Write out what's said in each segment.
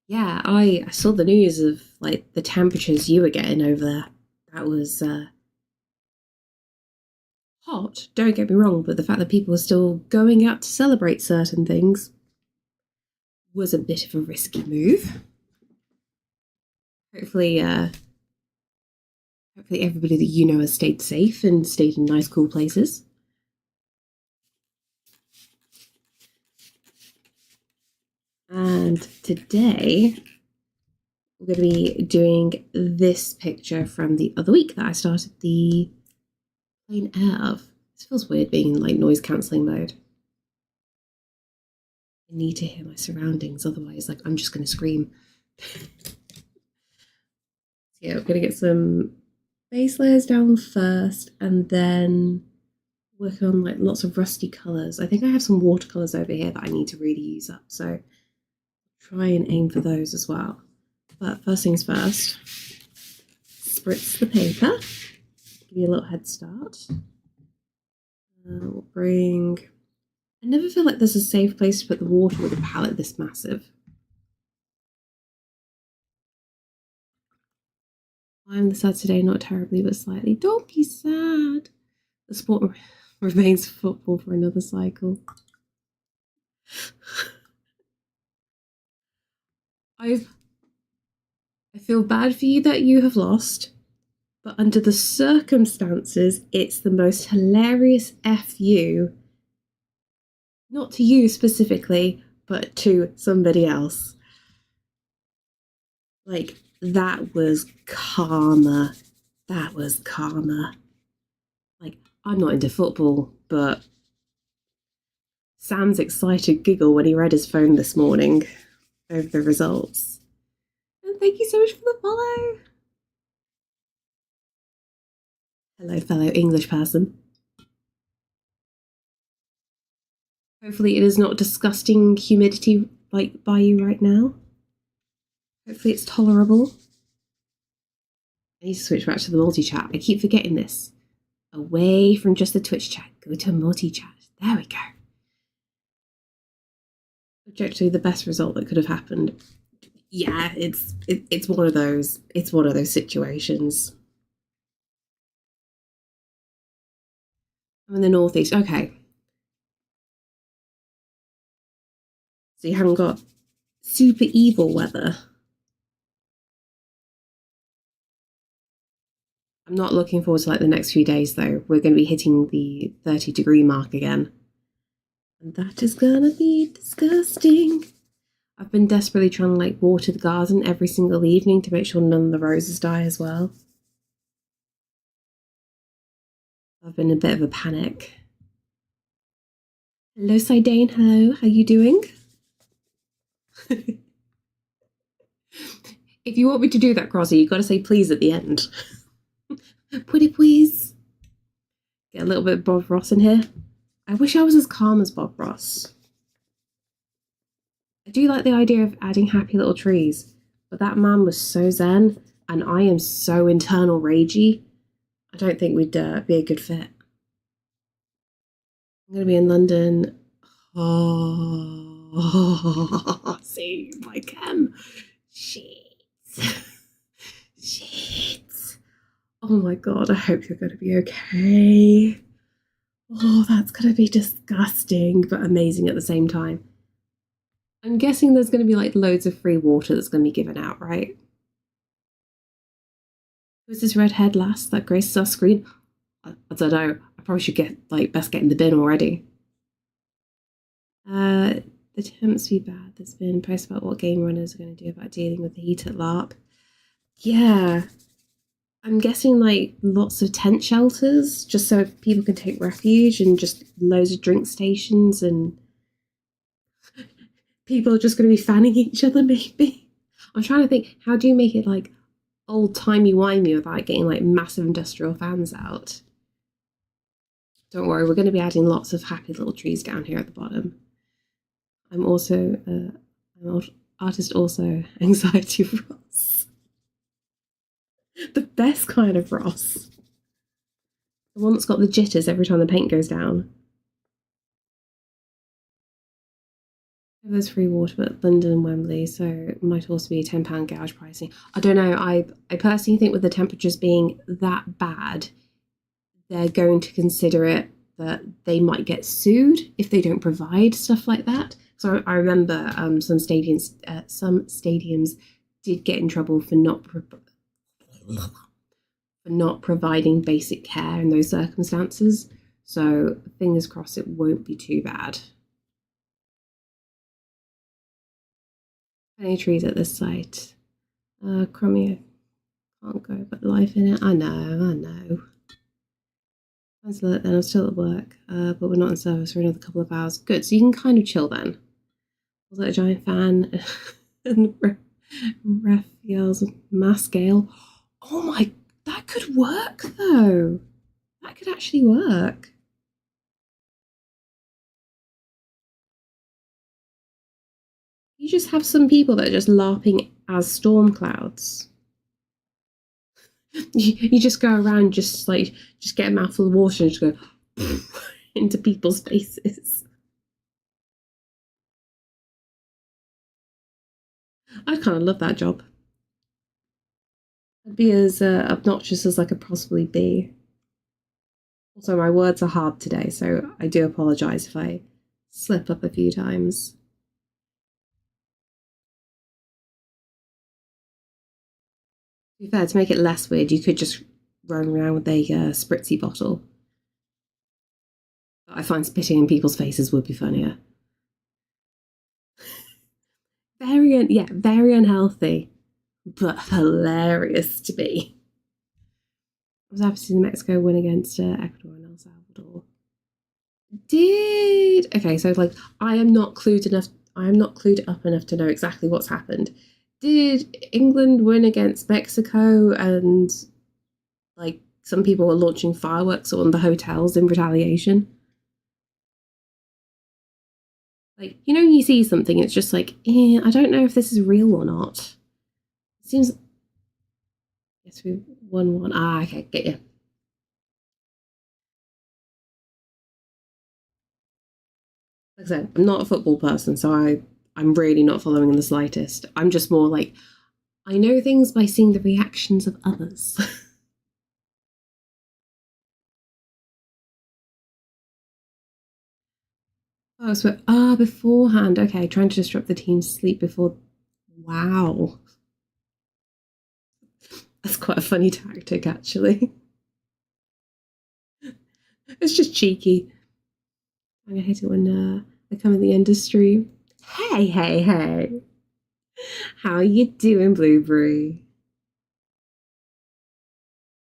Yeah, I saw the news of like the temperatures you were getting over there. That was hot, don't get me wrong, but the fact that people were still going out to celebrate certain things was a bit of a risky move. Hopefully, hopefully everybody that you know has stayed safe and stayed in nice, cool places. And today, we're going to be doing this picture from the other week that I started the plein air of. This feels weird being in like noise cancelling mode. I need to hear my surroundings, otherwise, like, I'm just going to scream. Yeah, we're going to get some base layers down first, and then work on like lots of rusty colours. I think I have some watercolours over here that I need to really use up, so try and aim for those as well. But first things first, spritz the paper, give you a little head start. We'll bring... I never feel like there's a safe place to put the water with a palette this massive. I'm sad today, not terribly, but slightly. Don't be sad. The sport remains football for another cycle. I feel bad for you that you have lost, but under the circumstances, it's the most hilarious FU. Not to you specifically, but to somebody else. Like, that was karma. That was karma. Like, I'm not into football, but Sam's excited giggle when he read his phone this morning over the results. And thank you so much for the follow. Hello, fellow English person. Hopefully it is not disgusting humidity like by you right now. Hopefully it's tolerable. I need to switch back to the multi-chat. I keep forgetting this. Away from just the Twitch chat, go to multi-chat. There we go. Objectively, the best result that could have happened. Yeah, it's one of those. It's one of those situations. I'm in the northeast. Okay. So you haven't got super evil weather. I'm not looking forward to like the next few days though. We're going to be hitting the 30-degree mark again. And that is gonna be disgusting. I've been desperately trying to like water the garden every single evening to make sure none of the roses die as well. I've been in a bit of a panic. Hello, Sidane. Hello, how you doing? If you want me to do that, Crossy, you've got to say please at the end. Pretty please. Get a little bit of Bob Ross in here. I wish I was as calm as Bob Ross. I do like the idea of adding happy little trees, but that man was so zen, and I am so internal ragey. I don't think we'd be a good fit. I'm going to be in London. Oh, see, my chem. Shit. Shit. Oh my god, I hope you're going to be okay. Oh, that's going to be disgusting, but amazing at the same time. I'm guessing there's going to be like loads of free water that's going to be given out, right? Who's this redhead lass that graces our screen? I don't know. I probably should best get in the bin already. The temps be bad. There's been posts about what game runners are going to do about dealing with the heat at LARP. Yeah. I'm guessing like lots of tent shelters, just so people can take refuge, and just loads of drink stations, and people are just going to be fanning each other, maybe. I'm trying to think, how do you make it like old-timey-wimey without getting like massive industrial fans out? Don't worry, we're going to be adding lots of happy little trees down here at the bottom. I'm also artist, also anxiety Ross. The best kind of Ross. The one that's got the jitters every time the paint goes down. There's free water, but London and Wembley, so it might also be a £10 gouge pricing. I don't know. I personally think with the temperatures being that bad, they're going to consider it that they might get sued if they don't provide stuff like that. So I remember some stadiums did get in trouble for not providing basic care in those circumstances. So fingers crossed it won't be too bad. Any trees at this site? Crummy, I can't go, but life in it. I know. Cancel it then, I'm still at work, but we're not in service for another couple of hours. Good, so you can kind of chill then. Was that a giant fan? And Raphael's mass scale. Oh my, that could work though. That could actually work. You just have some people that are just LARPing as storm clouds. You just go around, just get a mouthful of water and just go into people's faces. I kind of love that job. I'd be as obnoxious as I could possibly be. Also, my words are hard today, so I do apologise if I slip up a few times. To be fair, to make it less weird, you could just run around with a spritzy bottle. But I find spitting in people's faces would be funnier. Very unhealthy, but hilarious to me. I was happy to see Mexico win against Ecuador and El Salvador. Okay, so like I am not clued up enough to know exactly what's happened. Did England win against Mexico and like some people were launching fireworks on the hotels in retaliation? Like, you know, you see something, it's just like, I don't know if this is real or not. It seems. Yes, we won one. Okay, get you. Like I said, I'm not a football person, so I'm really not following in the slightest. I'm just more like, I know things by seeing the reactions of others. Oh, so beforehand. Okay, trying to disrupt the team's sleep before. Wow, that's quite a funny tactic, actually. It's just cheeky. I hate it when I come in the industry. Hey. How you doing, Blueberry?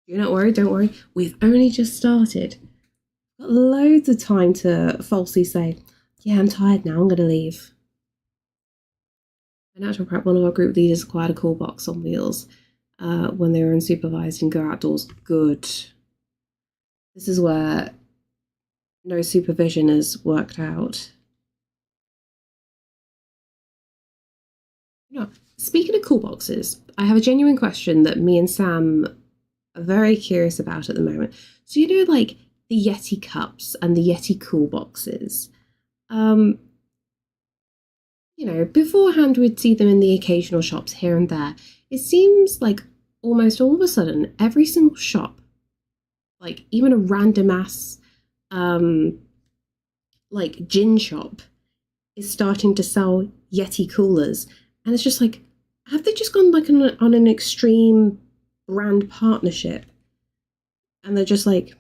Do not worry, don't worry. We've only just started. Got loads of time to falsely say, yeah, I'm tired now, I'm going to leave. In actual fact, one of our group leaders acquired a call box on wheels when they were unsupervised and go outdoors. Good. This is where no supervision has worked out. You know, speaking of cool boxes, I have a genuine question that me and Sam are very curious about at the moment. So you know, like the Yeti cups and the Yeti cool boxes. You know, beforehand we'd see them in the occasional shops here and there. It seems like almost all of a sudden every single shop, like even a random ass like gin shop, is starting to sell Yeti coolers. And it's just like, have they just gone like on an extreme brand partnership? And they're just like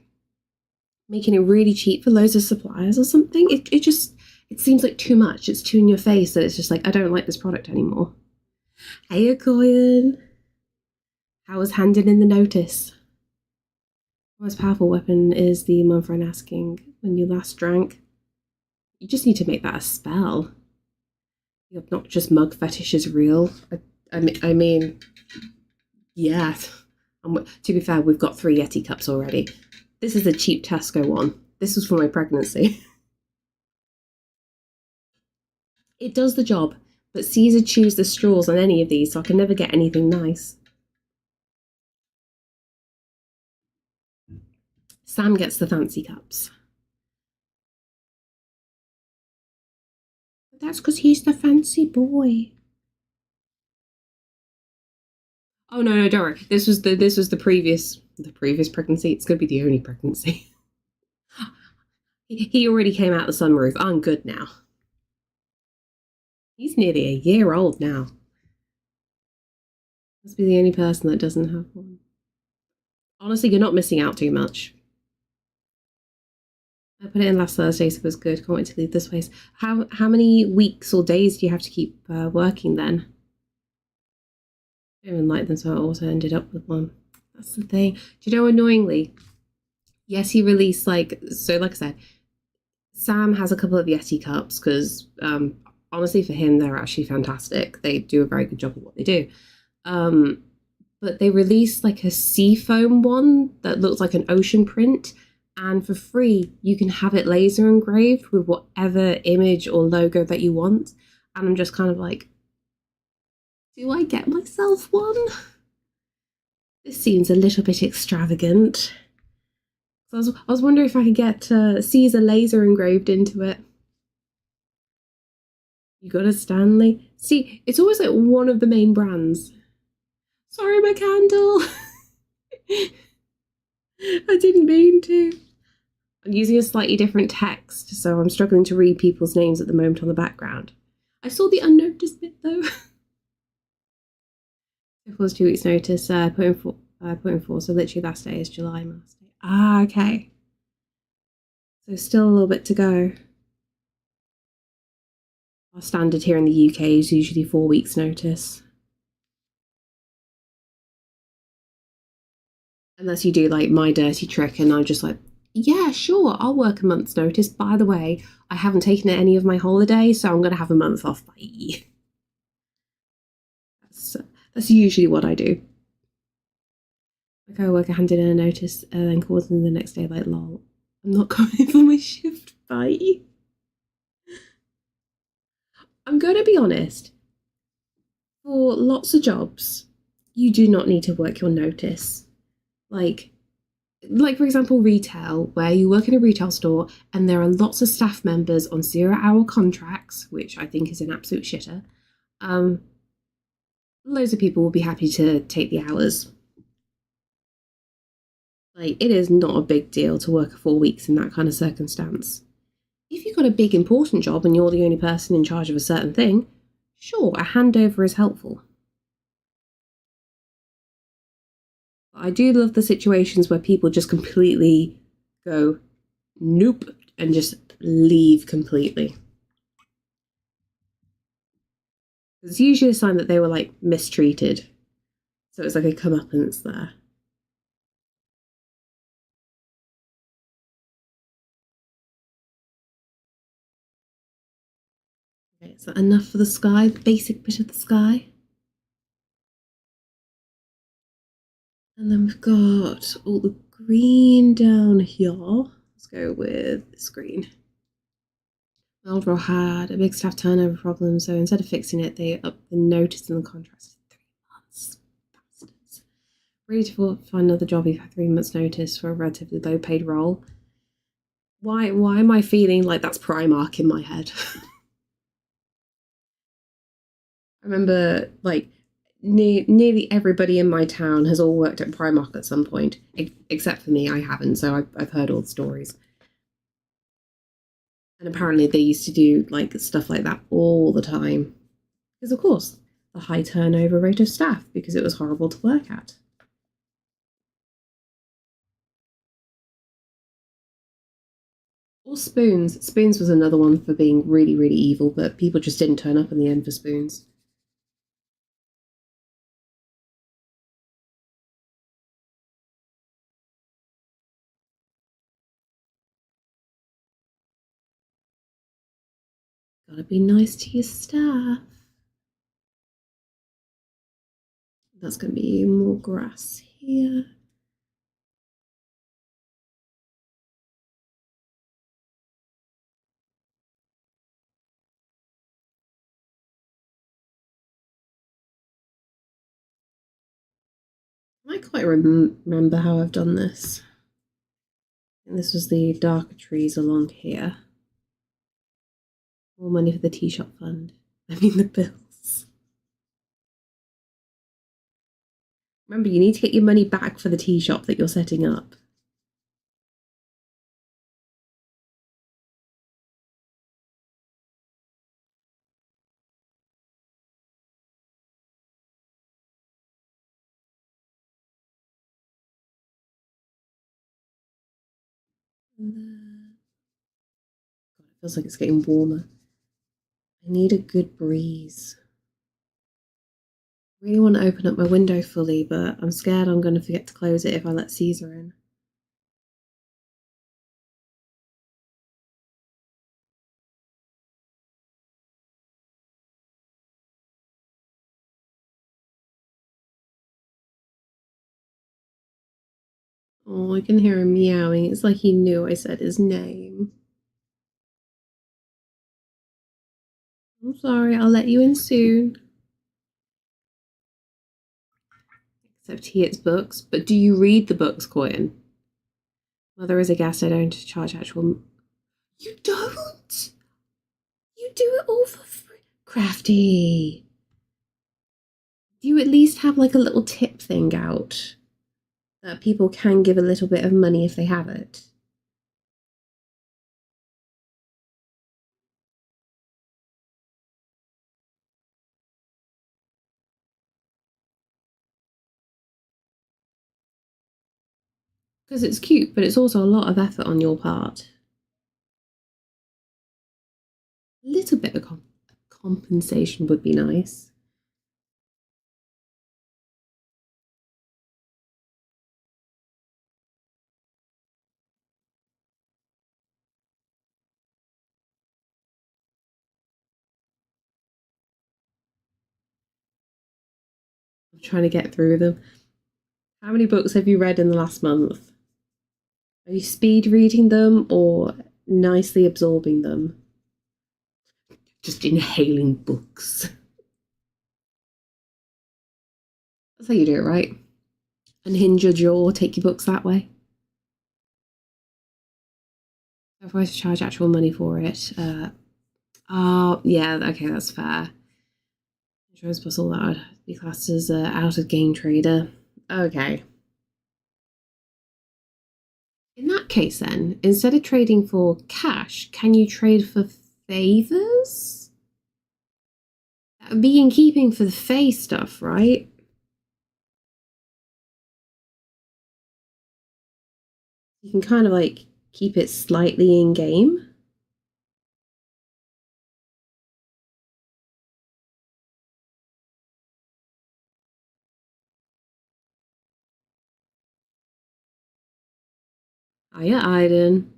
making it really cheap for loads of suppliers or something? It seems like too much. It's too in your face that it's just like, I don't like this product anymore. Hey, Akoyan. How was handed in the notice? The most powerful weapon is the one friend asking when you last drank. You just need to make that a spell. The obnoxious mug fetish is real. I mean, yeah. To be fair, we've got 3 Yeti cups already. This is a cheap Tesco one. This was for my pregnancy. It does the job, but Caesar chews the straws on any of these, so I can never get anything nice. Sam gets the fancy cups. That's because he's the fancy boy. Oh no, don't worry. This was the previous pregnancy. It's gonna be the only pregnancy. He already came out the sunroof. I'm good now. He's nearly a year old now. Must be the only person that doesn't have one. Honestly, you're not missing out too much. I put it in last Thursday, so it was good. Can't wait to leave this place. How many weeks or days do you have to keep working then? I didn't even like them, so I also ended up with one. That's the thing. Do you know, annoyingly, yes, he released like I said, Sam has a couple of Yeti cups because honestly, for him, they're actually fantastic. They do a very good job of what they do. But they released like a seafoam one that looks like an ocean print, and for free you can have it laser engraved with whatever image or logo that you want. And I'm just kind of like, do I get myself one? This seems a little bit extravagant. So I was wondering if I could get Caesar laser engraved into it. You got a Stanley? See, it's always like one of the main brands. Sorry, my candle. I didn't mean to. I'm using a slightly different text, so I'm struggling to read people's names at the moment on the background. I saw the unnoticed bit though. It was 2 weeks' notice. Put in four. So literally last day is July. Last day. Ah, okay. So still a little bit to go. Our standard here in the UK is usually 4 weeks' notice. Unless you do like my dirty trick and I'm just like, yeah, sure, I'll work a month's notice. By the way, I haven't taken any of my holiday, so I'm going to have a month off. Bye. That's usually what I do. My co-worker handed in a notice and then called them the next day like, lol, I'm not coming for my shift. Bye. I'm going to be honest. For lots of jobs, you do not need to work your notice. Like for example, retail, where you work in a retail store and there are lots of staff members on 0-hour contracts, which I think is an absolute shitter. Loads of people will be happy to take the hours. Like, it is not a big deal to work 4 weeks in that kind of circumstance. If you've got a big important job and you're the only person in charge of a certain thing, sure, a handover is helpful. I do love the situations where people just completely go, nope, and just leave completely. It's usually a sign that they were like mistreated. So it's like a comeuppance there. Okay, is that enough for the sky? The basic bit of the sky? And then we've got all the green down here. Let's go with this green. Eldro had a big staff turnover problem, so instead of fixing it, they upped the notice in the contract to 3 months. Bastards. Really difficult to find another job if you have 3 months' notice for a relatively low-paid role. Why am I feeling like that's Primark in my head? I remember, like, nearly everybody in my town has all worked at Primark at some point, except for me. I haven't, so I've heard all the stories. And apparently they used to do like stuff like that all the time. Because of course, the high turnover rate of staff, because it was horrible to work at. Or spoons. Spoons was another one for being really, really evil, but people just didn't turn up in the end for spoons. Gotta be nice to your staff. That's gonna be more grass here. I quite remember how I've done this. And this was the darker trees along here. More money for the tea shop fund. I mean the bills. Remember, you need to get your money back for the tea shop that you're setting up. God, it feels like it's getting warmer. I need a good breeze. I really want to open up my window fully, but I'm scared I'm going to forget to close it if I let Caesar in. Oh, I can hear him meowing. It's like he knew I said his name. I'm sorry, I'll let you in soon. Except he hits books. But do you read the books, Coin? Mother is aghast I don't charge actual... You don't? You do it all for free? Crafty. Do you at least have like a little tip thing out? That people can give a little bit of money if they have it? Because it's cute, but it's also a lot of effort on your part. A little bit of compensation would be nice. I'm trying to get through them. How many books have you read in the last month? Are you speed reading them or nicely absorbing them? Just inhaling books. That's how you do it, right? Unhinge your jaw, take your books that way. Otherwise, charge actual money for it. Oh, yeah, okay, that's fair. Insurance plus all that would be classed as out of game trader. Okay. In that case, then, instead of trading for cash, can you trade for favors? That would be in keeping for the Fae stuff, right? You can kind of like keep it slightly in game. Hiya, Aiden.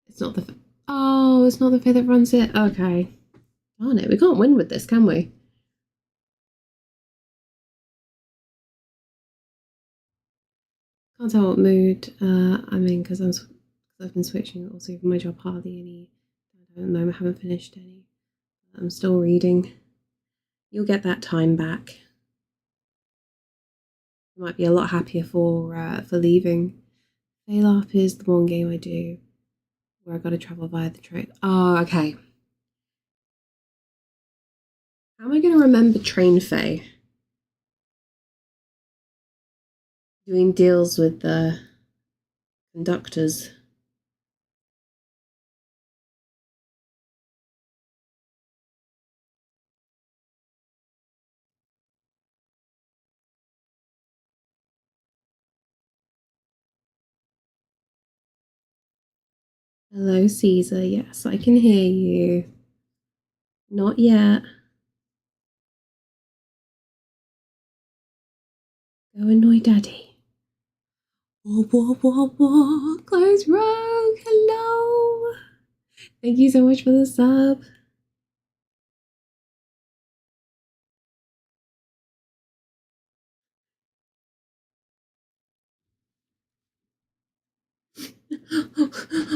It's not the... Oh, it's not the Fae that runs it? Okay. Darn it, we can't win with this, can we? Can't tell what mood I'm in because I've been switching also for my job hardly any. At the moment, I haven't finished any. I'm still reading. You'll get that time back. You might be a lot happier for leaving. Failap is the one game I do where I got to travel via the train. Oh, okay. How am I going to remember Train Fae? Doing deals with the conductors. Hello, Caesar. Yes, I can hear you. Not yet. Go annoy Daddy. Whoa, whoa, whoa, whoa. Close Rogue. Hello. Thank you so much for the sub.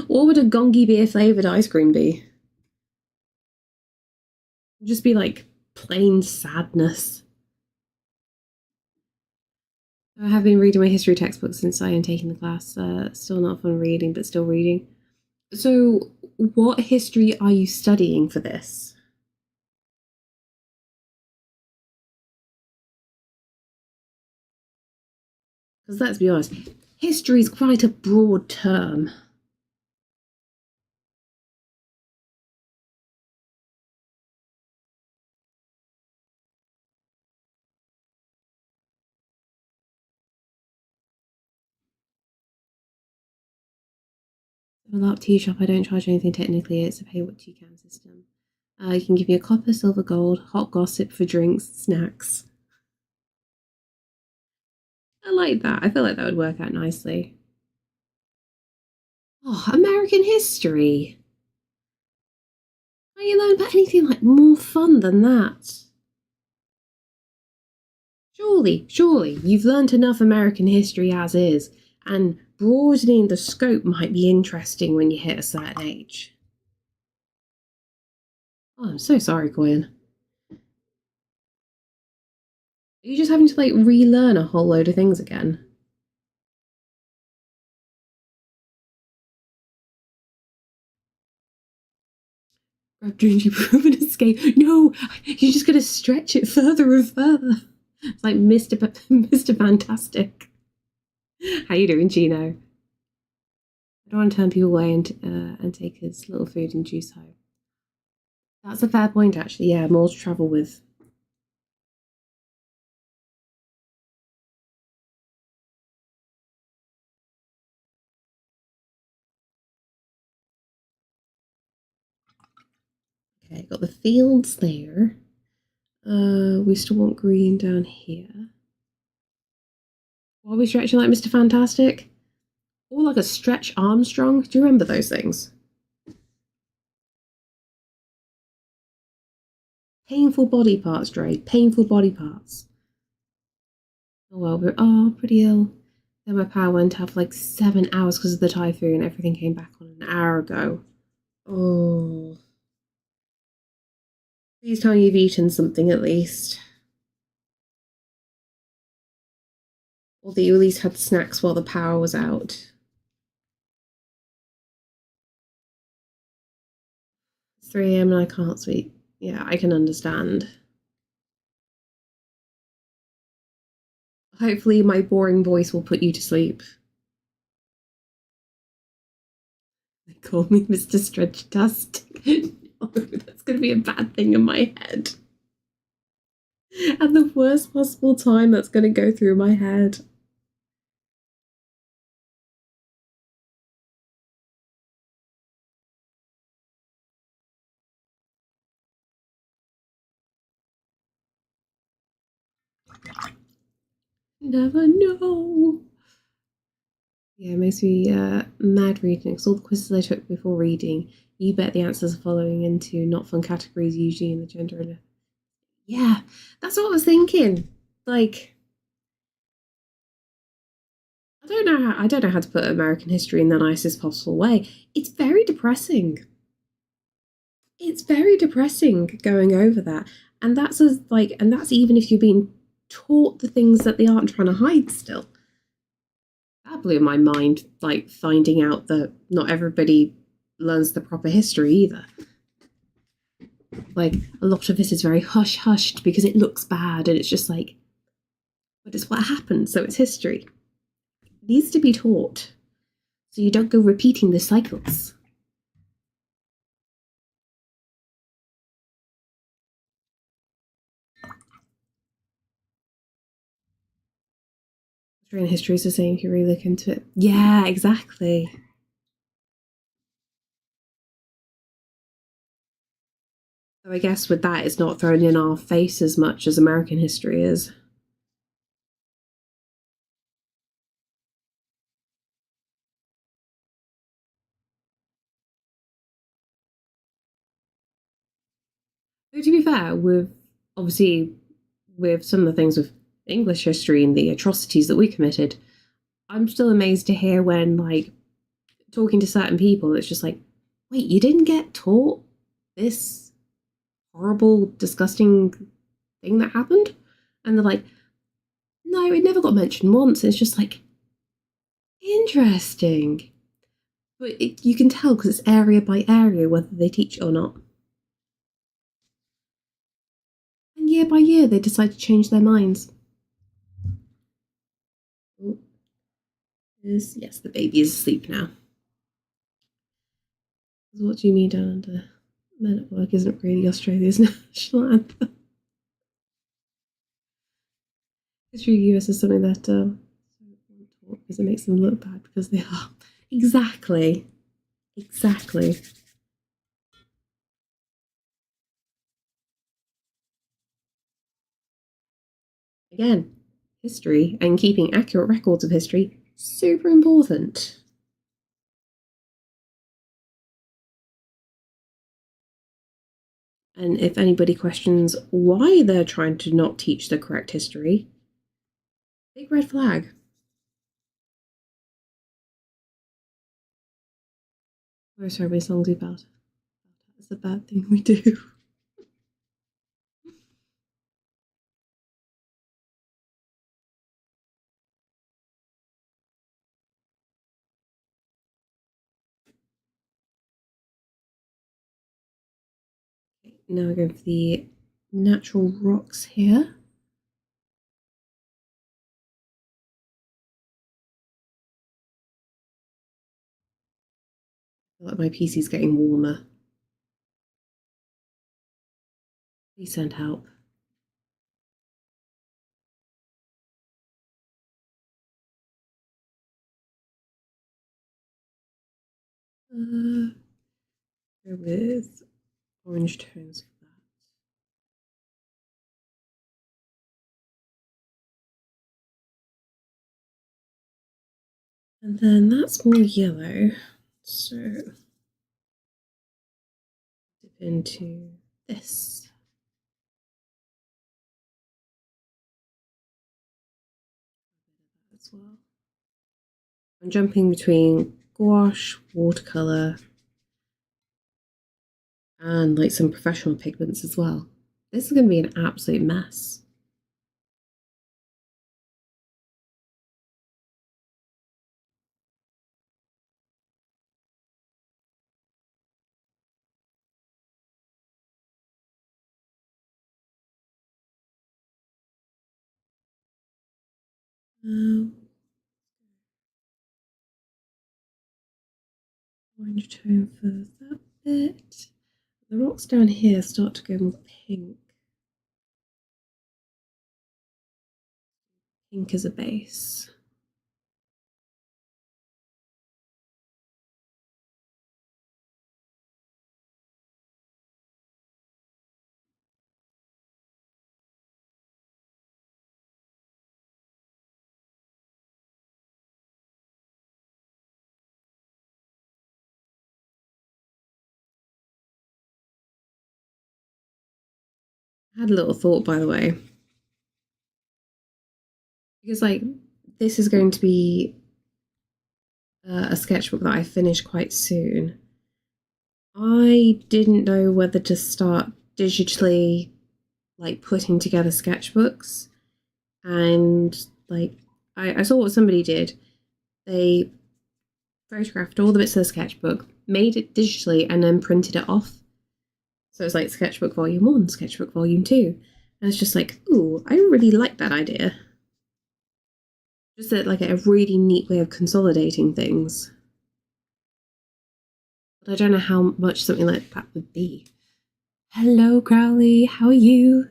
What would a gongi beer flavored ice cream be? Just be like plain sadness. I have been reading my history textbook since I am taking the class. Still not fun reading, but still reading. So, what history are you studying for this? Because let's be honest, history is quite a broad term. A larp tea shop, I don't charge anything technically, it's a pay what you can system. You can give me a copper, silver, gold, hot gossip for drinks, snacks. I like that. I feel like that would work out nicely. Oh, American history. Can't you learn about anything like more fun than that? Surely, you've learnt enough American history as is, and broadening the scope might be interesting when you hit a certain age. Oh, I'm so sorry, Gwen. Are you just having to like relearn a whole load of things again? Grab Dream Prove and escape. No, you're just gonna stretch it further and further. It's like Mr. Fantastic. How you doing, Gino? I don't want to turn people away and take his little food and juice home. That's a fair point, actually. Yeah, more to travel with. Okay, got the fields there. We still want green down here. Why are we stretching like Mr. Fantastic? Or like a Stretch Armstrong? Do you remember those things? Painful body parts, Dre. Painful body parts. Oh well, we're pretty ill. Then my power went out for like 7 hours because of the typhoon. Everything came back on an hour ago. Oh. Please tell me you've eaten something at least. Or that you at least had snacks while the power was out. It's 3 AM and I can't sleep. Yeah, I can understand. Hopefully my boring voice will put you to sleep. They call me Mr. Stretch Dust. Oh, that's going to be a bad thing in my head. At the worst possible time, that's going to go through my head. Never know. Yeah, it makes me mad reading because all the quizzes I took before reading, you bet the answers are following into not fun categories, usually in the gender and yeah, that's what I was thinking. Like, I don't know how to put American history in the nicest possible way. It's very depressing. It's very depressing going over that, and that's even if you're being taught the things that they aren't trying to hide still. That blew my mind, like finding out that not everybody learns the proper history either. Like, a lot of this is very hush-hushed because it looks bad, and it's just like, but it's what happened, so it's history. It needs to be taught, so you don't go repeating the cycles. Australian history is the same if you really look into it. Yeah, exactly. So I guess with that, it's not thrown in our face as much as American history is. Though to be fair, with some of the things with English history and the atrocities that we committed, I'm still amazed to hear when, like, talking to certain people, it's just like, wait, you didn't get taught this horrible, disgusting thing that happened? And they're like, No, it never got mentioned once. It's just like, interesting. But you can tell because it's area by area whether they teach it or not. And year by year, they decide to change their minds. Oh, yes, the baby is asleep now. What do you mean down under? Men at Work isn't really Australia's national anthem. History of the US is something that because it makes them look bad because they are. Exactly. Exactly. Again, history and keeping accurate records of history, super important. And if anybody questions why they're trying to not teach the correct history, big red flag. Oh, sorry, my song's about. That's a bad thing we do. Okay, now I go for the natural rocks here. I feel like my PC's getting warmer. Please send help. Go with orange tones for that. And then that's more yellow, so dip into this. As well. I'm jumping between gouache, watercolor, and like some professional pigments as well. This is going to be an absolute mess. Orange tone for that bit. The rocks down here start to go more pink. Pink as a base. I had a little thought, by the way, because like this is going to be a sketchbook that I finish quite soon. I didn't know whether to start digitally like putting together sketchbooks, and like I saw what somebody did. They photographed all the bits of the sketchbook, made it digitally, and then printed it off. So it's like Sketchbook Volume 1, Sketchbook Volume 2. And it's just like, ooh, I really like that idea. Just like a really neat way of consolidating things. But I don't know how much something like that would be. Hello, Crowley, how are you?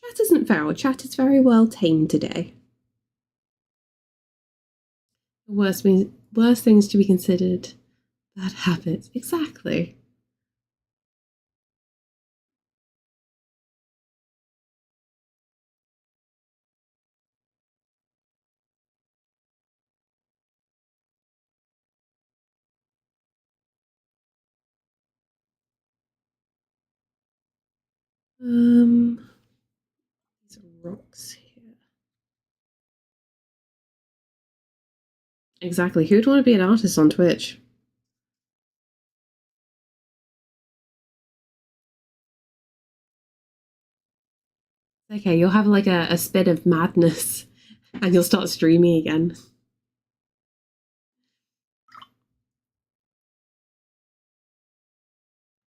Chat isn't feral. Chat is very well tamed today. Worst things to be considered. Bad habits. Exactly. These rocks here. Exactly. Who'd want to be an artist on Twitch? Okay, you'll have like a spin of madness and you'll start streaming again.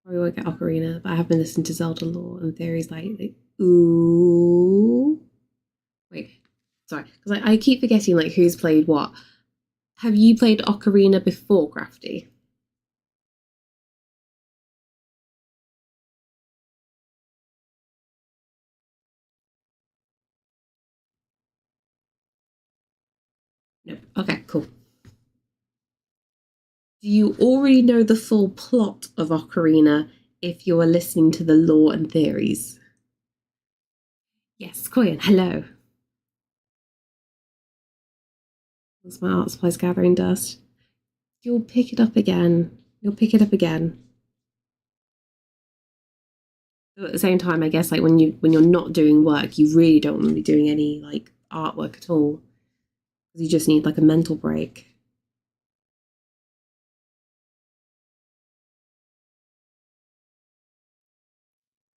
Probably won't get Ocarina, but I have been listening to Zelda lore and theories lately. Ooh. Wait, sorry, because I keep forgetting like who's played what. Have you played Ocarina before Crafty? No. Okay, cool. Do you already know the full plot of Ocarina if you are listening to the lore and theories? Yes, Koyan, hello. That's my art supplies gathering dust. You'll pick it up again. You'll pick it up again. At the same time, I guess like when you're not doing work, you really don't want to be doing any like artwork at all. You just need like a mental break.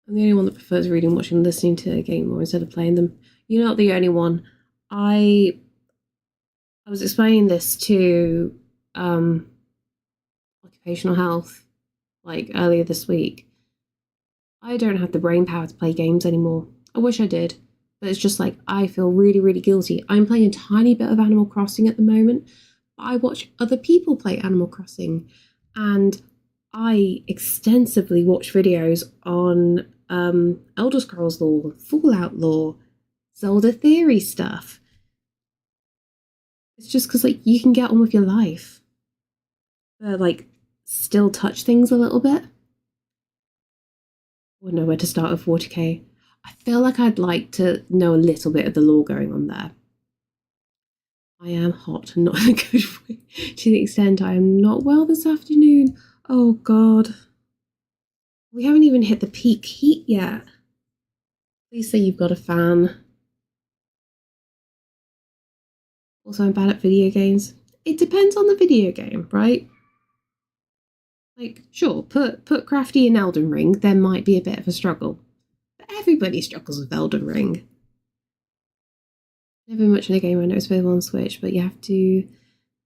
I'm the only one that prefers reading, watching, and listening to a game more instead of playing them. You're not the only one. I was explaining this to occupational health like earlier this week. I don't have the brain power to play games anymore. I wish I did, but it's just like I feel really, really guilty. I'm playing a tiny bit of Animal Crossing at the moment, but I watch other people play Animal Crossing, and I extensively watch videos on Elder Scrolls lore, Fallout lore, Zelda theory stuff. It's just because like you can get on with your life, like still touch things a little bit. I wouldn't know where to start with 40k. I feel like I'd like to know a little bit of the lore going on there. I am hot, not in a good way. To the extent I am not well this afternoon. Oh god. We haven't even hit the peak heat yet. Please say you've got a fan. Also, I'm bad at video games. It depends on the video game, right? Like, sure, put Crafty in Elden Ring, there might be a bit of a struggle. But everybody struggles with Elden Ring. Never much in a game I know it's available on Switch, but you have to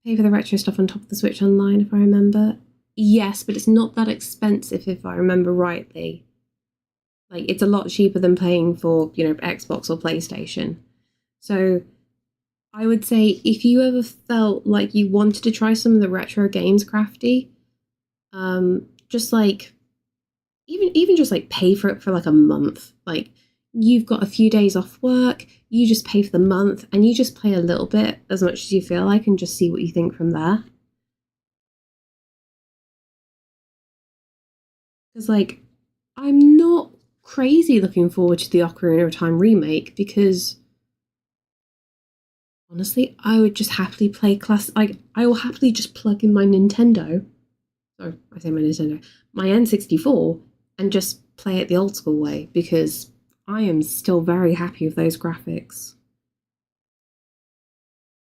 pay for the retro stuff on top of the Switch Online, if I remember. Yes, but it's not that expensive, if I remember rightly. Like, it's a lot cheaper than paying for, Xbox or PlayStation. So I would say if you ever felt like you wanted to try some of the retro games, Crafty, just like even just like pay for it for like a month. Like you've got a few days off work, you just pay for the month and you just play a little bit as much as you feel like and just see what you think from there. Because like I'm not crazy looking forward to the Ocarina of Time remake because honestly, I would just happily play like I will happily just plug in my Nintendo. Sorry, I say my Nintendo, my N64, and just play it the old school way because I am still very happy with those graphics.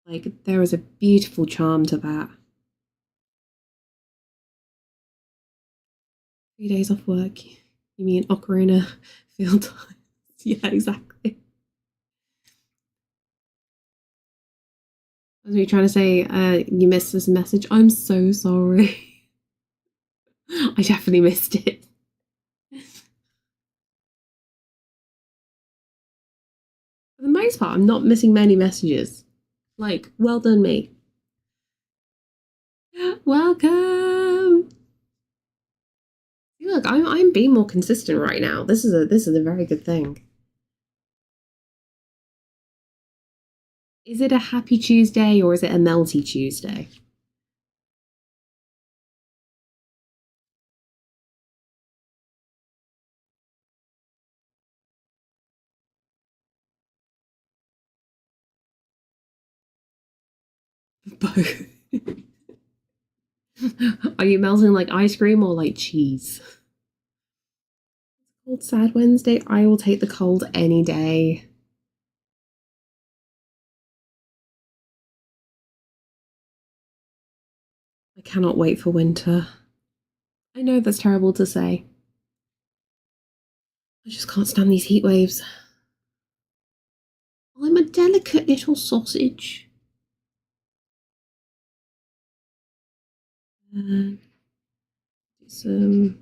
Like there is a beautiful charm to that. 3 days off work. You mean Ocarina field time? Yeah, exactly. I was me trying to say you missed this message. I'm so sorry. I definitely missed it. For the most part, I'm not missing many messages. Like, well done me. Welcome. See, look, I'm being more consistent right now. This is a very good thing. Is it a happy Tuesday or is it a melty Tuesday? Both. Are you melting like ice cream or like cheese? Cold sad Wednesday. I will take the cold any day. I cannot wait for winter. I know that's terrible to say. I just can't stand these heat waves. delicate little sausage. And some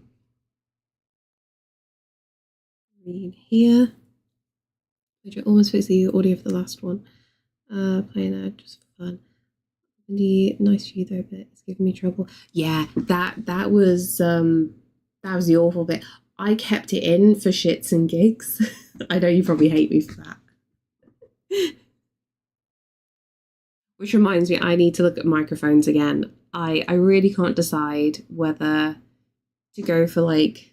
green here. I almost fixed the audio for the last one. Playing that just for fun. Really nice view though, but it's giving me trouble. Yeah, that was the awful bit. I kept it in for shits and gigs. I know you probably hate me for that. Which reminds me, I need to look at microphones again. I really can't decide whether to go for like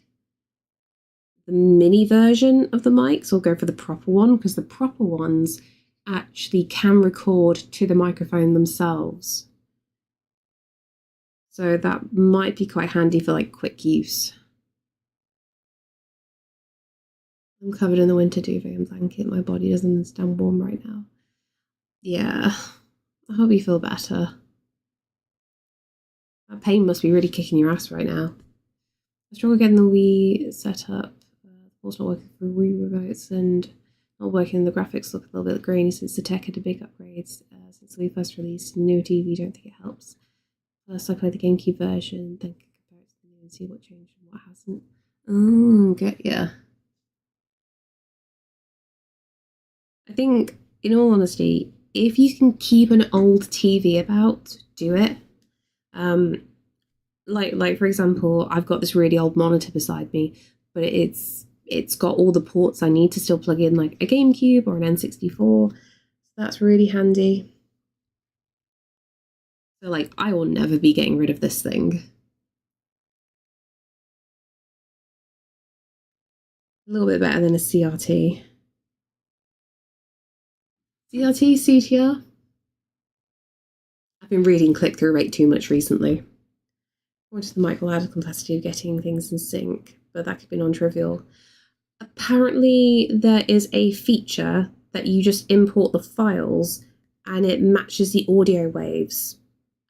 the mini version of the mics or go for the proper one, because the proper ones actually can record to the microphone themselves. So that might be quite handy for like quick use. I'm covered in the winter duvet and blanket. My body doesn't stand warm right now. Yeah, I hope you feel better. That pain must be really kicking your ass right now. I struggle getting the Wii set up. Also not working for Wii remotes and not working. The graphics look a little bit grainy since the tech had a big upgrades since the Wii first released. The newer TV, don't think it helps. First, I played the GameCube version, then compare it to the new and see what changed and what hasn't. Oh, get ya. I think, in all honesty, if you can keep an old TV about, do it. Like for example, I've got this really old monitor beside me, but it's got all the ports I need to still plug in like a GameCube or an N64. So that's really handy. So like, I will never be getting rid of this thing. A little bit better than a CRT. CRT, CTR? I've been reading click-through rate too much recently. Wanted the mic will add a complexity of getting things in sync, but that could be non-trivial. Apparently there is a feature that you just import the files and it matches the audio waves,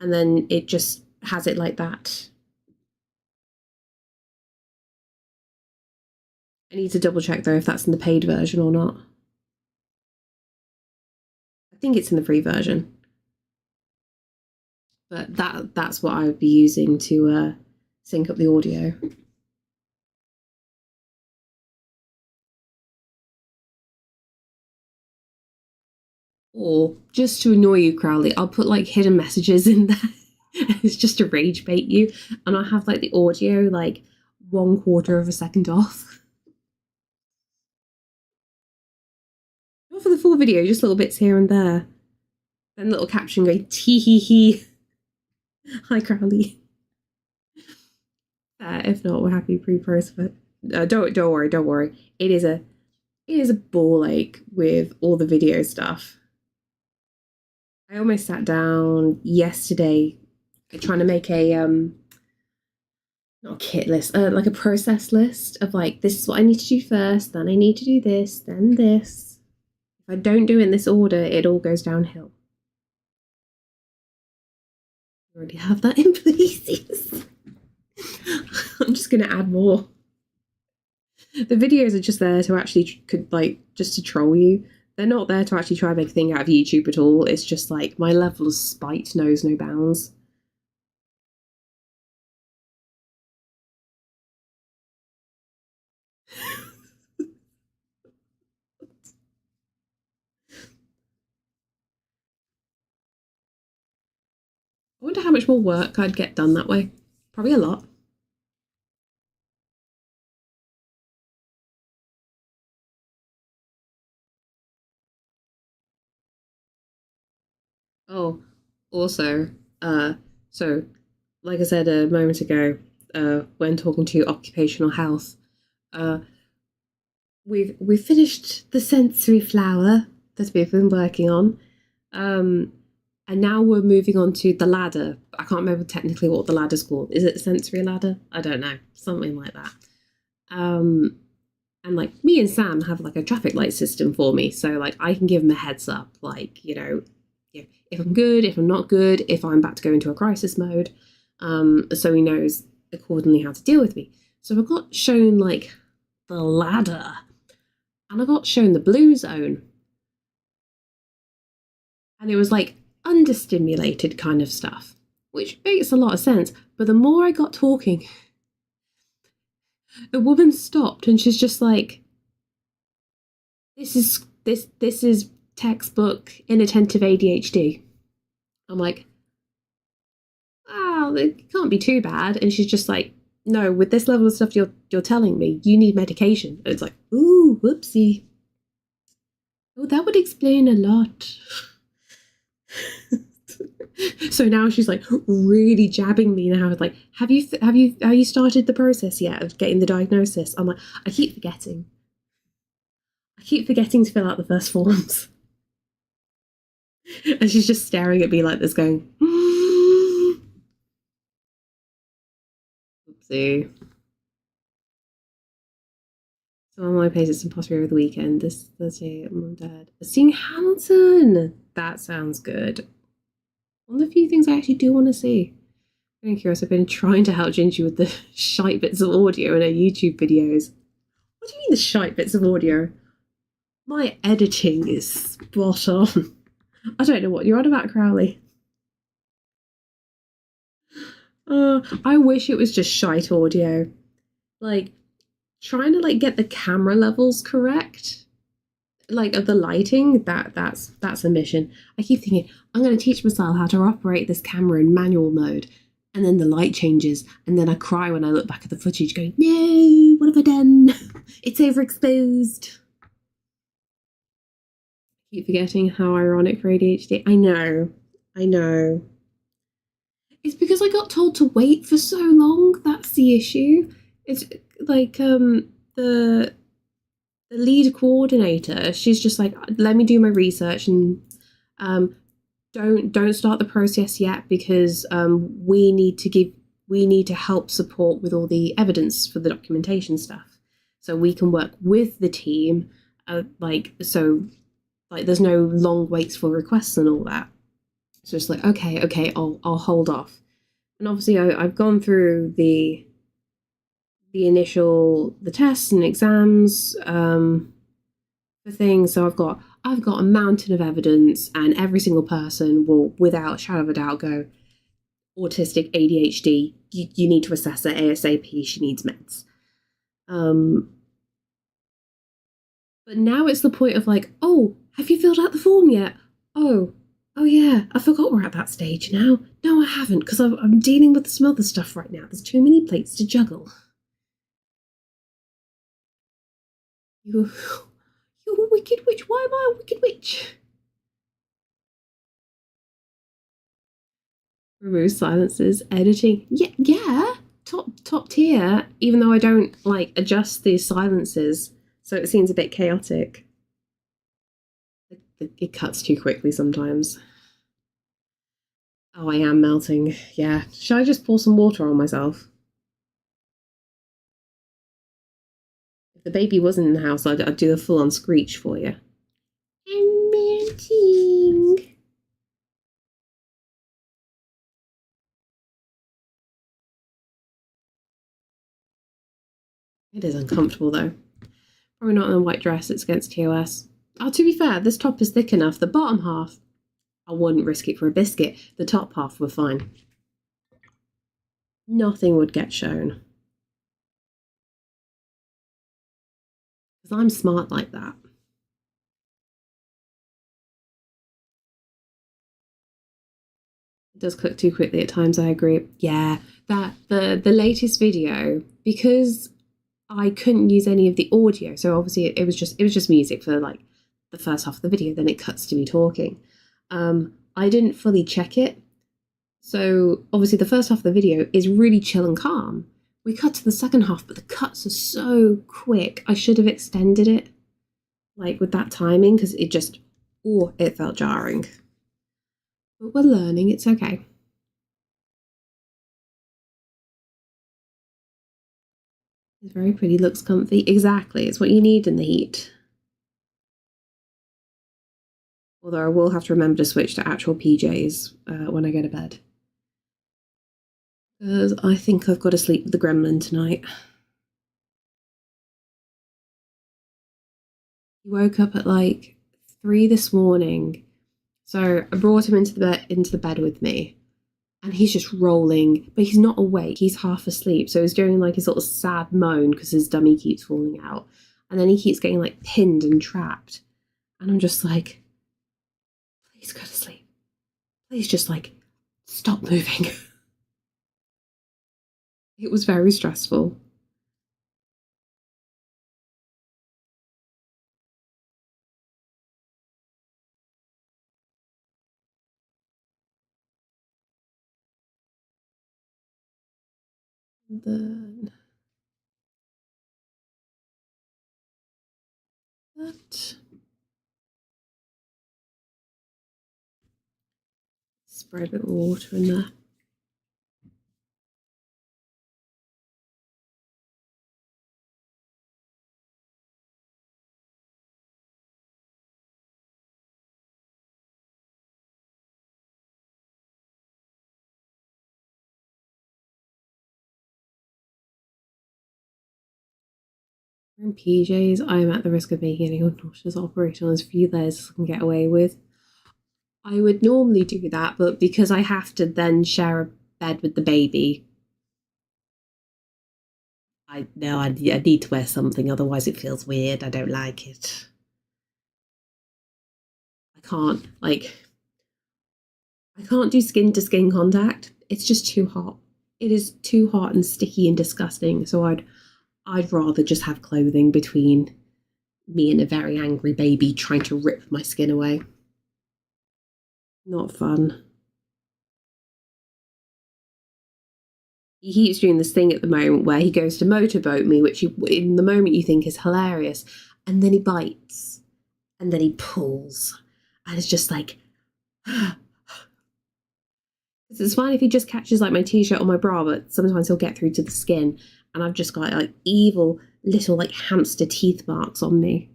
and then it just has it like that. I need to double check though if that's in the paid version or not. I think it's in the free version. But that's what I would be using to sync up the audio. Or just to annoy you, Crowley, I'll put like hidden messages in there. It's just to rage bait you, and I'll have like the audio like 1/4 of a second off. Not for the full video, just little bits here and there. Then little caption going tee hee hee. Hi Crowley. If not, we're happy pre-post, but don't worry. It is a ball ache with all the video stuff. I almost sat down yesterday trying to make a not a kit list, like a process list of like, this is what I need to do first, then I need to do this, then this. If I don't do it in this order, it all goes downhill. I already have that in places. I'm just gonna add more. The videos are just there to actually just to troll you. They're not there to actually try and make a thing out of YouTube at all. It's just like my level of spite knows no bounds. I wonder how much more work I'd get done that way. Probably a lot. Oh, also, so like I said a moment ago, when talking to occupational health, we've finished the sensory flower that we've been working on, and now we're moving on to the ladder. I can't remember technically what the ladder's called. Is it a sensory ladder? I don't know, something like that. And like me and Sam have like a traffic light system for me, so like I can give him a heads up, like, you know, if I'm good, if I'm not good, if I'm about to go into a crisis mode, so he knows accordingly how to deal with me. So I got shown like the ladder, and I got shown the blue zone. And it was like understimulated kind of stuff, which makes a lot of sense. But the more I got talking, the woman stopped and she's just like, this is textbook inattentive ADHD. I'm like, oh, it can't be too bad. And she's just like, no, with this level of stuff you're telling me, you need medication. And it's like, ooh, whoopsie. Oh, that would explain a lot. So now she's like really jabbing me now. Like, have you started the process yet of getting the diagnosis? I'm like, I keep forgetting to fill out the first forms. And she's just staring at me like this, going, oopsie. So on my page, it's impossible over the weekend. This Thursday, Mum and Dad are seeing Hamilton. That sounds good. One of the few things I actually do want to see. I'm curious. I've been trying to help Gingy with the shite bits of audio in her YouTube videos. What do you mean the shite bits of audio? My editing is spot on. I don't know what you're on about, Crowley. I wish it was just shite audio. Like, trying to like get the camera levels correct, like of the lighting, that's a mission. I keep thinking, I'm going to teach myself how to operate this camera in manual mode, and then the light changes, and then I cry when I look back at the footage going, no, what have I done? It's overexposed. I keep forgetting how ironic for ADHD. I know. It's because I got told to wait for so long. That's the issue. It's like the lead coordinator, she's just like, let me do my research and don't start the process yet because we need to help support with all the evidence for the documentation stuff, so we can work with the team, there's no long waits for requests and all that. So it's like, okay, I'll hold off. And obviously I've gone through the tests and exams for things. So I've got a mountain of evidence, and every single person will, without a shadow of a doubt, go, autistic, ADHD, you need to assess her ASAP, she needs meds. But now it's the point of like, oh, have you filled out the form yet? Oh yeah, I forgot we're at that stage now. No, I haven't, because I'm dealing with some other stuff right now. There's too many plates to juggle. You're a wicked witch. Why am I a wicked witch? Remove silences, editing. Yeah. Top tier, even though I don't like adjust these silences, so it seems a bit chaotic. It cuts too quickly sometimes. Oh, I am melting. Yeah. Should I just pour some water on myself? If the baby wasn't in the house, I'd do a full-on screech for you. I'm melting. It is uncomfortable though. Probably not in a white dress, it's against TOS. Oh, to be fair, this top is thick enough. The bottom half, I wouldn't risk it for a biscuit. The top half were fine. Nothing would get shown. Because I'm smart like that. It does cook too quickly at times, I agree. Yeah, that the latest video, because I couldn't use any of the audio, so obviously it was just music for like the first half of the video, then it cuts to me talking. I didn't fully check it, so obviously the first half of the video is really chill and calm. We cut to the second half, but the cuts are so quick. I should have extended it, like with that timing, because it felt jarring. But we're learning, it's okay. It's very pretty, looks comfy. Exactly, it's what you need in the heat. Although I will have to remember to switch to actual PJs when I go to bed. Because I think I've got to sleep with the gremlin tonight. He woke up at like 3 this morning So I brought him into the bed with me, and he's just rolling, but he's not awake. He's half asleep. So he's doing like his little sad moan because his dummy keeps falling out. And then he keeps getting like pinned and trapped. And I'm just like, please go to sleep. Please just like stop moving. It was very stressful. Then that. Spray a bit of water in there. In PJs, I'm at the risk of making any nauseous operation on as few layers as I can get away with. I would normally do that, but because I have to then share a bed with the baby, I need to wear something, otherwise it feels weird. I don't like it. I can't do skin to skin contact. It's just too hot. It is too hot and sticky and disgusting. So I'd rather just have clothing between me and a very angry baby trying to rip my skin away. Not fun. He keeps doing this thing at the moment where he goes to motorboat me, which in the moment you think is hilarious, and then he bites, and then he pulls, and it's just like, it's fine if he just catches like my t-shirt or my bra, but sometimes he'll get through to the skin, and I've just got like evil little like hamster teeth marks on me.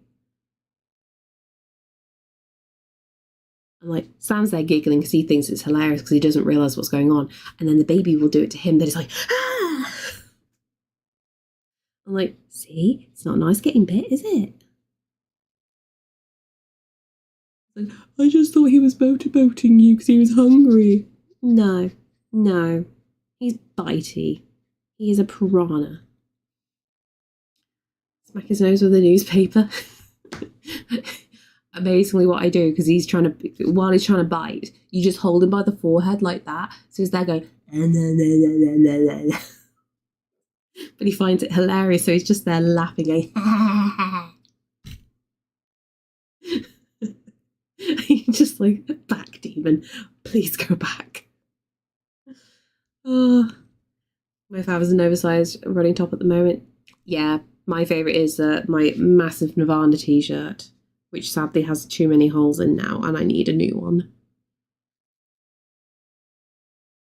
And like Sam's there giggling because he thinks it's hilarious because he doesn't realise what's going on, and then the baby will do it to him. Then it's like, ah! I'm like, see, it's not nice getting bit, is it? Like, I just thought he was motorboating you because he was hungry. No, he's bitey. He is a piranha. Smack his nose with a newspaper. Amazingly, what I do, because while he's trying to bite, you just hold him by the forehead like that. So he's there going, but he finds it hilarious, so he's just there laughing, going, he's just like, back, demon, please go back. Oh, my father's an oversized running top at the moment. Yeah, my favourite is my massive Nirvana t-shirt, which sadly has too many holes in now, and I need a new one.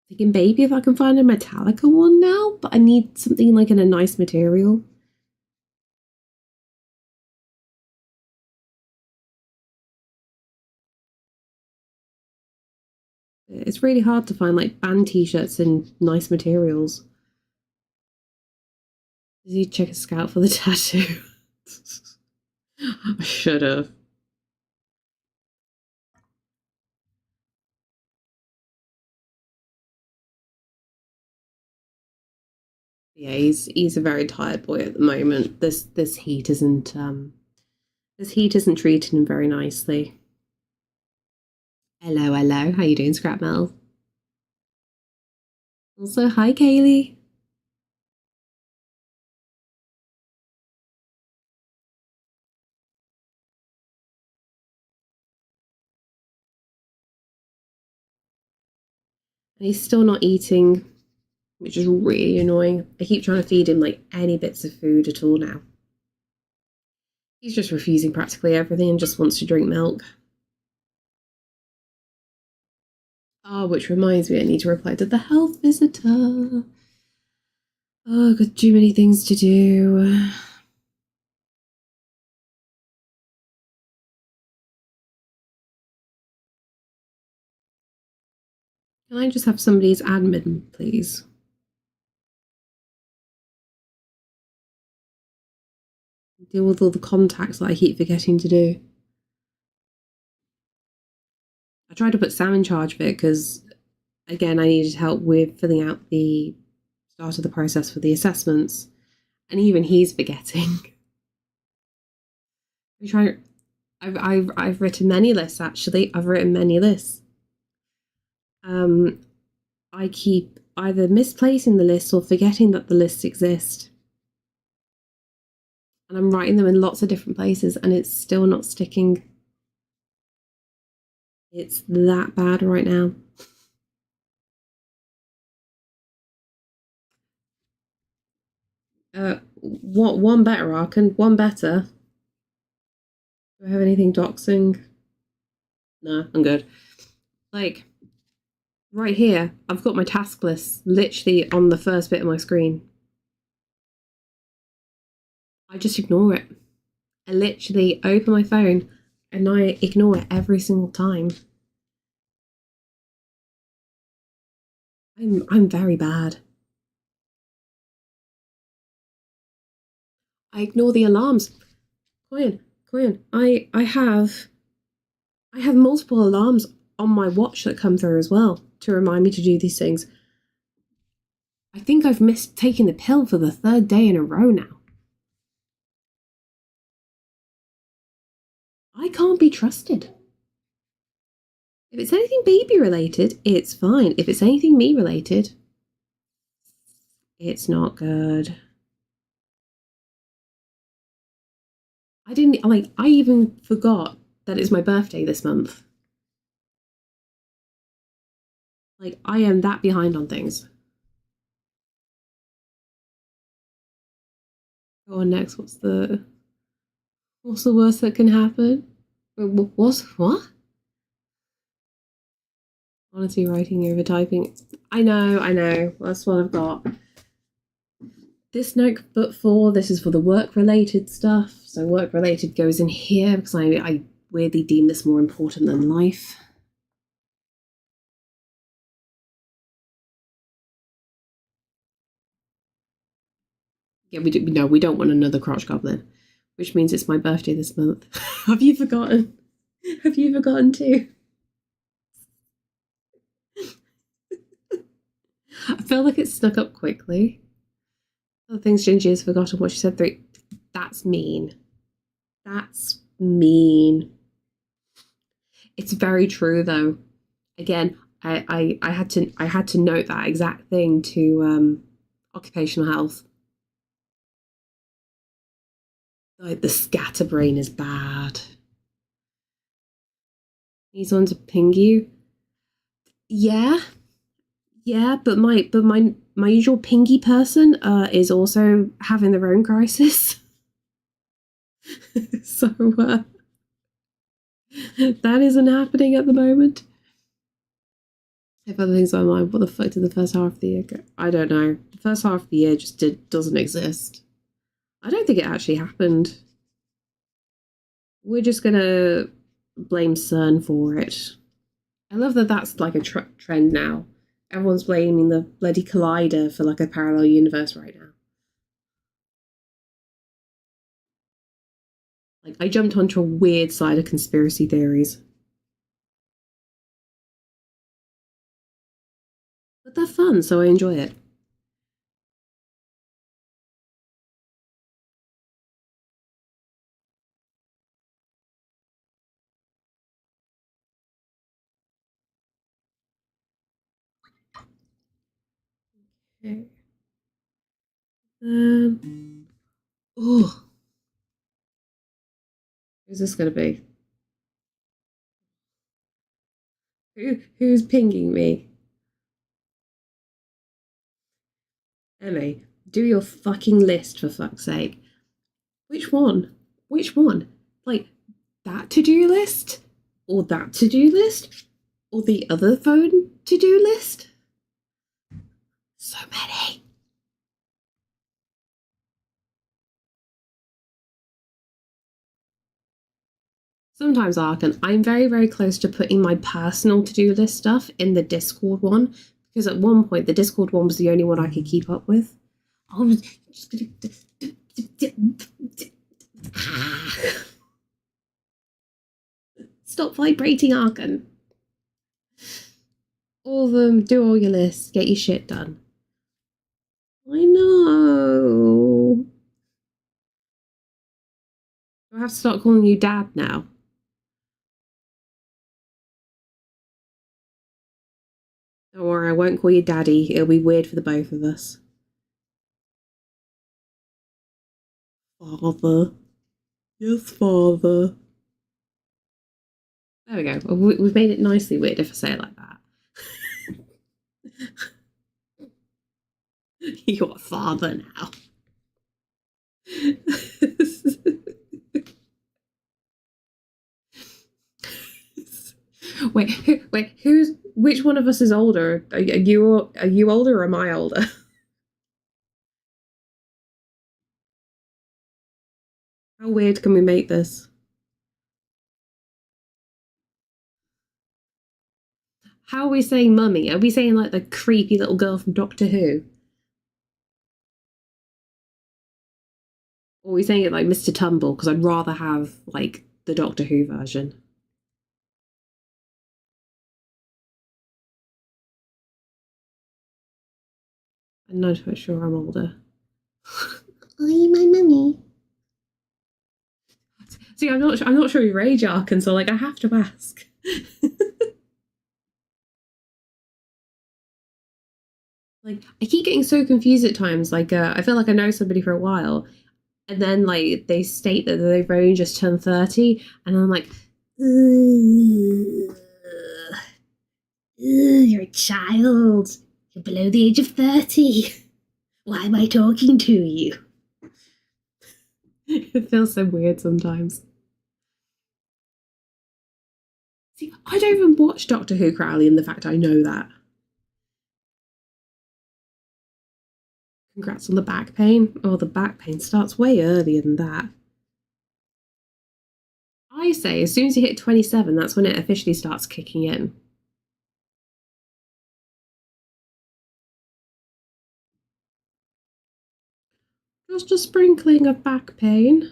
Thinking maybe if I can find a Metallica one now, but I need something like in a nice material. It's really hard to find like band t-shirts in nice materials. Did you check a scout for the tattoo? I should have. Yeah, he's a very tired boy at the moment. This heat isn't treating him very nicely. Hello, how you doing, Scrapmel? Also, hi, Kaylee. And he's still not eating, which is really annoying. I keep trying to feed him like any bits of food at all now. He's just refusing practically everything and just wants to drink milk. Oh, which reminds me, I need to reply to the health visitor. Oh, I've got too many things to do. Can I just have somebody's admin, please? Deal with all the contacts that I keep forgetting to do. I tried to put Sam in charge of it because, again, I needed help with filling out the start of the process for the assessments, and even he's forgetting. I've written many lists, actually. I've written many lists. I keep either misplacing the list or forgetting that the lists exist. And I'm writing them in lots of different places and it's still not sticking. It's that bad right now. What one better, Arkan? One better. Do I have anything doxing? No, I'm good. Like, right here, I've got my task list literally on the first bit of my screen. I just ignore it. I literally open my phone and I ignore it every single time. I'm very bad. I ignore the alarms. Quinn, I have multiple alarms on my watch that come through as well to remind me to do these things. I think I've missed taking the pill for the 3rd day in a row now. I can't be trusted. If it's anything baby related, it's fine. If it's anything me related, it's not good. I even forgot that it's my birthday this month. Like, I am that behind on things. Go on next. What's the worst that can happen? What? Honestly, writing over typing. I know. That's what I've got. This notebook this is for the work-related stuff. So work-related goes in here because I weirdly deem this more important than life. Yeah, we don't want another crotch goblin, which means it's my birthday this month. Have you forgotten? Have you forgotten too? I feel like it snuck up quickly. Oh, things Gingy has forgotten what she said 3. That's mean. That's mean. It's very true though. Again, I had to note that exact thing to occupational health. Like the scatterbrain is bad. Need someone to ping you. Yeah, but my usual pingy person is also having their own crisis. So that isn't happening at the moment. If other things on my mind, what the fuck did the first half of the year go? I don't know. The first half of the year just doesn't exist. I don't think it actually happened. We're just gonna blame CERN for it. I love that that's like a trend now. Everyone's blaming the bloody collider for like a parallel universe right now. Like, I jumped onto a weird side of conspiracy theories. But they're fun, so I enjoy it. Okay. Oh, who's this gonna be? Who's pinging me? Emmy, do your fucking list for fuck's sake. Which one? Which one? Like, that to-do list? Or that to-do list? Or the other phone to-do list? So many. Sometimes, Arkan, I'm very, very close to putting my personal to-do list stuff in the Discord one, because at one point the Discord one was the only one I could keep up with. I was just gonna... Stop vibrating, Arkan. All of them, do all your lists, get your shit done. I know. I have to start calling you Dad now. Don't worry, I won't call you Daddy. It'll be weird for the both of us. Father. Yes, Father. There we go. We've made it nicely weird if I say it like that. You're a father now. wait, which one of us is older? Are you older or am I older? How weird can we make this? How are we saying mummy? Are we saying like the creepy little girl from Doctor Who? Or are we saying it like Mr. Tumble? Because I'd rather have like the Doctor Who version. I'm not quite sure I'm older. Are you my mummy? See, I'm not sure your age, Arkan, so like I have to ask. Like I keep getting so confused at times. Like I feel like I know somebody for a while, and then like they state that they've only just turned 30, and I'm like, you're a child. You're below the age of 30. Why am I talking to you? It feels so weird sometimes. See, I don't even watch Doctor Who, Crowley, and the fact I know that. Congrats on the back pain. Oh, the back pain starts way earlier than that. I say as soon as you hit 27, that's when it officially starts kicking in. Just a sprinkling of back pain.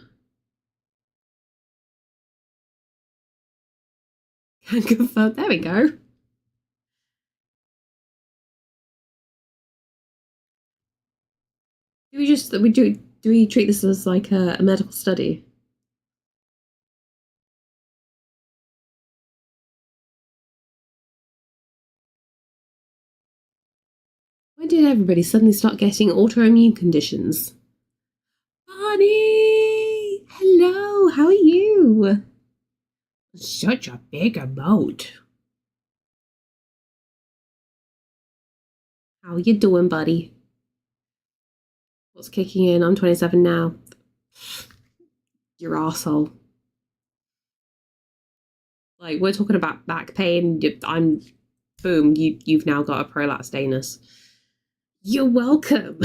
Can confirm. There we go. Do we treat this as like a medical study? When did everybody suddenly start getting autoimmune conditions? Bonnie! Hello, how are you? Such a big emote. How you doing, buddy? What's kicking in? I'm 27 now. Your arsehole. Like, we're talking about back pain. I'm, boom, you've now got a prolapsed anus. You're welcome.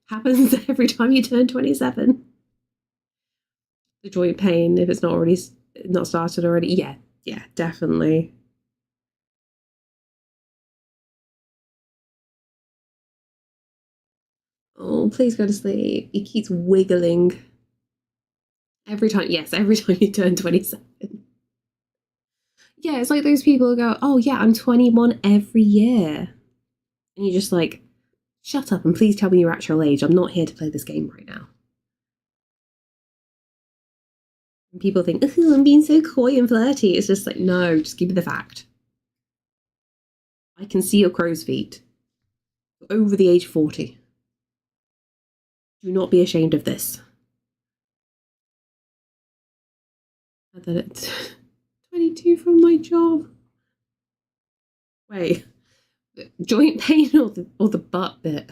Happens every time you turn 27. The joint pain, if it's not started already. Yeah, definitely. Oh, please go to sleep. He keeps wiggling. Every time you turn 27. Yeah, it's like those people who go, oh yeah, I'm 21 every year. And you're just like, shut up and please tell me your actual age. I'm not here to play this game right now. And people think, oh, I'm being so coy and flirty. It's just like, no, just give me the fact. I can see your crow's feet. You're over the age of 40. Do not be ashamed of this. And then it's 22 from my job. Wait, joint pain or the butt bit?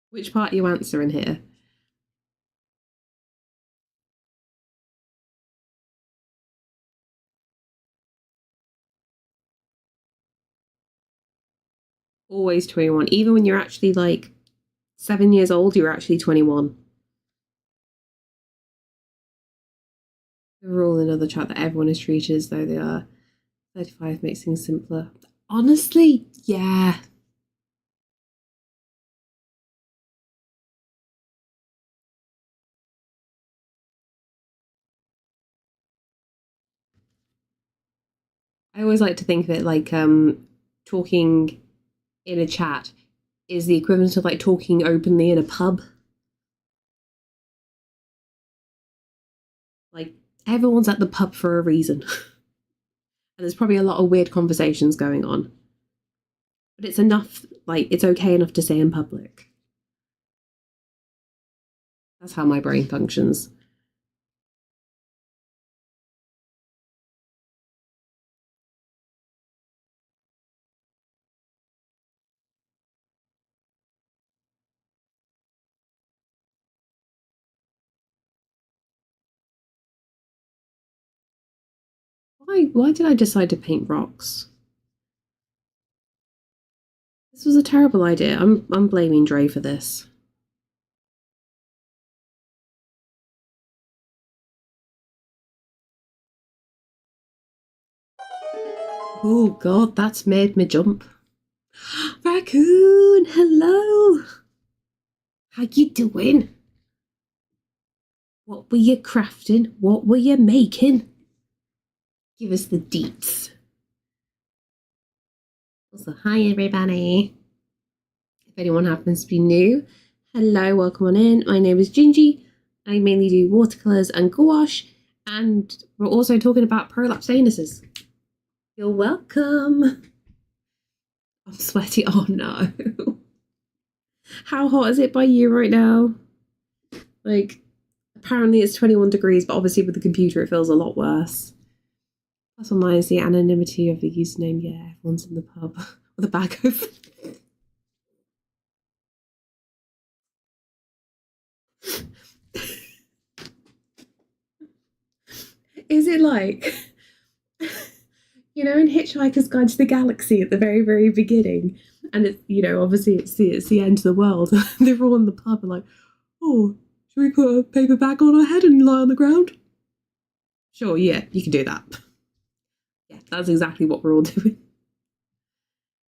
Which part are you answering here? Always 21. Even when you're actually like 7 years old, you're actually 21. The rule in another chat that everyone is treated as though they are 35 makes things simpler. Honestly, yeah. I always like to think of it like talking in a chat is the equivalent of like talking openly in a pub. Like everyone's at the pub for a reason. And there's probably a lot of weird conversations going on. But it's enough, like it's okay enough to say in public. That's how my brain functions. Why did I decide to paint rocks? This was a terrible idea. I'm blaming Dre for this. Oh god, that's made me jump. Raccoon, hello. How you doing? What were you crafting? What were you making? Give us the deets. Also, hi everybody. If anyone happens to be new, hello, welcome on in. My name is Gingy. I mainly do watercolors and gouache, and we're also talking about prolapse anuses. You're welcome. I'm sweaty. Oh no. How hot is it by you right now? Like, apparently it's 21 degrees, but obviously with the computer it feels a lot worse. Plus or minus the anonymity of the username. Yeah, everyone's in the pub with a bag of... Is it like, you know, in Hitchhiker's Guide to the Galaxy at the very, very beginning, and it's, you know, obviously it's the end of the world. They're all in the pub and like, oh, should we put a paper bag on our head and lie on the ground? Sure, yeah, you can do that. Yeah, that's exactly what we're all doing.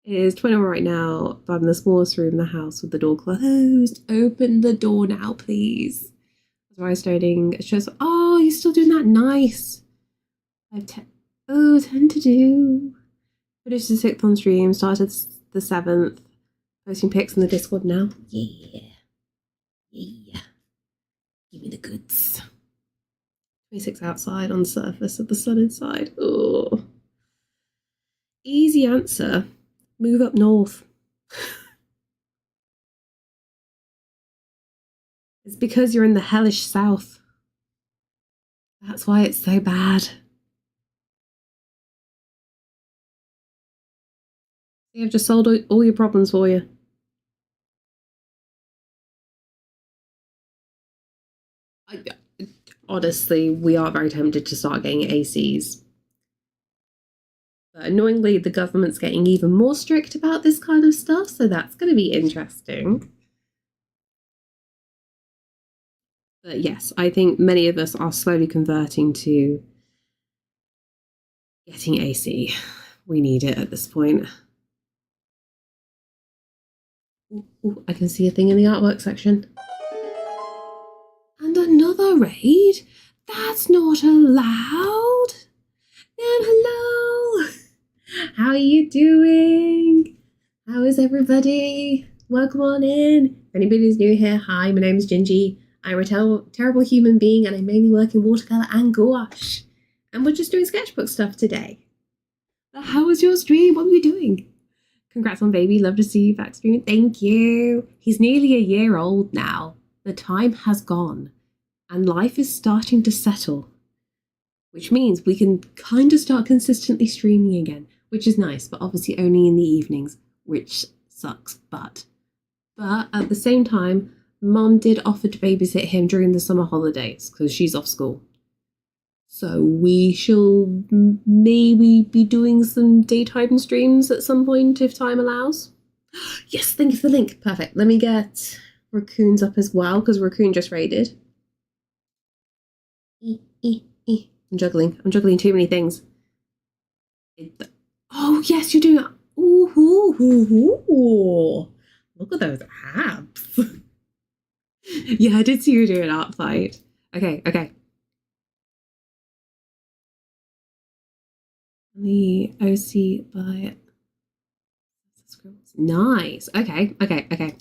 It is 21 right now, but I'm in the smallest room in the house with the door closed. Open the door now, please. That's why I'm starting. It's just, oh, you're still doing that. Nice. I have 10 to do. Finished the 6th on stream, started the 7th. Posting pics in the Discord now. Yeah. Yeah. Give me the goods. 26 outside on the surface of the sun inside. Oh. Easy answer. Move up north. It's because you're in the hellish south. That's why it's so bad. I've just solved all your problems for you. Honestly, we are very tempted to start getting ACs. But annoyingly, the government's getting even more strict about this kind of stuff, so that's going to be interesting. But yes, I think many of us are slowly converting to getting AC. We need it at this point. Ooh, I can see a thing in the artwork section. And another raid? That's not allowed. Hello. How are you doing? How is everybody? Welcome on in. If anybody's new here, hi, my name is Gingy. I'm a terrible human being and I mainly work in watercolor and gouache. And we're just doing sketchbook stuff today. But how was your stream? What were you doing? Congrats on baby. Love to see you back streaming. Thank you. He's nearly a year old now. The time has gone and life is starting to settle, which means we can kind of start consistently streaming again, which is nice, but obviously only in the evenings, which sucks. But at the same time, Mum did offer to babysit him during the summer holidays because she's off school. So we shall maybe be doing some daytime streams at some point if time allows. Yes, thank you for the link. Perfect. Let me get Raccoons up as well because Raccoon just raided. I'm juggling too many things. Oh yes, you're doing it. Ooh. Look at those abs. Yeah, I did see you doing an art fight. Okay. The OC by nice. Okay. I'm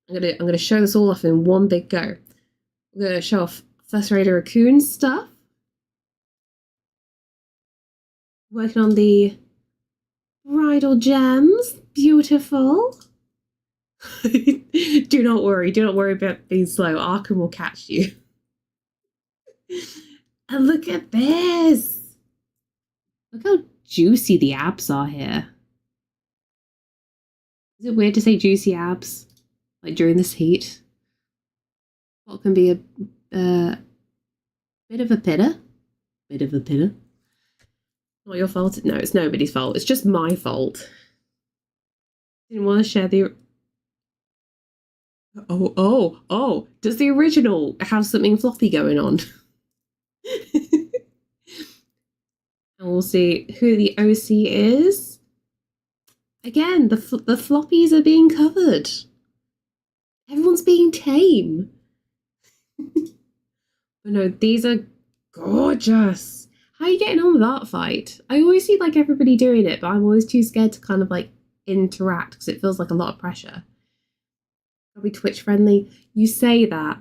gonna show this all off in one big go. I'm gonna show off First Raider Raccoon stuff. Working on the bridal gems. Beautiful. Do not worry about being slow. Arkham will catch you. And look at this. Look how juicy the abs are here. Is it weird to say juicy abs? Like during this heat? What can be a bit of a pitter? Bit of a pitter. Not your fault. No, it's nobody's fault. It's just my fault. Didn't want to share the... Oh. Does the original have something floppy going on? And we'll see who the OC is. Again, the floppies are being covered. Everyone's being tame. But no, these are gorgeous. How are you getting on with Art Fight? I always see like everybody doing it, but I'm always too scared to kind of like interact because it feels like a lot of pressure. Are we Twitch friendly? You say that.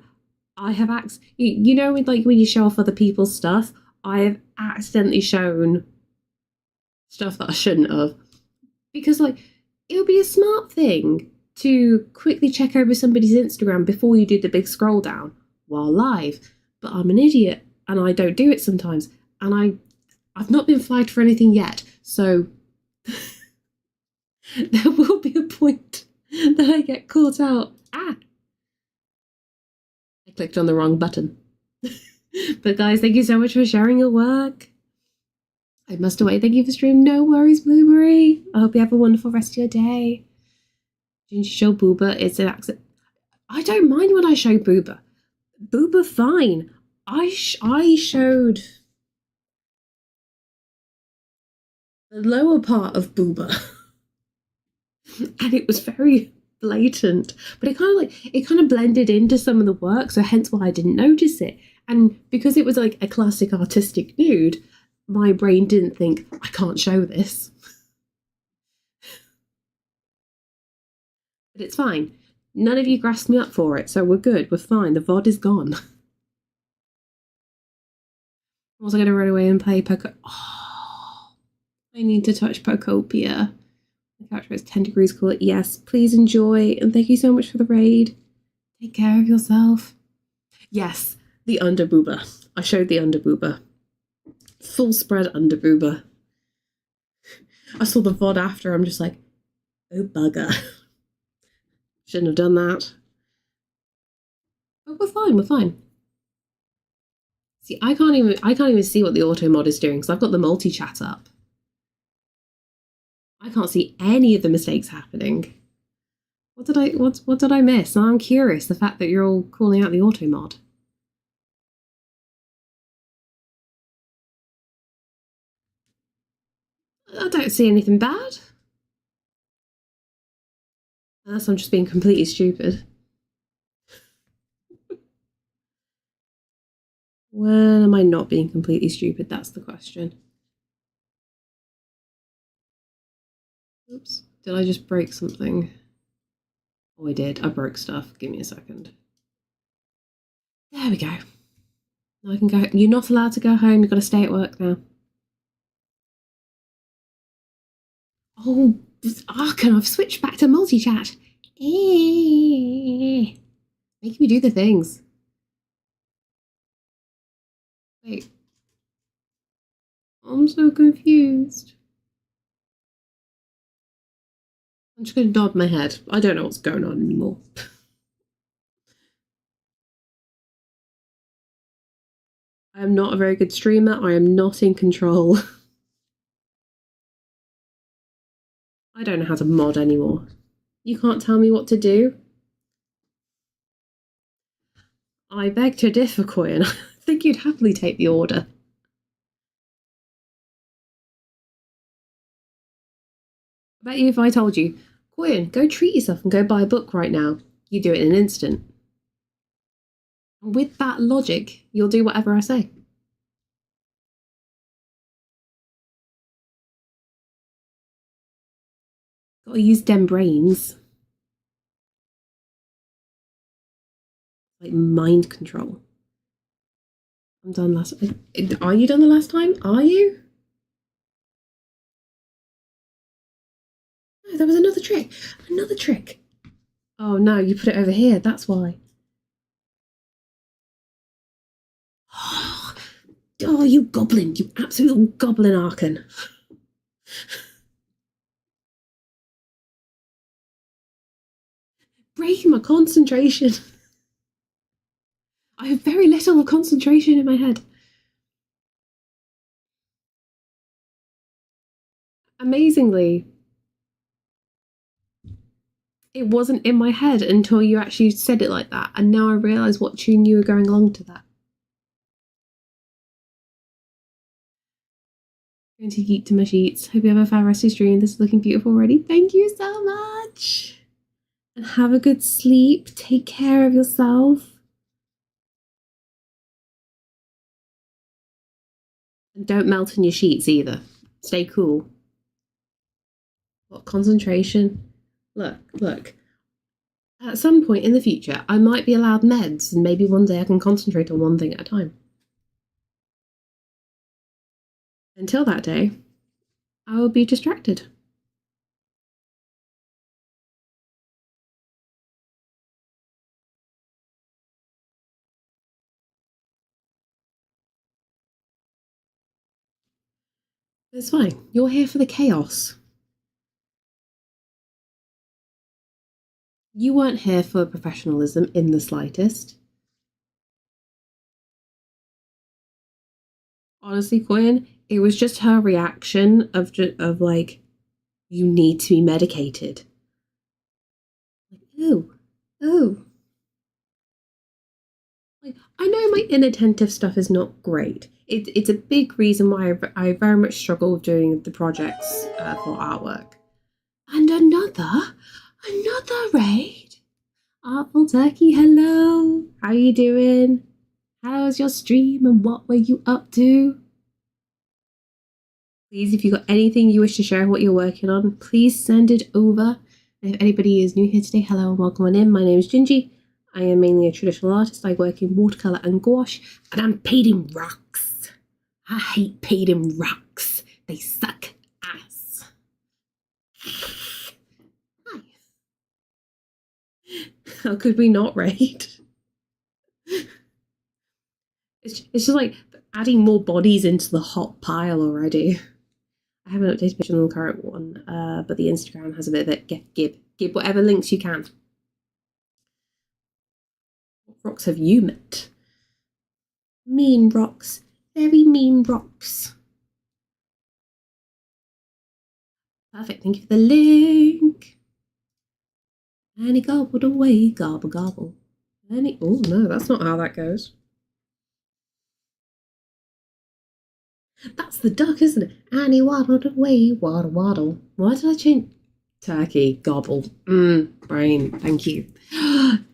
I have you know, with like when you show off other people's stuff, I have accidentally shown stuff that I shouldn't have. Because like it would be a smart thing to quickly check over somebody's Instagram before you do the big scroll down while live. But I'm an idiot and I don't do it sometimes. And I've not been flagged for anything yet. So there will be a point that I get caught out. I clicked on the wrong button. But guys, thank you so much for sharing your work. I must away. Thank you for stream. No worries, Blueberry. I hope you have a wonderful rest of your day. Didn't you show Booba? It's an accident. I don't mind when I show Booba. Booba, fine. I showed the lower part of Booba. And it was very blatant. But it kind of blended into some of the work, so hence why I didn't notice it. And because it was like a classic artistic nude, my brain didn't think, I can't show this. But it's fine. None of you grasped me up for it, so we're good. We're fine. The VOD is gone. Was I going to run away and play Poco? Oh, I need to touch Pocopia. The character is 10 degrees cooler. Yes, please enjoy. And thank you so much for the raid. Take care of yourself. Yes, the underboober. I showed the underboober. Full spread underboober. I saw the VOD after. I'm just like, oh bugger. Shouldn't have done that. But we're fine. We're fine. See, I can't even see what the auto mod is doing because I've got the multi-chat up. I can't see any of the mistakes happening. What did I miss? Now I'm curious, the fact that you're all calling out the auto mod. I don't see anything bad. Unless I'm just being completely stupid. When am I not being completely stupid? That's the question. Oops. Did I just break something? Oh, I did. I broke stuff. Give me a second. There we go. Now I can go. You're not allowed to go home. You've got to stay at work now. Oh, Arkan, I've switched back to multi-chat. Making me do the things. Wait. I'm so confused. I'm just going to nod my head. I don't know what's going on anymore. I am not a very good streamer. I am not in control. I don't know how to mod anymore. You can't tell me what to do? I beg to differ, Quinn. I think you'd happily take the order. I bet you if I told you, Quinn, go treat yourself and go buy a book right now, you do it in an instant. And with that logic, you'll do whatever I say. Gotta use dem brains. Like mind control. I'm done last. Are you done the last time? Are you? No, there was another trick. Another trick. Oh no, you put it over here. That's why. Oh, you goblin. You absolute goblin Arkan. Breaking my concentration. I have very little concentration in my head. Amazingly, it wasn't in my head until you actually said it like that, and now I realise what tune you were going along to that. Going to geek to my sheets. Hope you have a fab rest of your stream. This is looking beautiful already. Thank you so much. And have a good sleep. Take care of yourself. And don't melt in your sheets either. Stay cool. What concentration? Look. At some point in the future, I might be allowed meds, and maybe one day I can concentrate on one thing at a time. Until that day, I will be distracted. It's fine. You're here for the chaos. You weren't here for professionalism in the slightest. Honestly, Quinn, it was just her reaction of like, you need to be medicated. Like, ooh. Like, I know my inattentive stuff is not great. It's a big reason why I very much struggle with doing the projects for artwork. And another raid. Artful Turkey, hello. How you doing? How was your stream and what were you up to? Please, if you've got anything you wish to share what you're working on, please send it over. And if anybody is new here today, hello and welcome on in. My name is Gingy. I am mainly a traditional artist. I work in watercolor and gouache, and I'm paid in rocks. I hate paid in rocks. They suck ass. Hi. How could we not raid? It's just like adding more bodies into the hot pile already. I haven't updated picture on the current one, but the Instagram has a bit of it. Give whatever links you can. What rocks have you met? Mean rocks. Very mean rocks. Perfect, thank you for the link. And he gobbled away, gobble gobble. And he, oh no, that's not how that goes. That's the duck, isn't it? And he waddled away, waddle waddle. Why did I change? Turkey, gobble. Brain, thank you.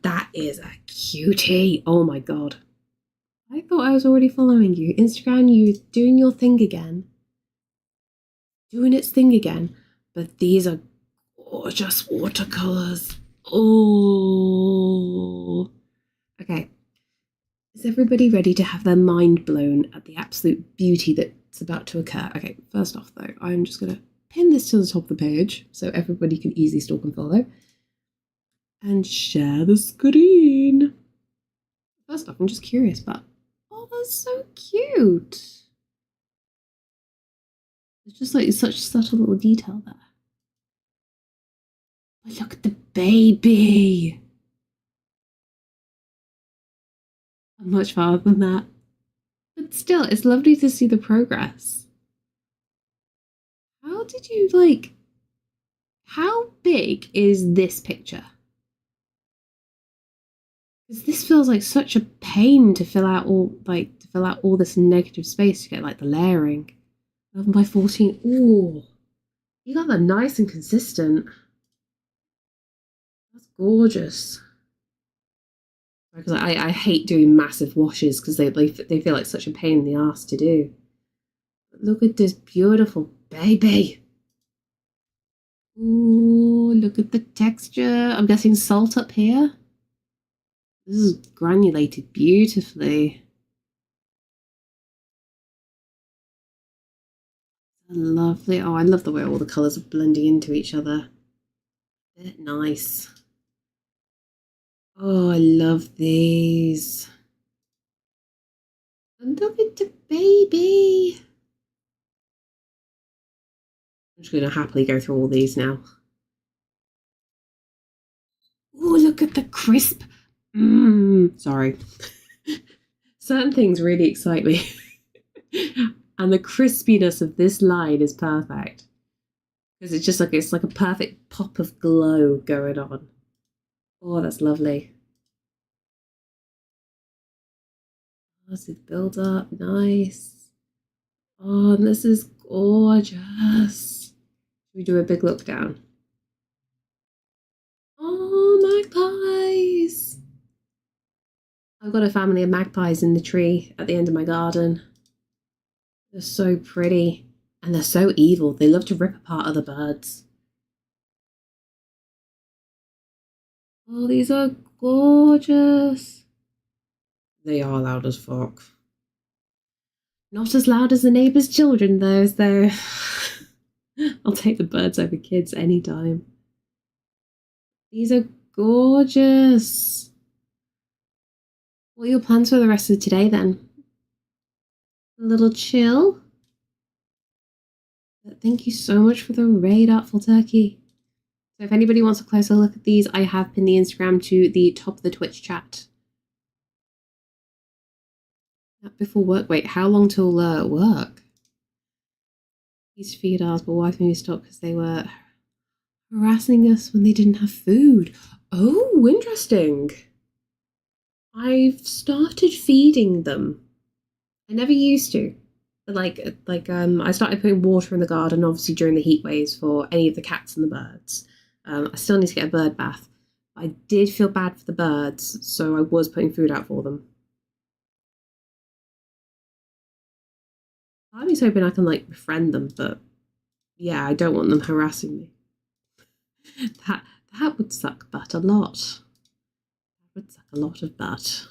That is a cutie. Oh my god. I thought I was already following you. Instagram, you doing your thing again. Doing its thing again. But these are gorgeous watercolors. Oh. Okay. Is everybody ready to have their mind blown at the absolute beauty that's about to occur? Okay, first off though, I'm just going to pin this to the top of the page so everybody can easily stalk and follow. And share the screen. First off, I'm just curious, but oh, that's so cute. It's just like such subtle little detail there. But look at the baby. I'm much farther than that. But still, it's lovely to see the progress. How did you like... How big is this picture? Because this feels like such a pain to fill out all this negative space to get like the layering. 11 by 14. Ooh, you got that nice and consistent. That's gorgeous. Because I hate doing massive washes because they feel like such a pain in the ass to do. But look at this beautiful baby. Ooh, look at the texture. I'm guessing salt up here. This is granulated beautifully. Lovely. Oh, I love the way all the colours are blending into each other. Nice. Oh, I love these. And look at the baby. I'm just going to happily go through all these now. Oh, look at the crisp. Sorry. Certain things really excite me. And the crispiness of this line is perfect. Because it's like a perfect pop of glow going on. Oh, that's lovely. Oh, this build up. Nice. Oh, and this is gorgeous. Should we do a big look down? Oh, magpies. I've got a family of magpies in the tree at the end of my garden. They're so pretty. And they're so evil. They love to rip apart other birds. Oh, these are gorgeous. They are loud as fuck. Not as loud as the neighbour's children, though, so I'll take the birds over kids anytime. These are gorgeous. What are your plans for the rest of today, then? A little chill? But thank you so much for the raid, Artful Turkey. So if anybody wants a closer look at these, I have pinned the Instagram to the top of the Twitch chat. Before work. Wait, how long till work? Used to feed ours, but wife made me stop because they were harassing us when they didn't have food. Oh, interesting. I've started feeding them. I never used to. I started putting water in the garden, obviously during the heat waves for any of the cats and the birds. I still need to get a bird bath. I did feel bad for the birds, so I was putting food out for them. I'm just hoping I can like befriend them, but yeah, I don't want them harassing me. That would suck butt a lot. That would suck a lot of butt.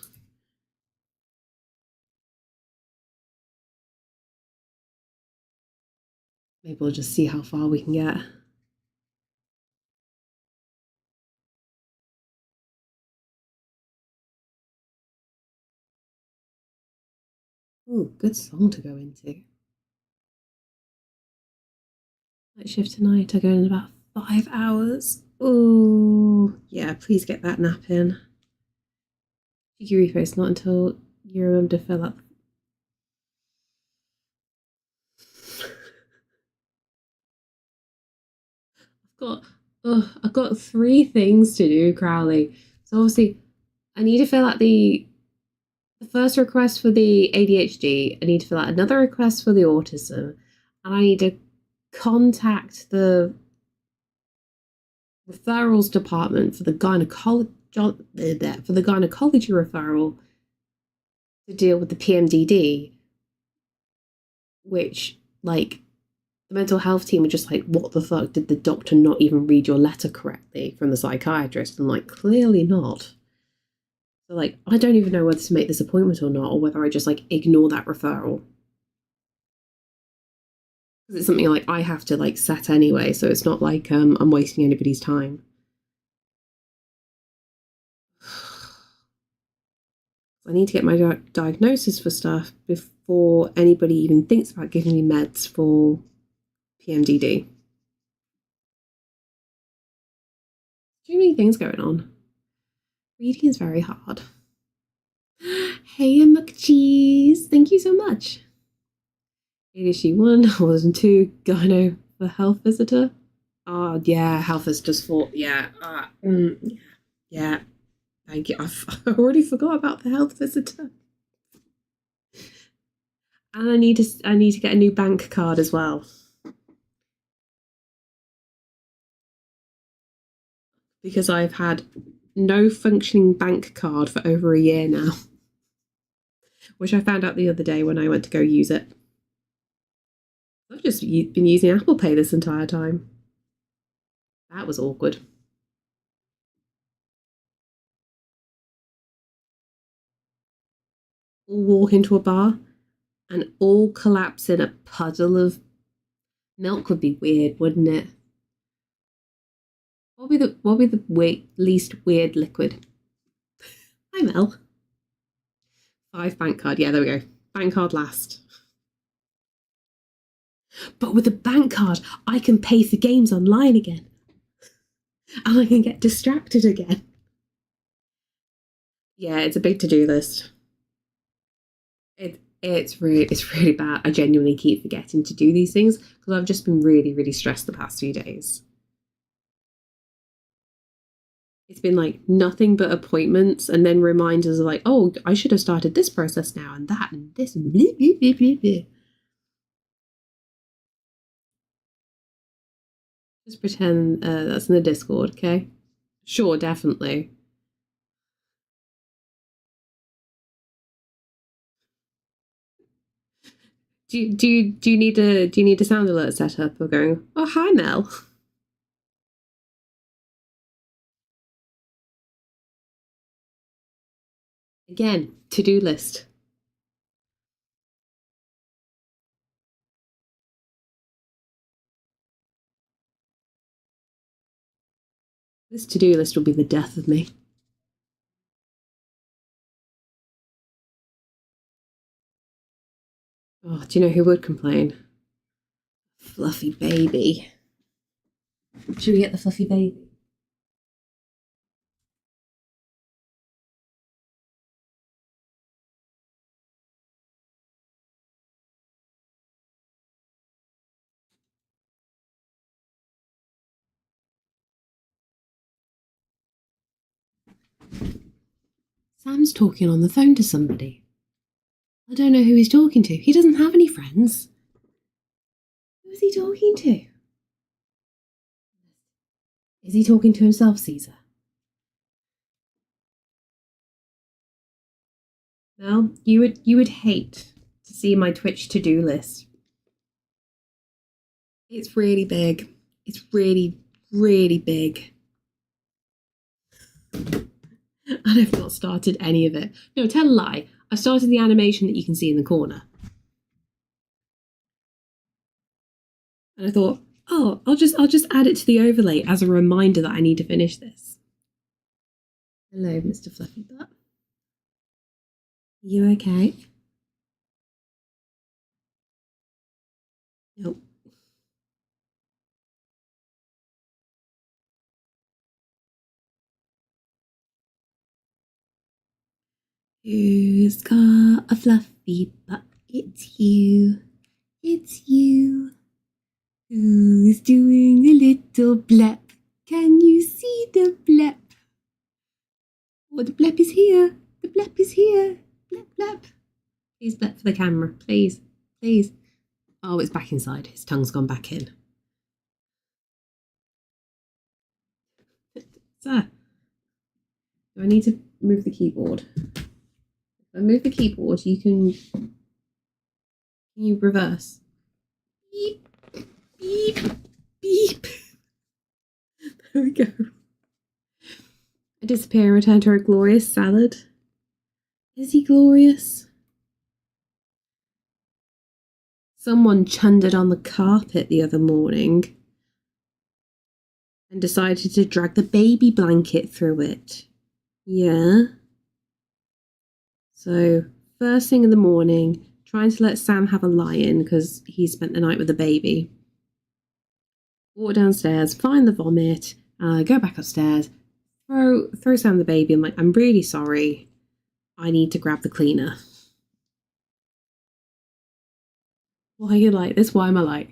Maybe we'll just see how far we can get. Ooh, good song to go into. Night shift tonight. I go in about 5 hours. Ooh, yeah, please get that nap in. Cheeky repost, not until you remember to fill up. I've got 3 things to do, Crowley. So obviously, I need to fill out the first request for the ADHD. I need to fill out another request for the autism, and I need to contact the referrals department for the gynecology referral to deal with the PMDD, which like the mental health team are just like, what the fuck, did the doctor not even read your letter correctly from the psychiatrist? And like, clearly not. So like, I don't even know whether to make this appointment or not, or whether I just like ignore that referral. Because it's something like I have to like set anyway, so it's not like I'm wasting anybody's time. I need to get my diagnosis for stuff before anybody even thinks about giving me meds for PMDD. Too many things going on. Reading is very hard. Hey, McCheese, thank you so much. ADHD 1, autism 2, gyno for health visitor. Oh, yeah, health visitor's 4. Yeah, yeah. Thank you. I already forgot about the health visitor. And I need to get a new bank card as well. Because I've had no functioning bank card for over a year now. Which I found out the other day when I went to go use it. I've just been using Apple Pay this entire time. That was awkward. All walk into a bar and all collapse in a puddle of milk would be weird, wouldn't it? What would be the least weird liquid? Hi, Mel. 5 bank card. Yeah, there we go. Bank card last. But with a bank card, I can pay for games online again. And I can get distracted again. Yeah, it's a big to-do list. It's really bad. I genuinely keep forgetting to do these things because I've just been really, really stressed the past few days. It's been like nothing but appointments and then reminders of like, oh, I should have started this process now and that and this and blah, blah, blah, blah, blah. Just pretend that's in the Discord, okay? Sure, definitely. Do you need a sound alert set up or going, oh hi Mel? Again, to-do list. This to-do list will be the death of me. Oh, do you know who would complain? Fluffy baby. Should we get the fluffy baby? Sam's talking on the phone to somebody. I don't know who he's talking to. He doesn't have any friends. Who is he talking to? Is he talking to himself, Caesar? Well, you would hate to see my Twitch to-do list. It's really big. It's really, really big. And I've not started any of it. No, tell a lie. I started the animation that you can see in the corner. And I thought, oh, I'll just add it to the overlay as a reminder that I need to finish this. Hello, Mr. Fluffy Butt. You okay? Nope. Who's got a fluffy butt? It's you. It's you. Who's doing a little blep? Can you see the blep? Oh, the blep is here. The blep is here. Blep, blep. Please blep for the camera. Please. Please. Oh, it's back inside. His tongue's gone back in. Sir, do I need to move the keyboard? If I move the keyboard, can you reverse? Beep, beep, beep. There we go. I disappear and return to a glorious salad. Is he glorious? Someone chundered on the carpet the other morning and decided to drag the baby blanket through it. Yeah. So, first thing in the morning, trying to let Sam have a lie-in because he spent the night with the baby. Walk downstairs, find the vomit, go back upstairs, throw Sam the baby. I'm like, I'm really sorry. I need to grab the cleaner. Why are you like this? Why am I like?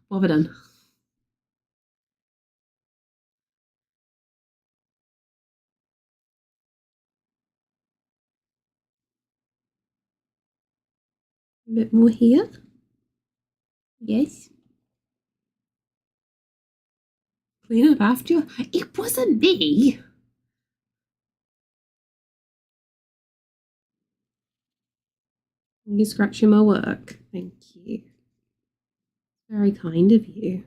What have I done? A bit more here. Yes. Clean up after you. It wasn't me. You're scratching my work. Thank you. Very kind of you.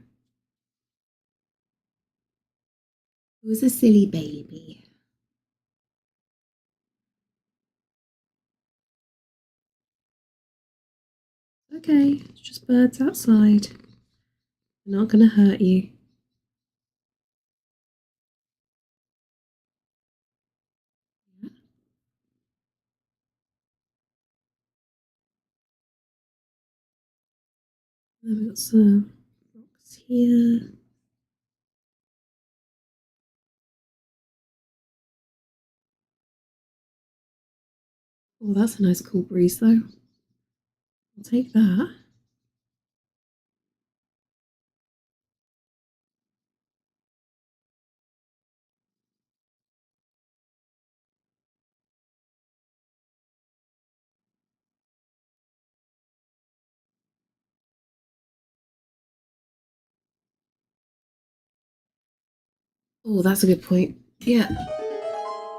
Who's a silly baby? Okay, it's just birds outside. They're not going to hurt you. Then we've got some rocks here. Oh, that's a nice cool breeze though. I'll take that. Oh, that's a good point. Yeah.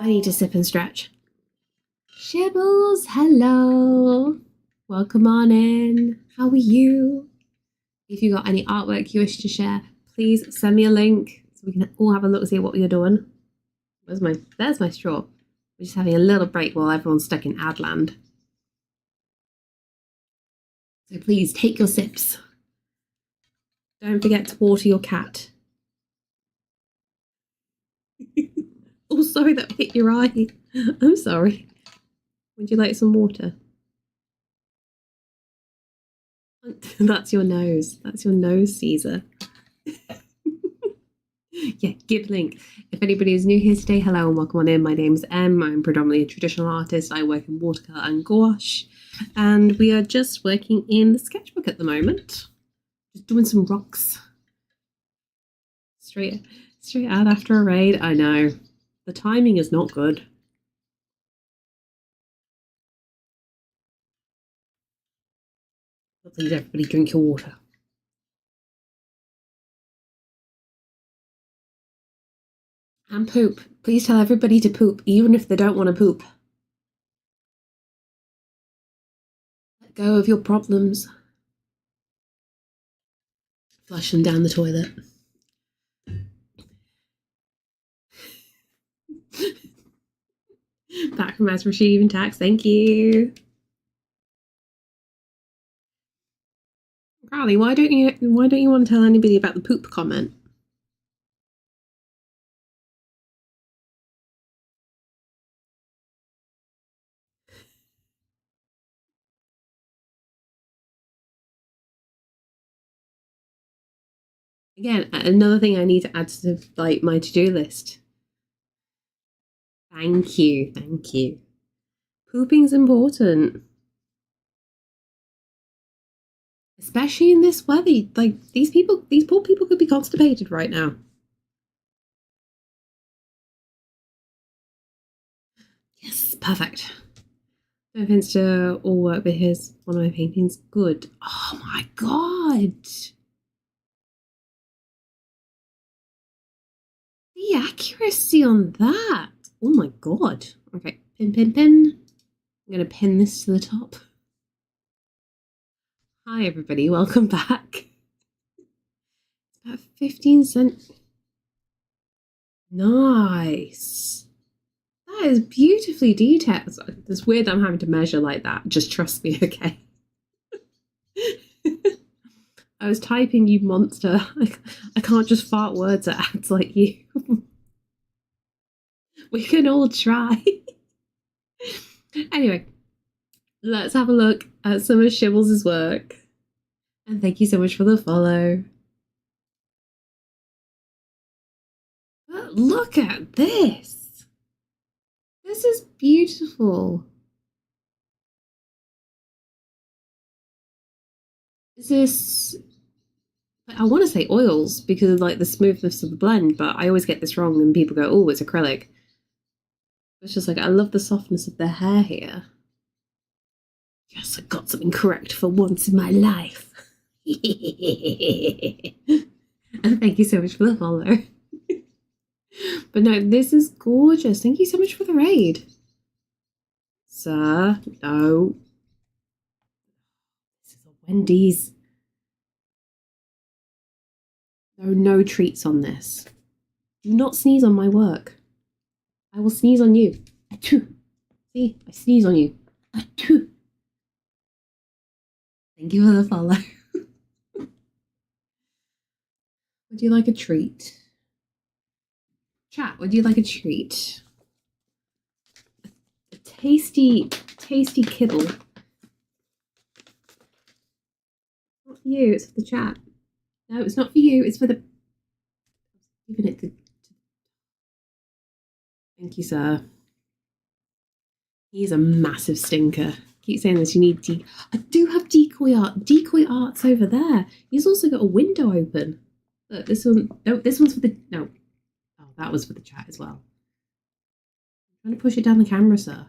I need to sip and stretch. Shibbles, hello. Welcome on in. How are you? If you got any artwork you wish to share, please send me a link so we can all have a look and see what you're doing. There's my straw. We're just having a little break while everyone's stuck in Adland. So please take your sips. Don't forget to water your cat. Oh, sorry, that hit your eye. I'm sorry. Would you like some water? That's your nose. That's your nose, Caesar. Yeah, give link. If anybody is new here today, hello and welcome on in. My name's Em. I'm predominantly a traditional artist. I work in watercolor and gouache. And we are just working in the sketchbook at the moment. Just doing some rocks. Straight out after a raid. I know. The timing is not good. But please, everybody, drink your water. And poop. Please tell everybody to poop, even if they don't want to poop. Let go of your problems. Flush them down the toilet. Back from as receiving tax. Thank you. Carly, why don't you want to tell anybody about the poop comment? Again, another thing I need to add to like my to-do list. Thank you. Pooping's important. Especially in this weather. Like these poor people could be constipated right now. Yes, perfect. No offense to all work, but here's one of my paintings. Good. Oh my god. The accuracy on that. Oh my god. Okay, pin. I'm going to pin this to the top. Hi everybody, welcome back. It's about 15 cents. Nice. That is beautifully detailed. It's weird that I'm having to measure like that. Just trust me, okay? I was typing, you monster. I can't just fart words at ads like you. We can all try. Anyway, let's have a look at some of Shibbles' work. And thank you so much for the follow. But look at this. This is beautiful. Is this... I want to say oils because of like the smoothness of the blend, but I always get this wrong and people go, oh, it's acrylic. It's just like, I love the softness of their hair here. Yes, I got something correct for once in my life. And thank you so much for the follow. But no, this is gorgeous. Thank you so much for the raid. Sir, no. This is a Wendy's. There are no treats on this. Do not sneeze on my work. I will sneeze on you. See, I sneeze on you. Thank you for the follow. Would you like a treat? Chat, would you like a treat? A tasty, tasty kibble. Not for you, it's for the chat. No, it's not for you, it's for the... I'm giving it to... Thank you, sir. He's a massive stinker. Keep saying this, you need I do have decoy art. Decoy art's over there. He's also got a window open. Look, this one, no, this one's for the, no. Oh, that was for the chat as well. I'm trying to push it down the camera, sir.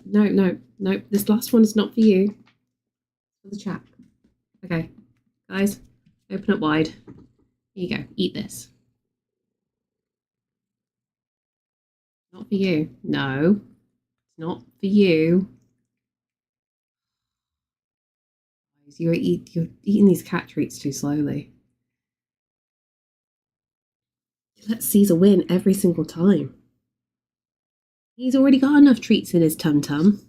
No. This last one is not for you. For the chat. Okay, guys, open up wide. Here you go. Eat this. Not for you. No, it's not for you. You're eating these cat treats too slowly. You let Caesar win every single time. He's already got enough treats in his tum-tum.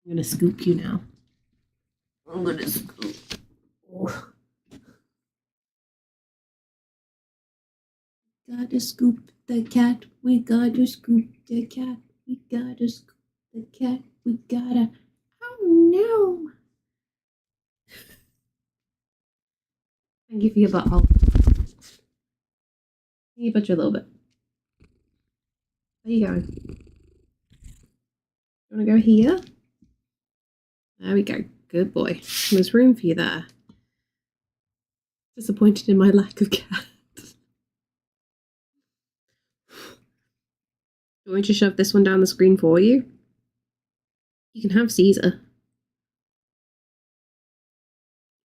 I'm going to scoop you now. I'm going to scoop. Oh. Gotta scoop the cat. We gotta scoop the cat. We gotta scoop the cat. We gotta... Oh, no. Thank you for your butthole. You butcher a little bit. Where you going? You want to go here? There we go. Good boy. There's room for you there. Disappointed in my lack of cat. Do you want me to shove this one down the screen for you? You can have Caesar.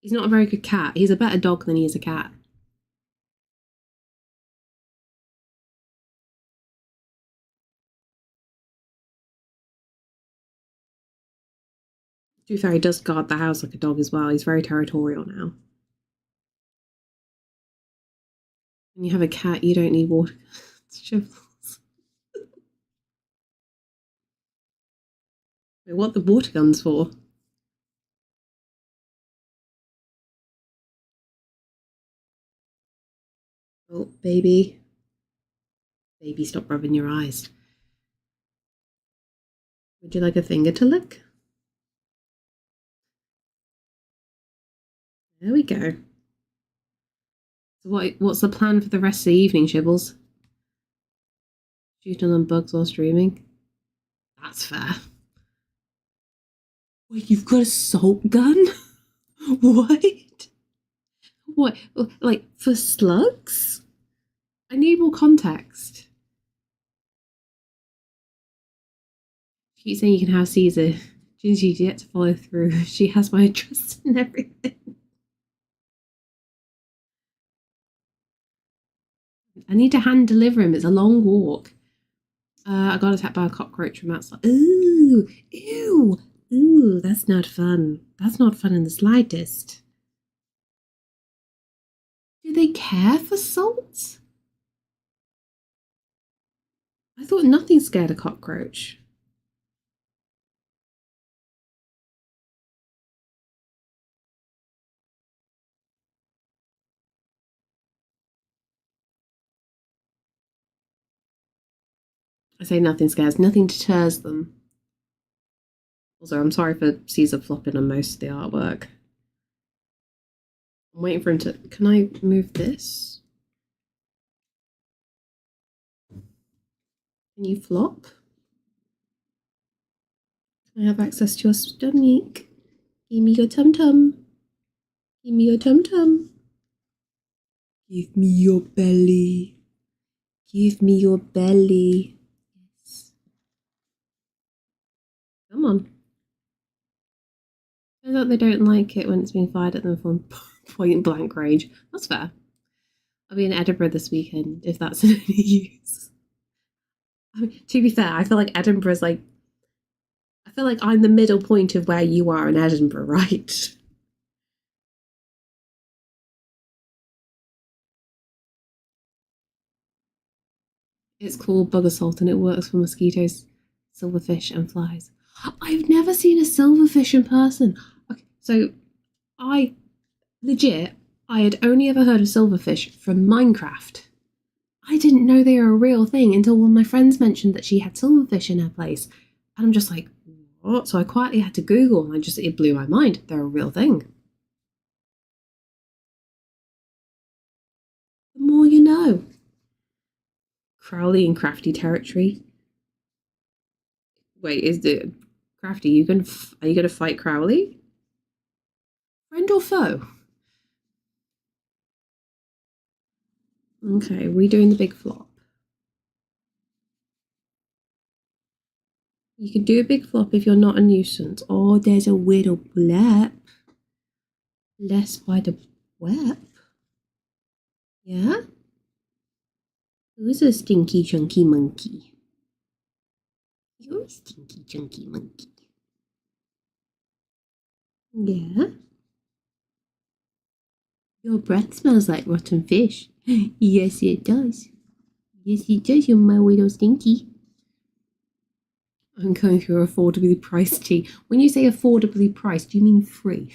He's not a very good cat. He's a better dog than he is a cat. To be fair, he does guard the house like a dog as well. He's very territorial now. When you have a cat, you don't need water shovels. Wait, what are the water guns for? Oh, baby. Baby, stop rubbing your eyes. Would you like a finger to lick? There we go. So what's the plan for the rest of the evening, Shibbles? Shooting on bugs while streaming? That's fair. Wait, you've got a salt gun? What? What? Like, for slugs? I need more context. She's saying you can have Caesar. She's yet to follow through. She has my trust in everything. I need to hand deliver him. It's a long walk. I got attacked by a cockroach from outside. Ooh, ew, ooh, that's not fun. That's not fun in the slightest. Do they care for salt? I thought nothing scared a cockroach. I say nothing scares, nothing deters them. Also, I'm sorry for Caesar flopping on most of the artwork. I'm waiting for him to... Can I move this? Can you flop? Can I have access to your stomach? Give me your tum-tum. Give me your tum-tum. Give me your belly. Give me your belly. Yes. Come on. Turns out they don't like it when it's being fired at them from point blank range. That's fair. I'll be in Edinburgh this weekend if that's any use. I mean, to be fair, I feel like Edinburgh's like... I I feel like I'm the middle point of where you are in Edinburgh, right? It's called bug assault and it works for mosquitoes, silverfish, and flies. I've never seen a silverfish in person. Okay, so I had only ever heard of silverfish from Minecraft. I didn't know they were a real thing until one of my friends mentioned that she had silverfish in her place. And I'm just like, what? So I quietly had to Google and it blew my mind. They're a real thing. The more you know. Crowley and Crafty territory. Wait, is it Crafty? Are you gonna fight Crowley? Friend or foe? Okay, we doing the big flop. You can do a big flop if you're not a nuisance. Oh, there's a little blep. Less by the web. Yeah? Who's a stinky chunky monkey? You're a stinky chunky monkey. Yeah? Your breath smells like rotten fish. Yes, it does. Yes, it does, you're my little stinky. I'm going through affordably priced tea. When you say affordably priced, do you mean free?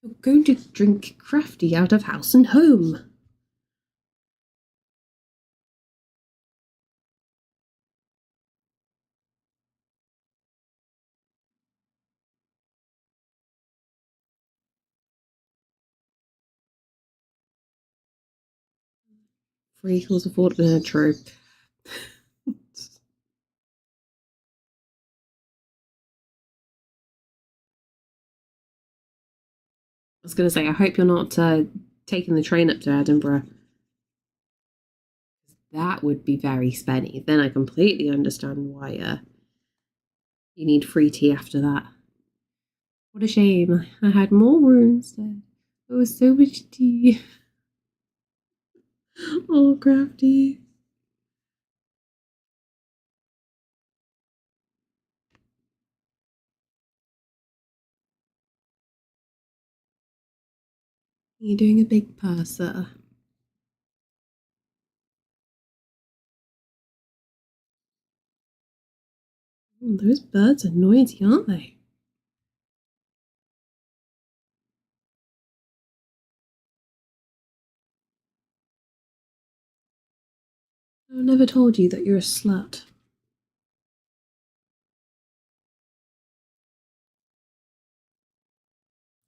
You're going to drink Crafty out of house and home. Free equals affordable. True. I was going to say, I hope you're not taking the train up to Edinburgh. That would be very spenny. Then I completely understand why you need free tea after that. What a shame. I had more runes there. There was so much tea. Oh, Crafty. You're doing a big purser. Those birds are noisy, aren't they? I never told you that you're a slut.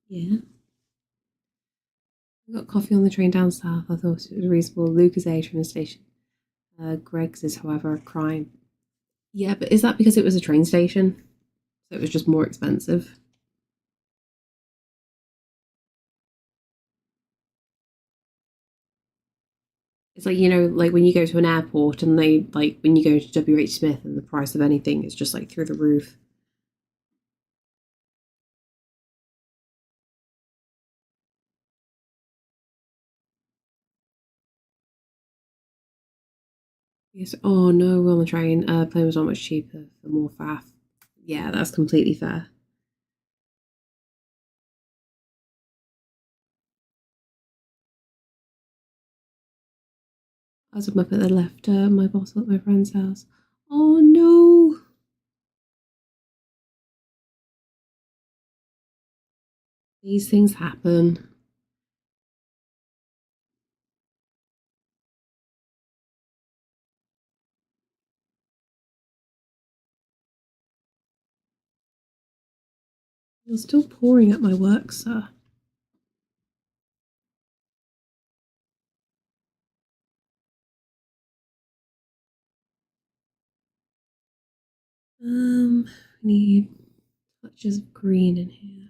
Yeah. I got coffee on the train down south. I thought it was reasonable. Luke is age from the station. Greg's is, however, a crime. Yeah, but is that because it was a train station? So it was just more expensive? It's like, like when you go to an airport and when you go to WH Smith and the price of anything is just like through the roof. Yes. Oh no, we're on the train. Plane was not much cheaper for more faff. Yeah, that's completely fair. I was up at the left, my boss at my friend's house. Oh no! These things happen. You're still pouring at my work, sir. We need touches of green in here.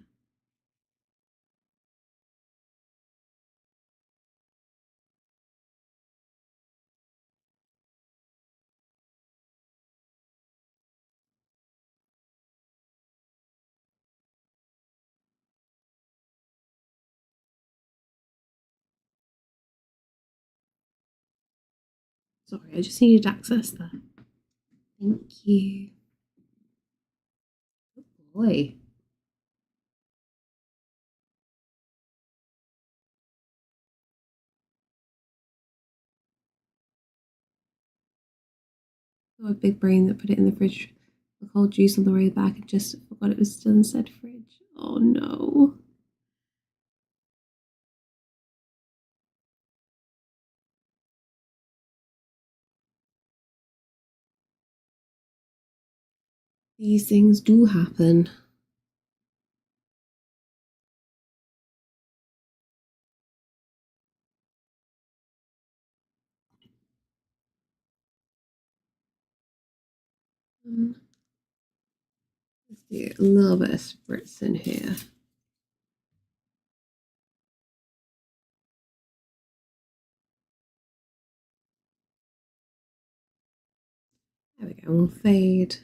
Sorry, I just needed access there. Thank you. Good boy. Got a big brain that put it in the fridge for cold juice on the way back and just forgot it was still in said fridge. Oh no. These things do happen. Let's do a little bit of spritz in here. There we go, we'll fade out.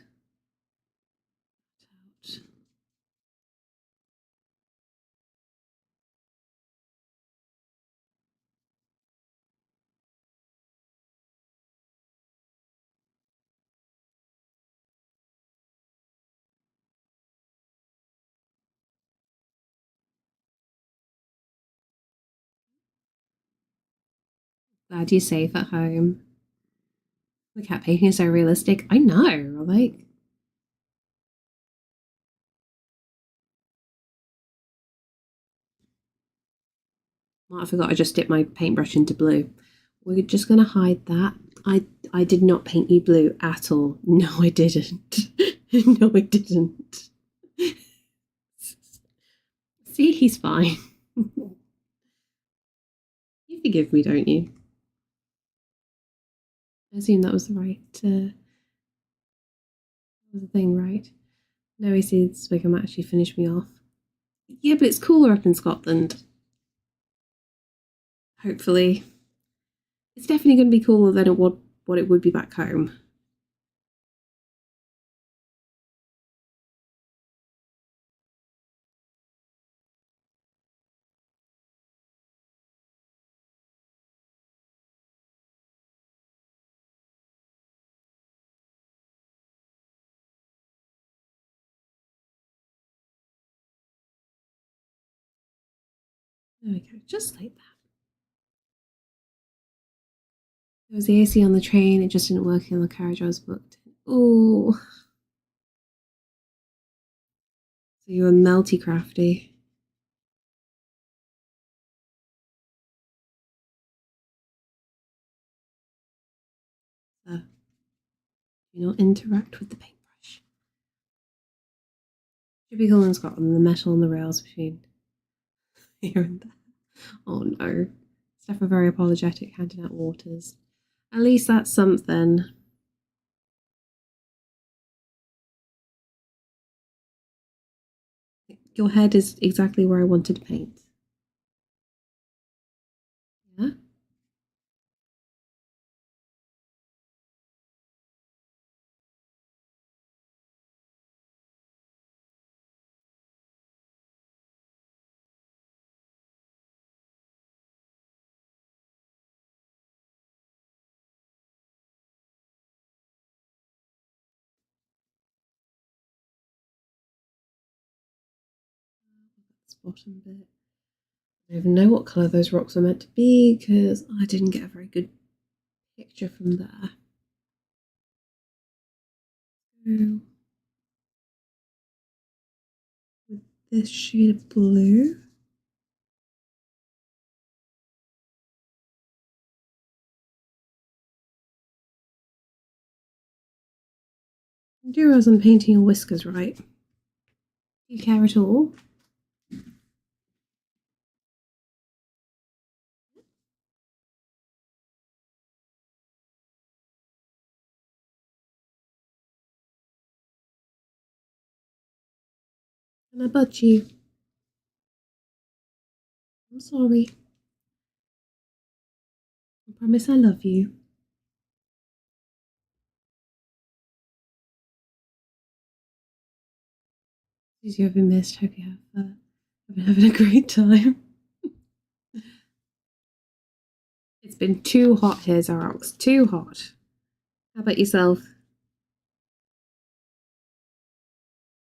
Glad you're safe at home. The cat painting is so realistic. I know, like. I forgot I just dipped my paintbrush into blue. We're just going to hide that. I did not paint you blue at all. No, I didn't. No, I didn't. See, he's fine. You forgive me, don't you? I assume that was the right was the thing, right? No, he sees Wickham actually finish me off. Yeah, but it's cooler up in Scotland. Hopefully. It's definitely going to be cooler than what it would be back home. There we go, just like that. There was the AC on the train, it just didn't work in the carriage I was booked. Oh. So you were melty crafty. So do not interact with the paintbrush. Should be cool in Scotland, the metal and the rails between here and there. Oh no. Steph are very apologetic handing out waters. At least that's something. Your head is exactly where I wanted to paint. Yeah? This bottom bit. I don't even know what colour those rocks are meant to be because I didn't get a very good picture from there. So, with this shade of blue. I do realize I'm painting your whiskers, right? Do you care at all? Can I budge you? I'm sorry. I promise I love you. As you haven't missed, hope you have been having a great time. It's been too hot here, Xerox. Too hot. How about yourself?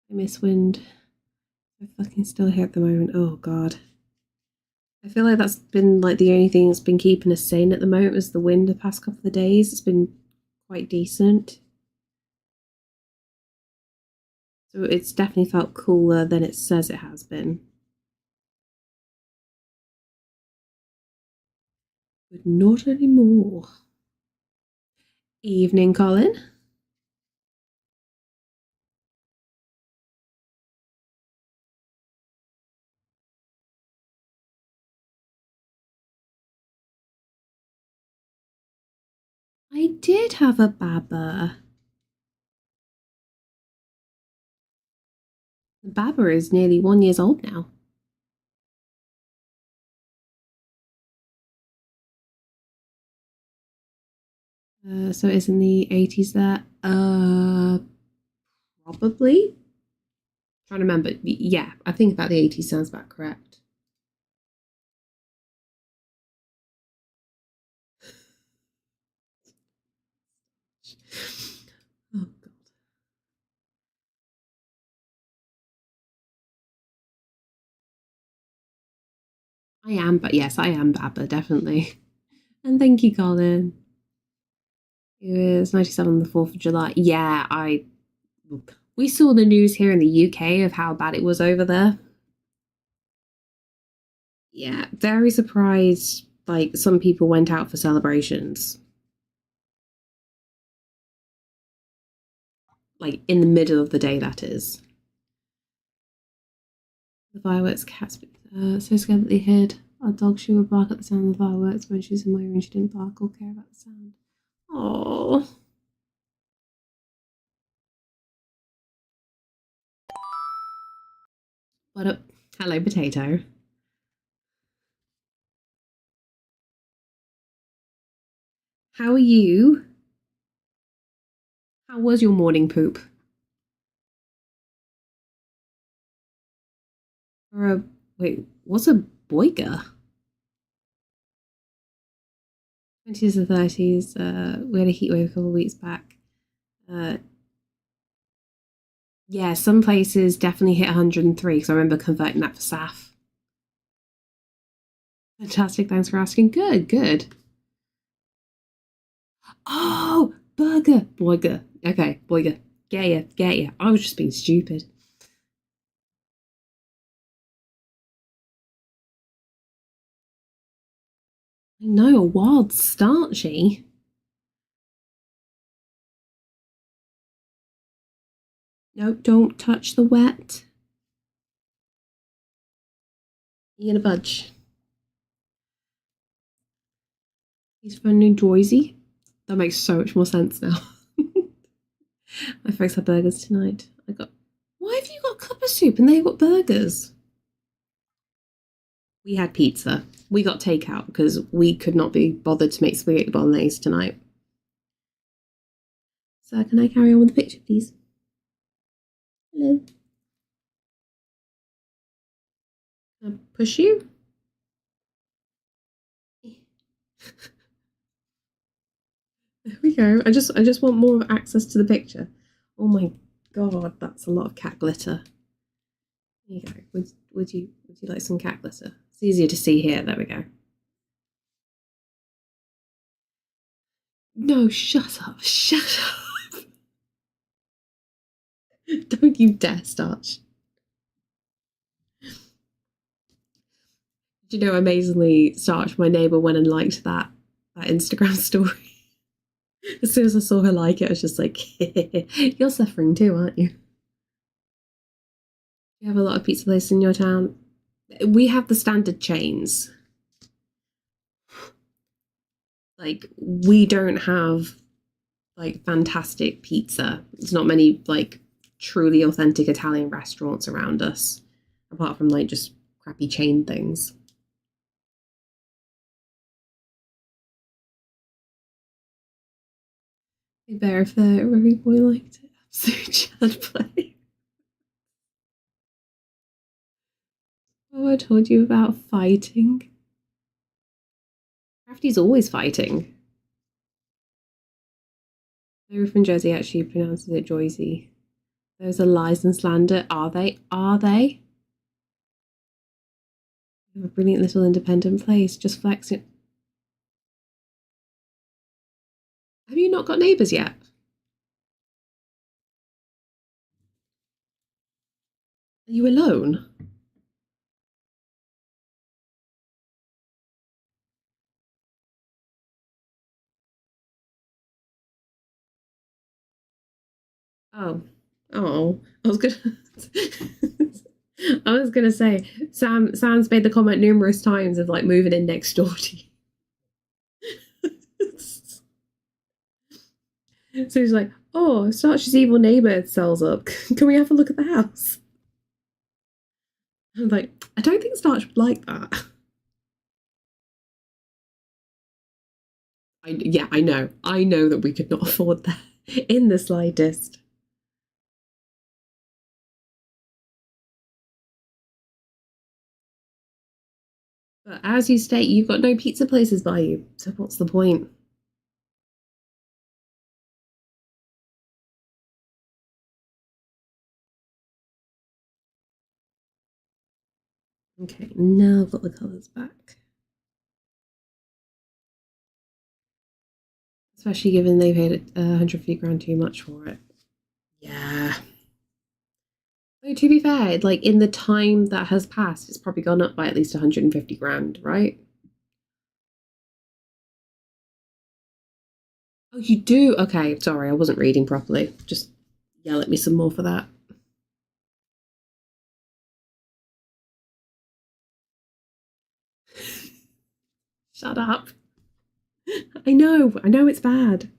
I miss wind. I'm fucking still here at the moment. Oh god. I feel like that's been like the only thing that's been keeping us sane at the moment was the wind the past couple of days. It's been quite decent. So it's definitely felt cooler than it says it has been. But not anymore. Evening, Colin. I did have a baba. The baba is nearly 1 year old now. So it's in the 80s there. Probably. Trying to remember. Yeah, I think about the 80s sounds about correct. Oh god. I am, but yes, I am Baba, definitely. And thank you, Colin. It was 97 on the 4th of July. Yeah, we saw the news here in the UK of how bad it was over there. Yeah, very surprised, like, some people went out for celebrations. Like, in the middle of the day, that is. The fireworks cats so scared that they hid. Our dog, she would bark at the sound of the fireworks. When she was in my room, she didn't bark or care about the sound. Oh. What up? Hello, potato. How are you? How was your morning poop? Wait, what's a boiga? 20s to 30s. We had a heat wave a couple of weeks back. Yeah, some places definitely hit 103 because I remember converting that for SAF. Fantastic, thanks for asking. Good, good. Oh, burger, boiga. Okay, boiga. Get ya, get ya. I was just being stupid. I know, a wild starchy. No, don't touch the wet. You're gonna budge. He's from New Jersey. That makes so much more sense now. My folks had burgers tonight. Why have you got cup of soup and they've got burgers? We had pizza. We got takeout because we could not be bothered to make spaghetti bolognese tonight. So can I carry on with the picture, please? Hello. Can I push you? There we go. I just want more access to the picture. Oh my god, that's a lot of cat glitter. There you go. Would you like some cat glitter? It's easier to see here. There we go. No, shut up. Shut up. Don't you dare, Starch. Do you know, amazingly, Starch, my neighbour, went and liked that Instagram story. As soon as I saw her like it, I was just like, you're suffering too, aren't you? You have a lot of pizza places in your town. We have the standard chains. Like, we don't have like fantastic pizza. There's not many like truly authentic Italian restaurants around us, apart from like just crappy chain things. Be better if the Revy boy liked it. Absolute Chad play. Oh, I told you about fighting. Crafty's always fighting. They're from Jersey, actually pronounces it Joyzy. Those are lies and slander. Are they? Are they? We have a brilliant little independent place. Just flexing. Have you not got neighbours yet? Are you alone? Oh. Oh. I was gonna say, Sam's made the comment numerous times of like moving in next door to you. So he's like, oh, Starch's evil neighbour sells up. Can we have a look at the house? I'm like, I don't think Starch would like that. Yeah, I know. I know that we could not afford that in the slightest. But as you state, you've got no pizza places by you, so what's the point? Okay, now I've got the colours back. Especially given they paid 150 grand too much for it. Yeah. So to be fair, like in the time that has passed, it's probably gone up by at least 150 grand, right? Oh, you do? Okay, sorry, I wasn't reading properly. Just yell at me some more for that. Shut up. I know it's bad.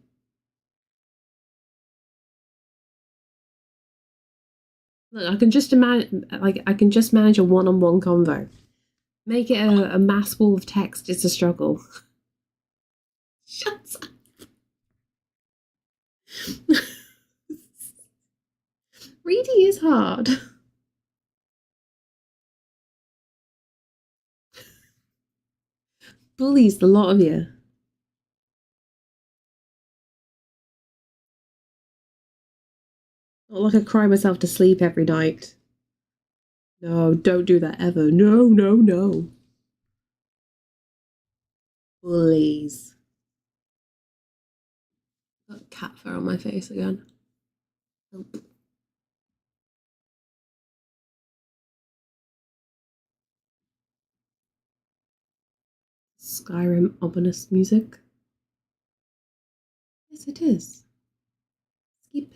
Look, I can just imagine, like, I can just manage a one-on-one convo. Make it a mass wall of text. It's a struggle. Shut up. Reading is hard. Bullies, the lot of you. Not like I cry myself to sleep every night. No, don't do that ever. No, no, no. Bullies. Got cat fur on my face again. Nope. Skyrim ominous music. Yes, it is. Skip.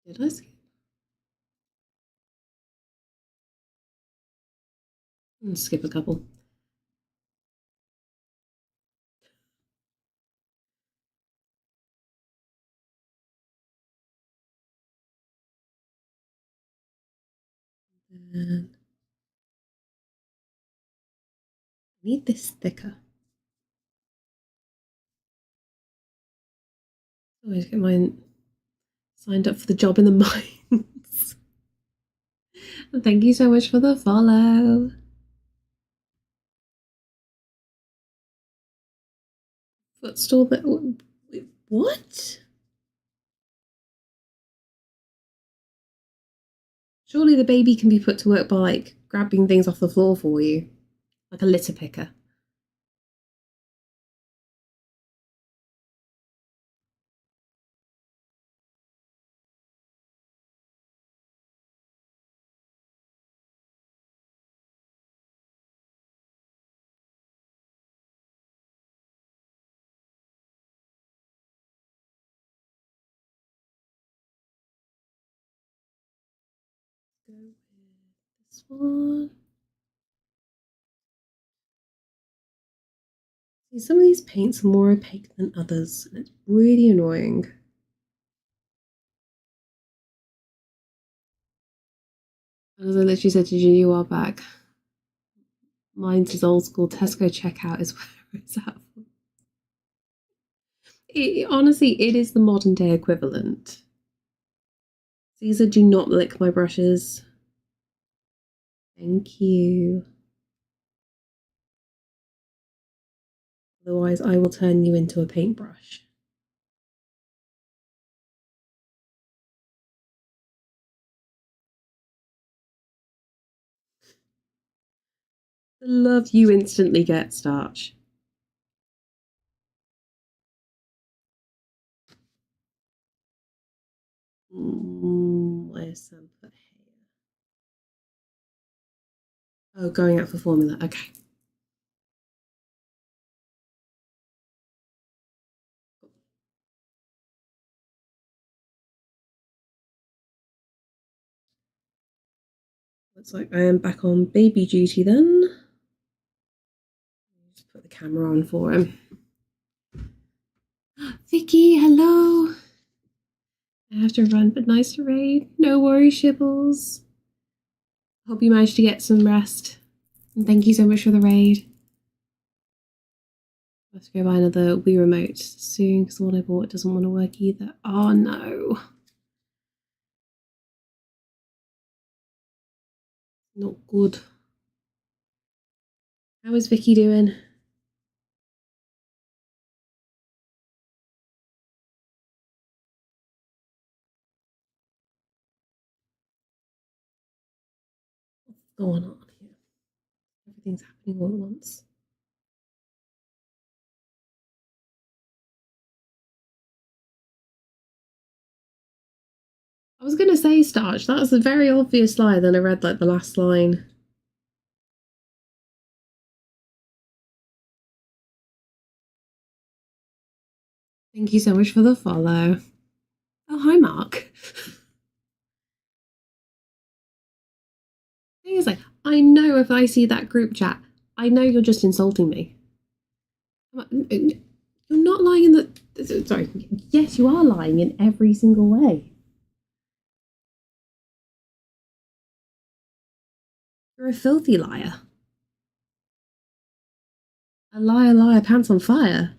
Did I skip? Skip a couple. And I need this thicker. Always get mine signed up for the job in the mines. Thank you so much for the follow. Footstool that. What? Surely the baby can be put to work by like grabbing things off the floor for you, like a litter picker. Go with this one. See, some of these paints are more opaque than others, and it's really annoying. As I literally said to you, you are back. Mine's is old school. Tesco checkout is where it's at. Honestly, it is the modern day equivalent. Caesar, do not lick my brushes. Thank you. Otherwise, I will turn you into a paintbrush. The love you instantly get, Starch. Where's some put here? Oh, going out for formula. Okay. Looks like I am back on baby duty then. Just put the camera on for him. Vicky, hello. I have to run, but nice to raid. No worries, Shibbles. Hope you managed to get some rest. And thank you so much for the raid. I have to go buy another Wii remote soon because the one I bought doesn't want to work either. Oh no. Not good. How is Vicky doing? What's going on here? Everything's happening all at once. I was going to say, Starch, that was a very obvious lie, then I read like the last line. Thank you so much for the follow. Oh, hi, Mark. The thing is, like, I know if I see that group chat, I know you're just insulting me. You're not lying in the... Sorry. Yes, you are lying in every single way. You're a filthy liar. A liar, liar, pants on fire.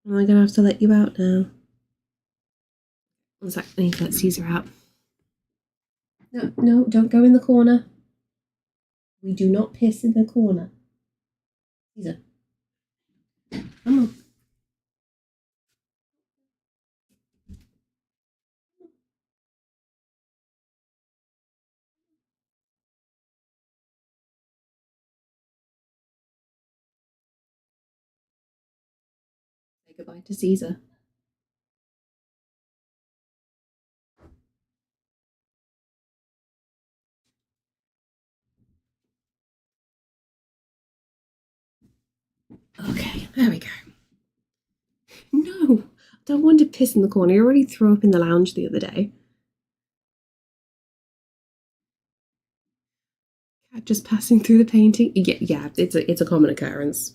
Am I going to have to let you out now? One sec, I need to let Caesar out. No, no, don't go in the corner. We do not piss in the corner. Caesar. Come on. Say goodbye to Caesar. Okay, there we go. No, I don't want to piss in the corner. You already threw up in the lounge the other day. Cat just passing through the painting. Yeah, it's a common occurrence.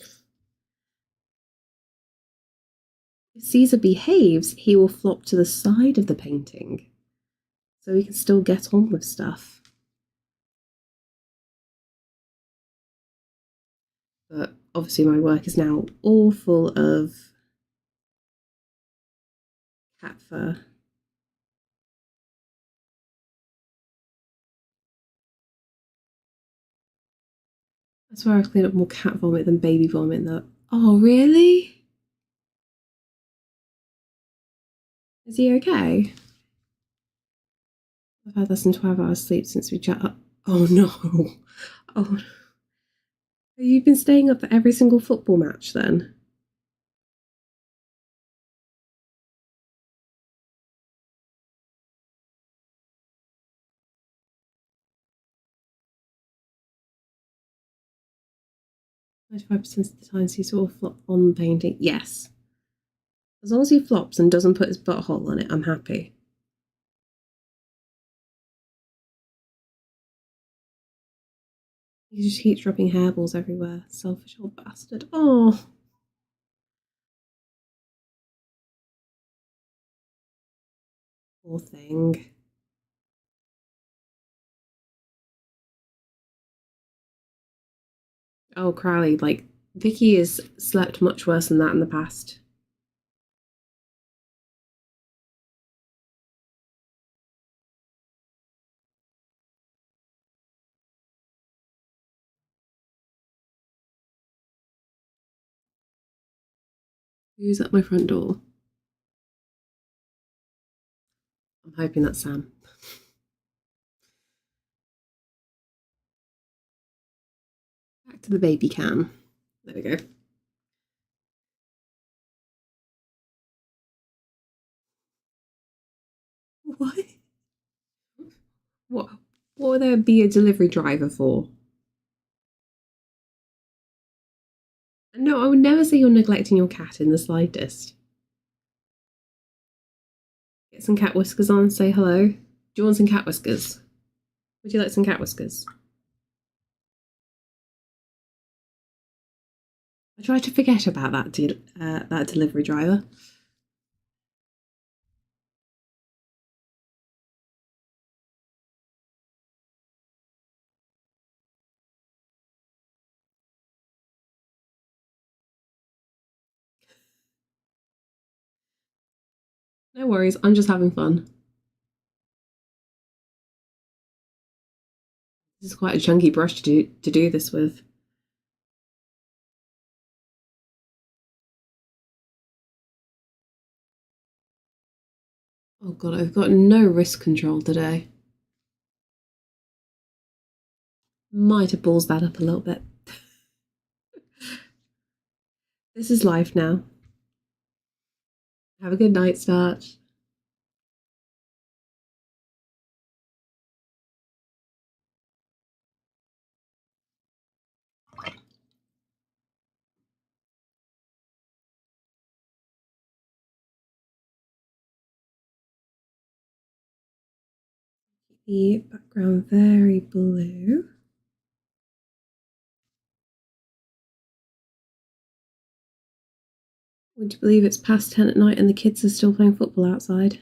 If Caesar behaves, he will flop to the side of the painting, so he can still get on with stuff. But obviously my work is now all full of cat fur. I swear I've cleaned up more cat vomit than baby vomit though. Oh, really? Is he okay? I've had less than 12 hours sleep since we chat. Oh no. Oh, you've been staying up for every single football match then? "95% of the time Caesar will flop on the painting." Yes. As long as he flops and doesn't put his butthole on it, I'm happy. He just keeps dropping hairballs everywhere. Selfish old bastard. Oh. Poor thing. Oh, Crowley, like, Vicky has slept much worse than that in the past. Who's at my front door? I'm hoping that's Sam. Back to the baby cam. There we go. What? What would there be a delivery driver for? No, I would never say you're neglecting your cat in the slightest. Get some cat whiskers on and say hello. Do you want some cat whiskers? Would you like some cat whiskers? I try to forget about that delivery driver. No worries, I'm just having fun. This is quite a chunky brush to do this with. Oh god, I've got no wrist control today. Might have balls that up a little bit. This is life now. Have a good night start. The background very blue. Would you believe it's past 10 at night and the kids are still playing football outside?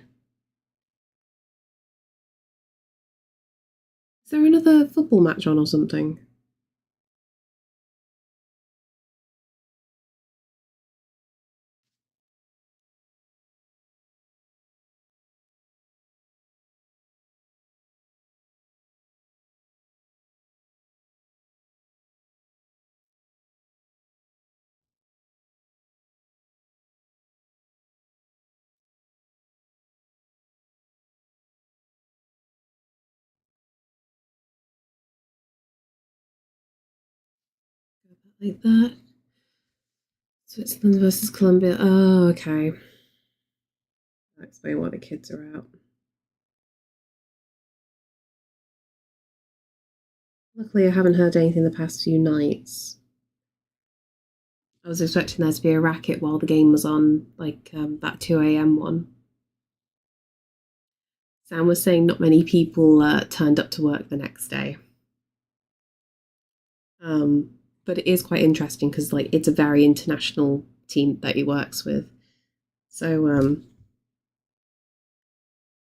Is there another football match on or something? Like that. Switzerland versus Colombia. Oh, okay. That explains why the kids are out. Luckily, I haven't heard anything the past few nights. I was expecting there to be a racket while the game was on, like that 2 a.m. one. Sam was saying not many people turned up to work the next day. But it is quite interesting because like it's a very international team that he works with. So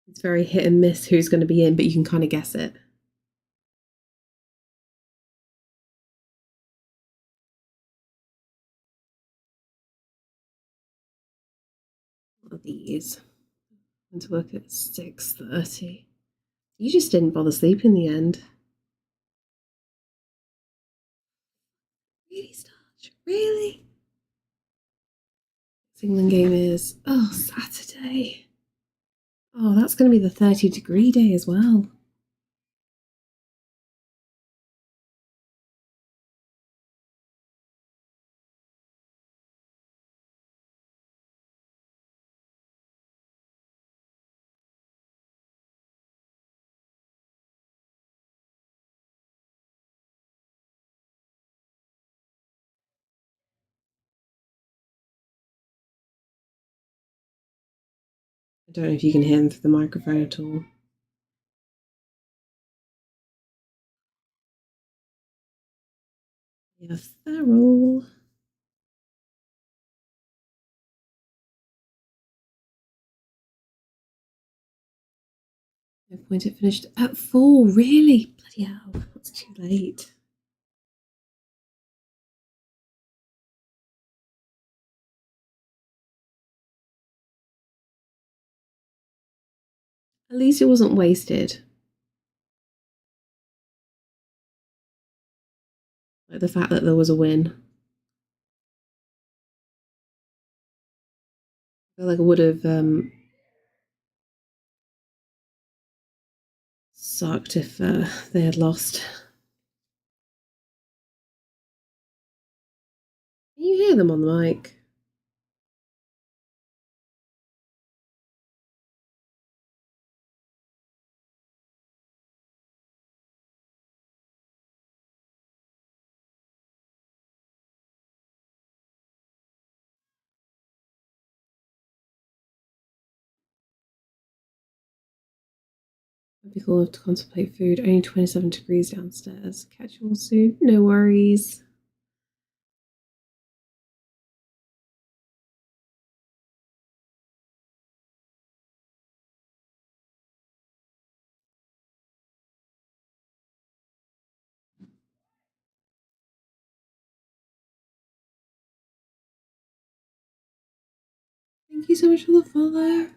it's very hit and miss who's going to be in, but you can kind of guess it. What are these? Went to work at 6:30. You just didn't bother sleep in the end. Really, Starch? Really? England game is Saturday. Oh, that's going to be the 30-degree day as well. I don't know if you can hear them through the microphone at all. Yeah, feral. No point, it finished at 4. Really? Bloody hell, that's too late. At least it wasn't wasted. Like the fact that there was a win. I feel like I would have sucked if they had lost. Can you hear them on the mic? It'd be cool to contemplate food. Only 27 degrees downstairs. Catch you all soon. No worries. Thank you so much for the follow.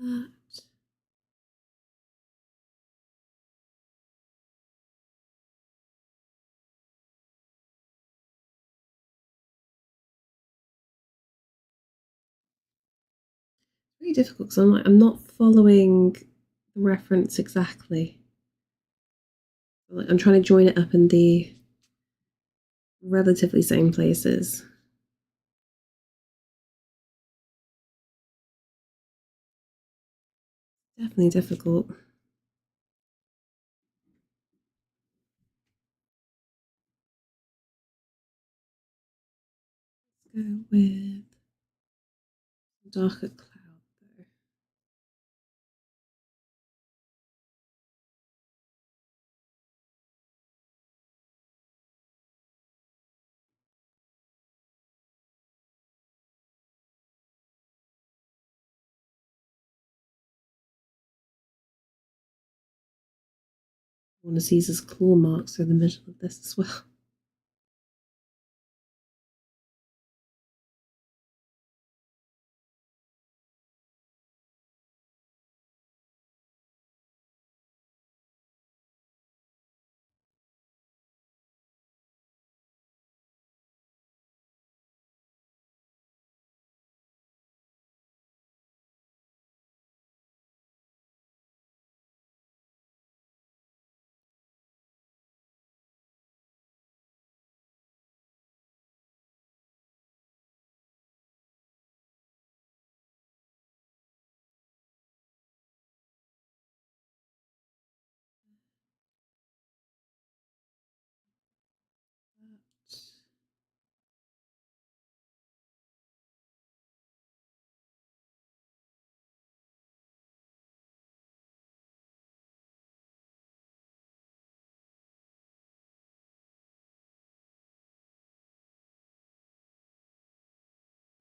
Well, it's really difficult because I'm not following the reference exactly. I'm trying to join it up in the relatively same places. Definitely difficult. Let's go with darker cloud though. I want to see his claw marks through the middle of this as well.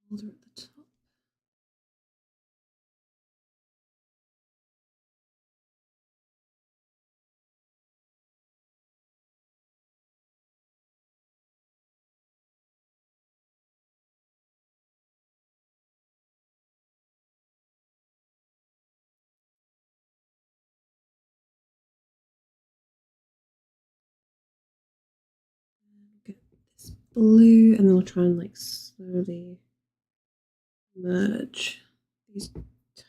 Hold her at the top. Get this blue, and then we'll try and like slowly merge these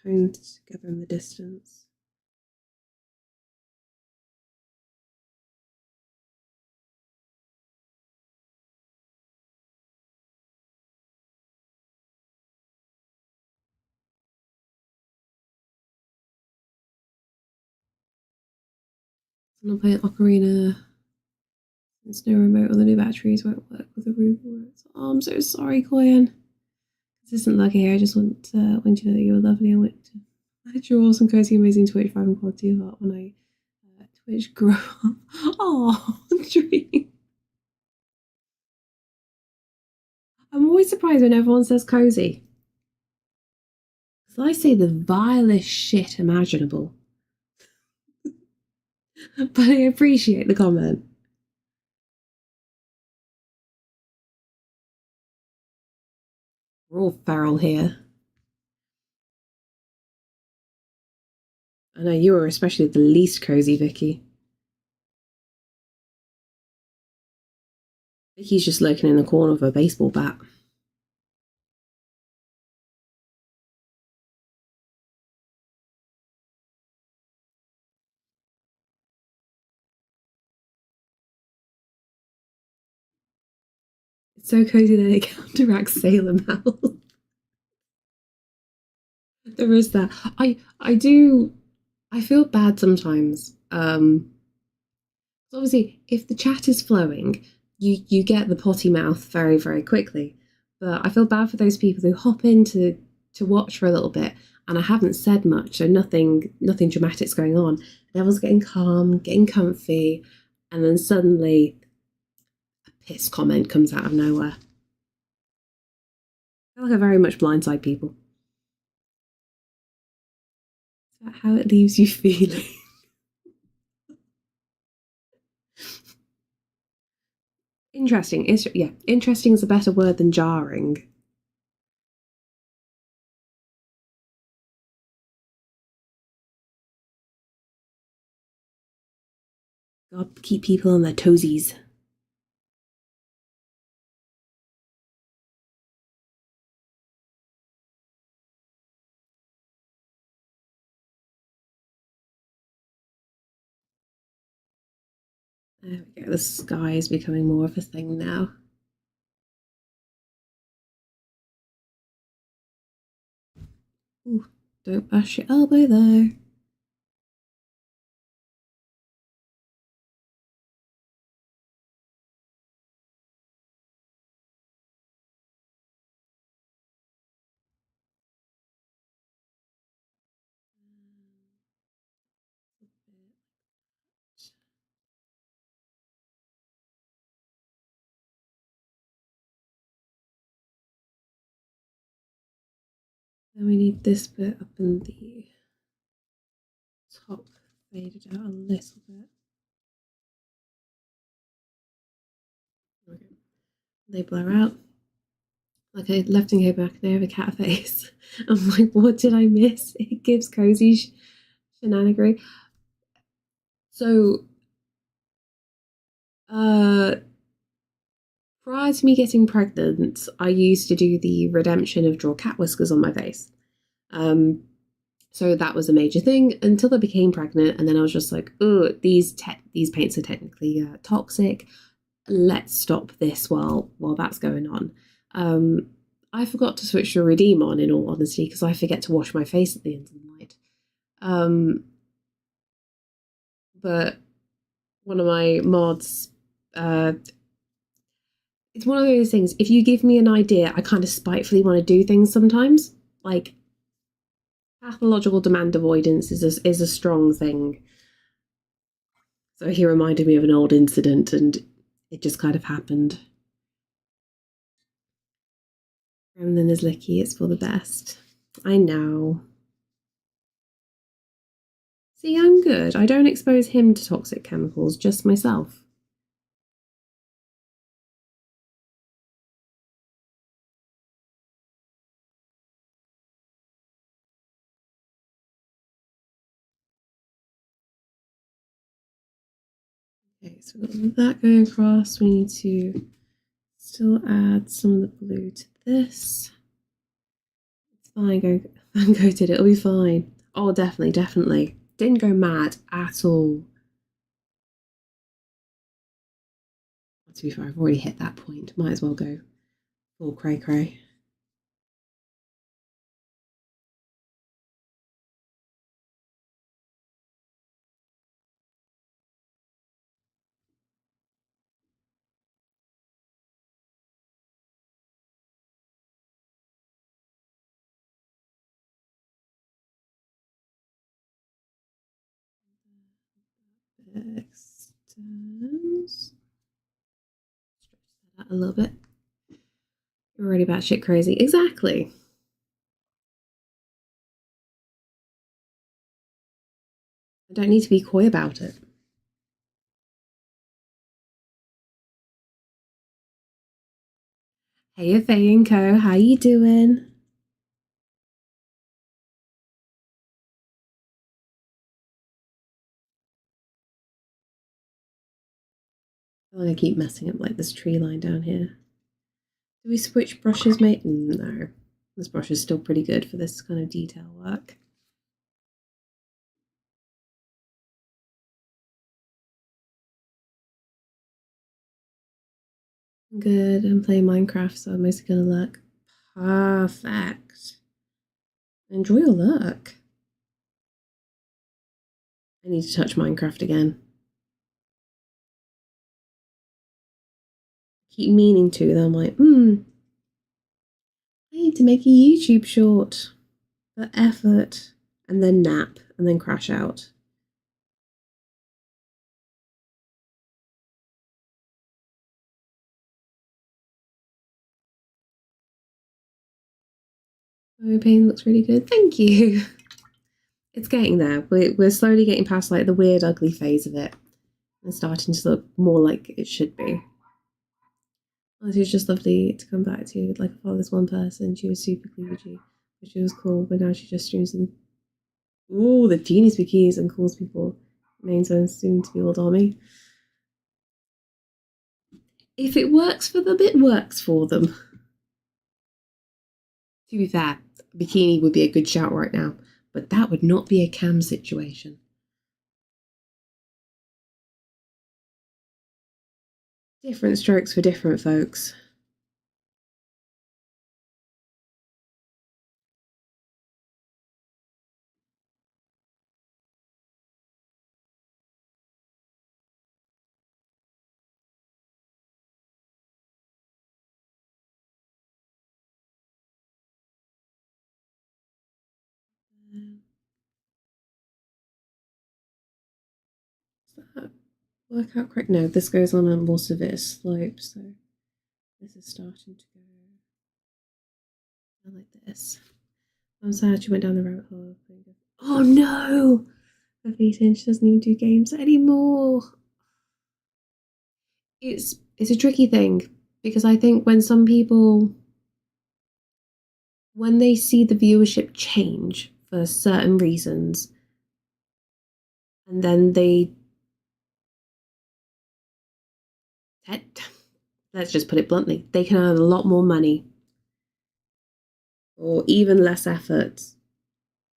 tones together in the distance. I'm not playing Ocarina. There's no remote on the new batteries, won't work with the room. Oh, I'm so sorry, Koyan. This isn't lucky. I just want you to know that you're lovely. I want to your awesome, cozy, amazing Twitch vibe and quality of art when I Twitch grow up. Oh, dream. I'm always surprised when everyone says cozy. Because I say the vilest shit imaginable. But I appreciate the comment. We're all feral here. I know you are especially the least cozy, Vicky. Vicky's just lurking in the corner of a baseball bat. It's so cozy that it counteracts Sailor Mouth. There is that. I feel bad sometimes. Obviously, if the chat is flowing, you get the potty mouth very, very quickly. But I feel bad for those people who hop in to watch for a little bit, and I haven't said much, so nothing dramatic's going on. And everyone's getting calm, getting comfy, and then suddenly a piss comment comes out of nowhere. I feel like I very much blindside people. Is that how it leaves you feeling? Interesting. Interesting is a better word than jarring. God, keep people on their toesies. There we go. The sky is becoming more of a thing now. Ooh, don't bash your elbow though. Then we need this bit up in the top faded out a little bit. Okay. They blur out. Like I left and came back and I have a cat face. I'm like, what did I miss? It gives cozy shenanigery. So prior to me getting pregnant, I used to do the redemption of draw cat whiskers on my face. So that was a major thing until I became pregnant, and then I was just like, oh, these paints are technically toxic. Let's stop this while that's going on. I forgot to switch to Redeem on, in all honesty, because I forget to wash my face at the end of the night. But one of my mods, it's one of those things. If you give me an idea, I kind of spitefully want to do things sometimes. Like pathological demand avoidance is a strong thing. So he reminded me of an old incident, and it just kind of happened. Gremlin is licky, it's for the best. I know. See, I'm good. I don't expose him to toxic chemicals, just myself. Okay, so we've got that going across. We need to still add some of the blue to this. It's fine, go uncoated, it'll be fine. Oh, definitely, definitely. Didn't go mad at all. To be fair, I've already hit that point. Might as well go full cray cray. Extends. Stretch that out a little bit. You're already batshit crazy. Exactly. I don't need to be coy about it. Hey, Faye and Co, how you doing? I'm gonna keep messing up like this tree line down here. Do we switch brushes, mate? No. This brush is still pretty good for this kind of detail work. Good. I'm playing Minecraft, so I'm mostly gonna look perfect. Enjoy your look. I need to touch Minecraft again. Keep meaning to, then I'm like, I need to make a YouTube short for effort, and then nap, and then crash out. My paint looks really good. Thank you. It's getting there. We're slowly getting past like the weird, ugly phase of it and starting to look more like it should be. It was just lovely to come back to. Like, I follow this one person. She was super kludgy, but she was cool. But now she just streams and the genius bikinis and calls people names and soon to be old army. If it works for them, it works for them. To be fair, bikini would be a good shout right now, but that would not be a cam situation. Different strokes for different folks. Does that work out correct? No, this goes on a more severe slope, so this is starting to go like this. I'm sad she went down the rabbit hole. Oh no! She doesn't even do games anymore. It's a tricky thing because I think when some people, when they see the viewership change for certain reasons, and then let's just put it bluntly, they can earn a lot more money or even less effort,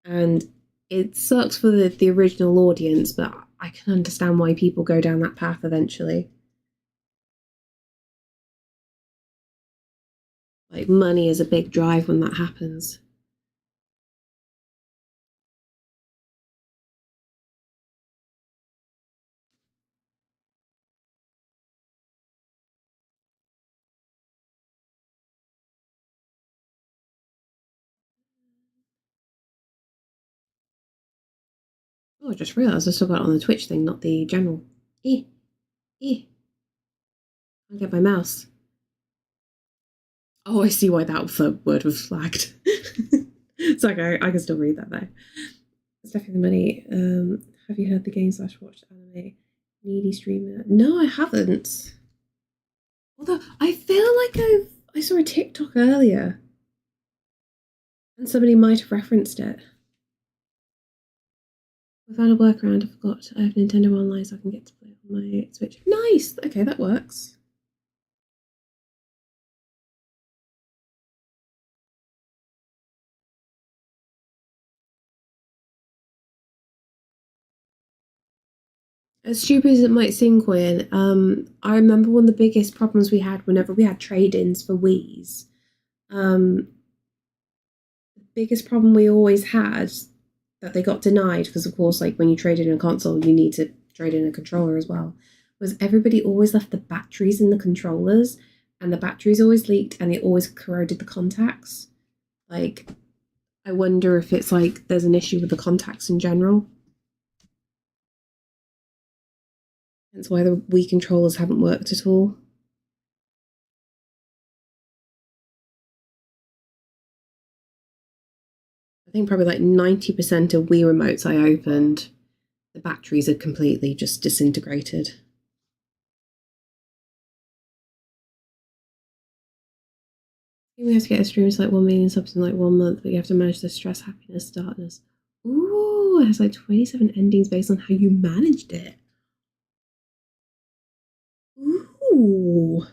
and it sucks for the original audience, but I can understand why people go down that path eventually. Like, money is a big drive when that happens. Oh, I just realised I still got it on the Twitch thing, not the general. I'll get my mouse. Oh, I see why that word was flagged. It's okay, I can still read that though. It's definitely money. Have you heard the game / watched anime? Needy streamer? No, I haven't. Although I feel like I saw a TikTok earlier, and somebody might have referenced it. I found a workaround. I forgot I have Nintendo Online, so I can get to play it on my Switch. Nice. Okay, that works. As stupid as it might seem, Quinn, I remember one of the biggest problems we had whenever we had trade-ins for Wii's. The biggest problem we always had that they got denied, because of course, like when you trade in a console, you need to trade in a controller as well, was everybody always left the batteries in the controllers, and the batteries always leaked, and it always corroded the contacts. Like, I wonder if it's like there's an issue with the contacts in general. That's why the Wii controllers haven't worked at all. I think probably like 90% of Wii remotes I opened, the batteries had completely just disintegrated. We have to get a stream to like 1 million subs in like 1 month, but you have to manage the stress, happiness, darkness. Ooh, it has like 27 endings based on how you managed it. Ooh.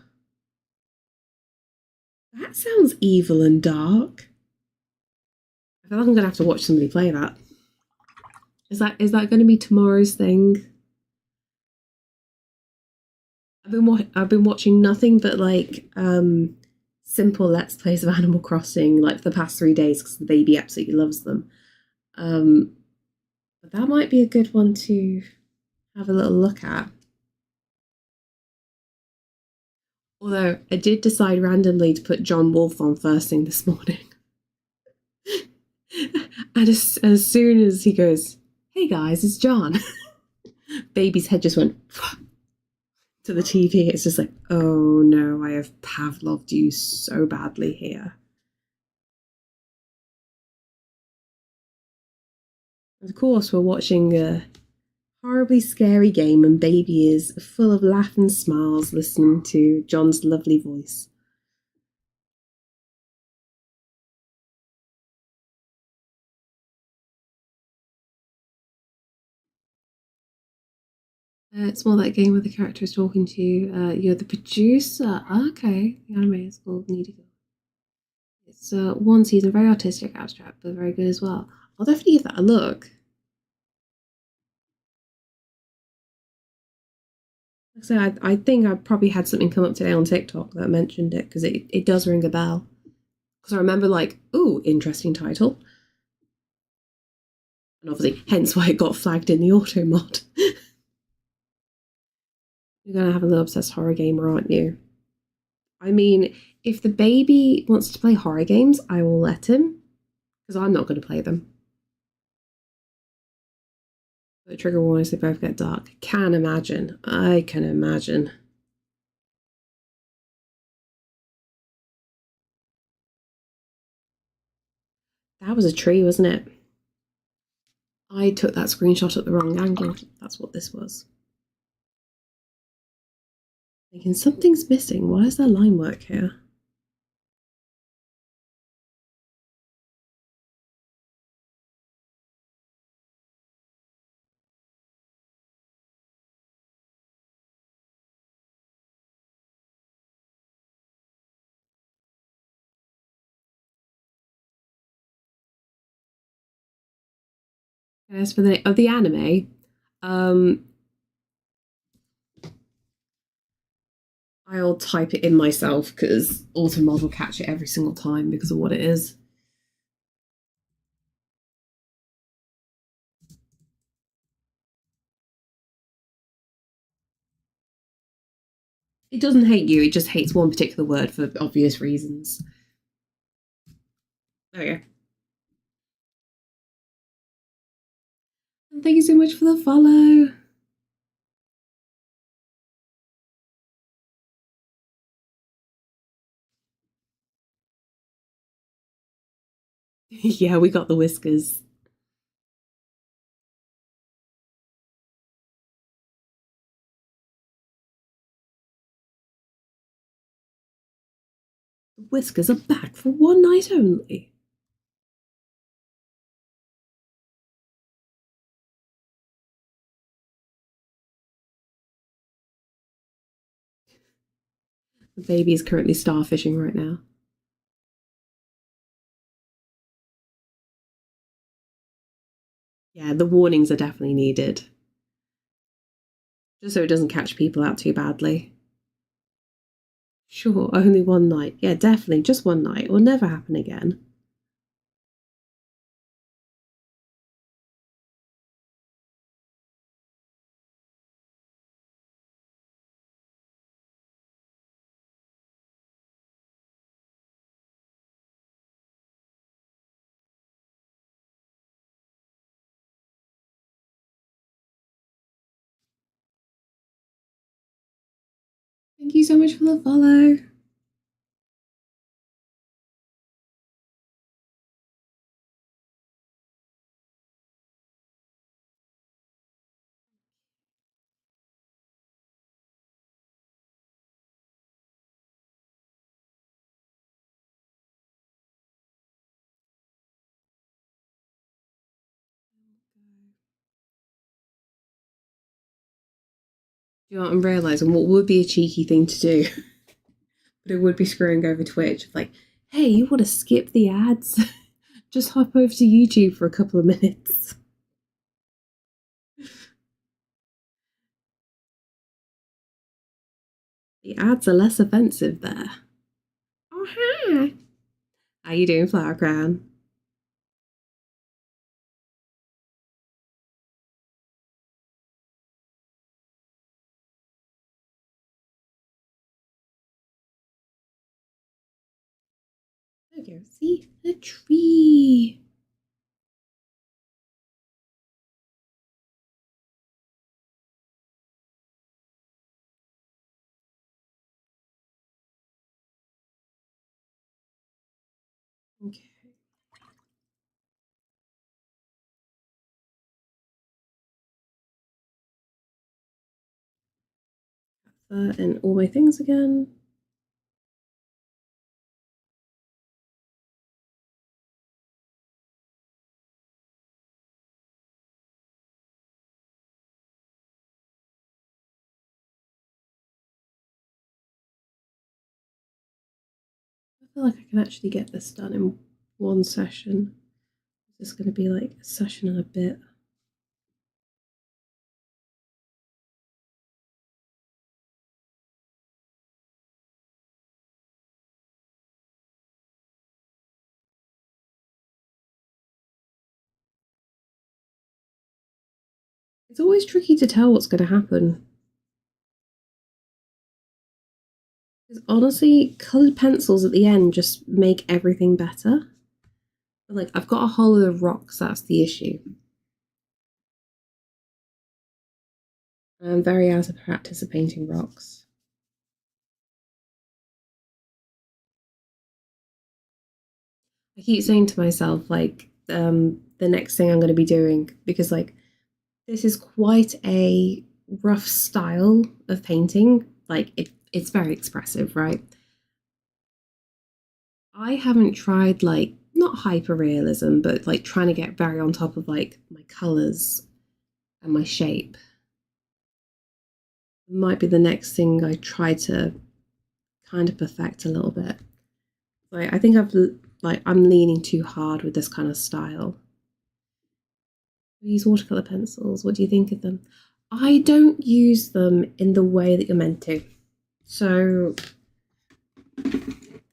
That sounds evil and dark. I feel like I'm gonna have to watch somebody play that. Is that going to be tomorrow's thing? I've been watching nothing but like simple let's plays of Animal Crossing like for the past 3 days because the baby absolutely loves them. But that might be a good one to have a little look at. Although I did decide randomly to put John Wolfe on first thing this morning. And as soon as he goes, "Hey guys, it's John," baby's head just went to the TV. It's just like, oh no, I have Pavloved you so badly here. Of course, we're watching a horribly scary game, and baby is full of laugh and smiles listening to John's lovely voice. It's more that game where the character is talking to you. You're the producer. Okay, the anime is called Needy Girl. It's one season, very artistic, abstract, but very good as well. I'll definitely give that a look. Like I said, I think I probably had something come up today on TikTok that mentioned it because it does ring a bell. Because I remember like, ooh, interesting title. And obviously, hence why it got flagged in the auto mod. You're going to have a little obsessed horror gamer, aren't you? I mean, if the baby wants to play horror games, I will let him. Because I'm not going to play them. But trigger warnings, they both get dark. Can imagine. I can imagine. That was a tree, wasn't it? I took that screenshot at the wrong angle. That's what this was. Thinking something's missing. Why is there line work here? As for the anime, I'll type it in myself because Automod will catch it every single time because of what it is. It doesn't hate you, it just hates one particular word for obvious reasons. There we go. And thank you so much for the follow. Yeah, we got the whiskers. The whiskers are back for one night only. The baby is currently starfishing right now. Yeah, the warnings are definitely needed. Just so it doesn't catch people out too badly. Sure, only one night. Yeah, definitely, just one night. It will never happen again. Thank you so much for the follow. You know what I'm realising? What would be a cheeky thing to do? But it would be screwing over Twitch. Like, hey, you want to skip the ads? Just hop over to YouTube for a couple of minutes. The ads are less offensive there. Oh, hi. How you doing, Flower Crown? There we go. See? A tree. Okay. And all my things again. I feel like I can actually get this done in one session. It's going to be like a session and a bit. It's always tricky to tell what's going to happen. Because honestly, coloured pencils at the end just make everything better. Like, I've got a whole lot of rocks, that's the issue. I'm very out of practice of painting rocks. I keep saying to myself, like, the next thing I'm going to be doing, because, like, this is quite a rough style of painting. Like, it's very expressive, right? I haven't tried, like, not hyper-realism, but, like, trying to get very on top of, like, my colours and my shape. It might be the next thing I try to kind of perfect a little bit. Like, I think I'm leaning too hard with this kind of style. I use watercolor pencils. What do you think of them? I don't use them in the way that you're meant to. So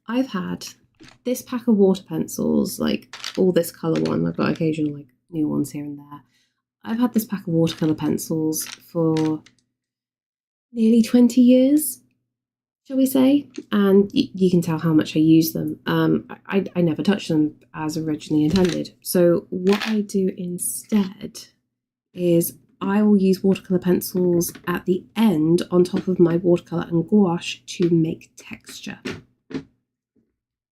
I've had this pack of water pencils, like all this color one. I've got occasional like new ones here and there. I've had this pack of watercolor pencils for nearly 20 years, shall we say, and you can tell how much I use them. I never touch them as originally intended. So what I do instead is I will use watercolor pencils at the end on top of my watercolor and gouache to make texture,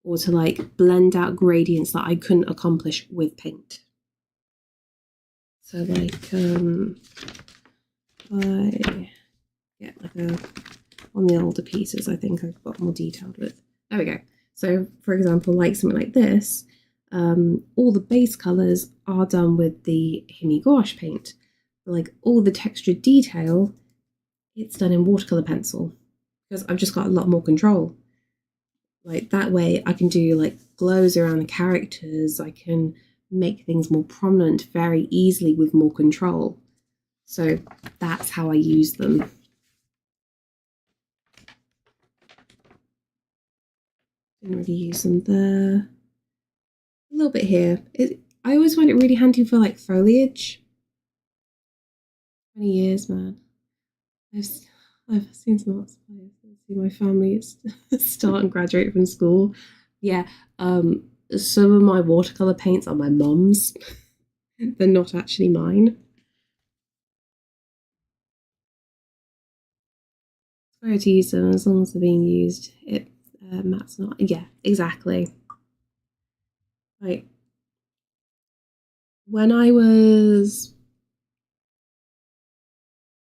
or to like blend out gradients that I couldn't accomplish with paint. So like I get like a, on the older pieces, I think I've got more detailed with. There we go. So for example, like something like this, all the base colors are done with the Hiya gouache paint. But like all the textured detail, it's done in watercolor pencil because I've just got a lot more control. Like that way I can do like glows around the characters. I can make things more prominent very easily with more control. So that's how I use them. Didn't really use them there. A little bit here. I always find it really handy for like foliage. 20 years, man. I've seen some lots of players. See my family start and graduate from school. Yeah, some of my watercolor paints are my mum's. They're not actually mine. Where to use them as long as they're being used. It Matt's not. Yeah, exactly. Like when I was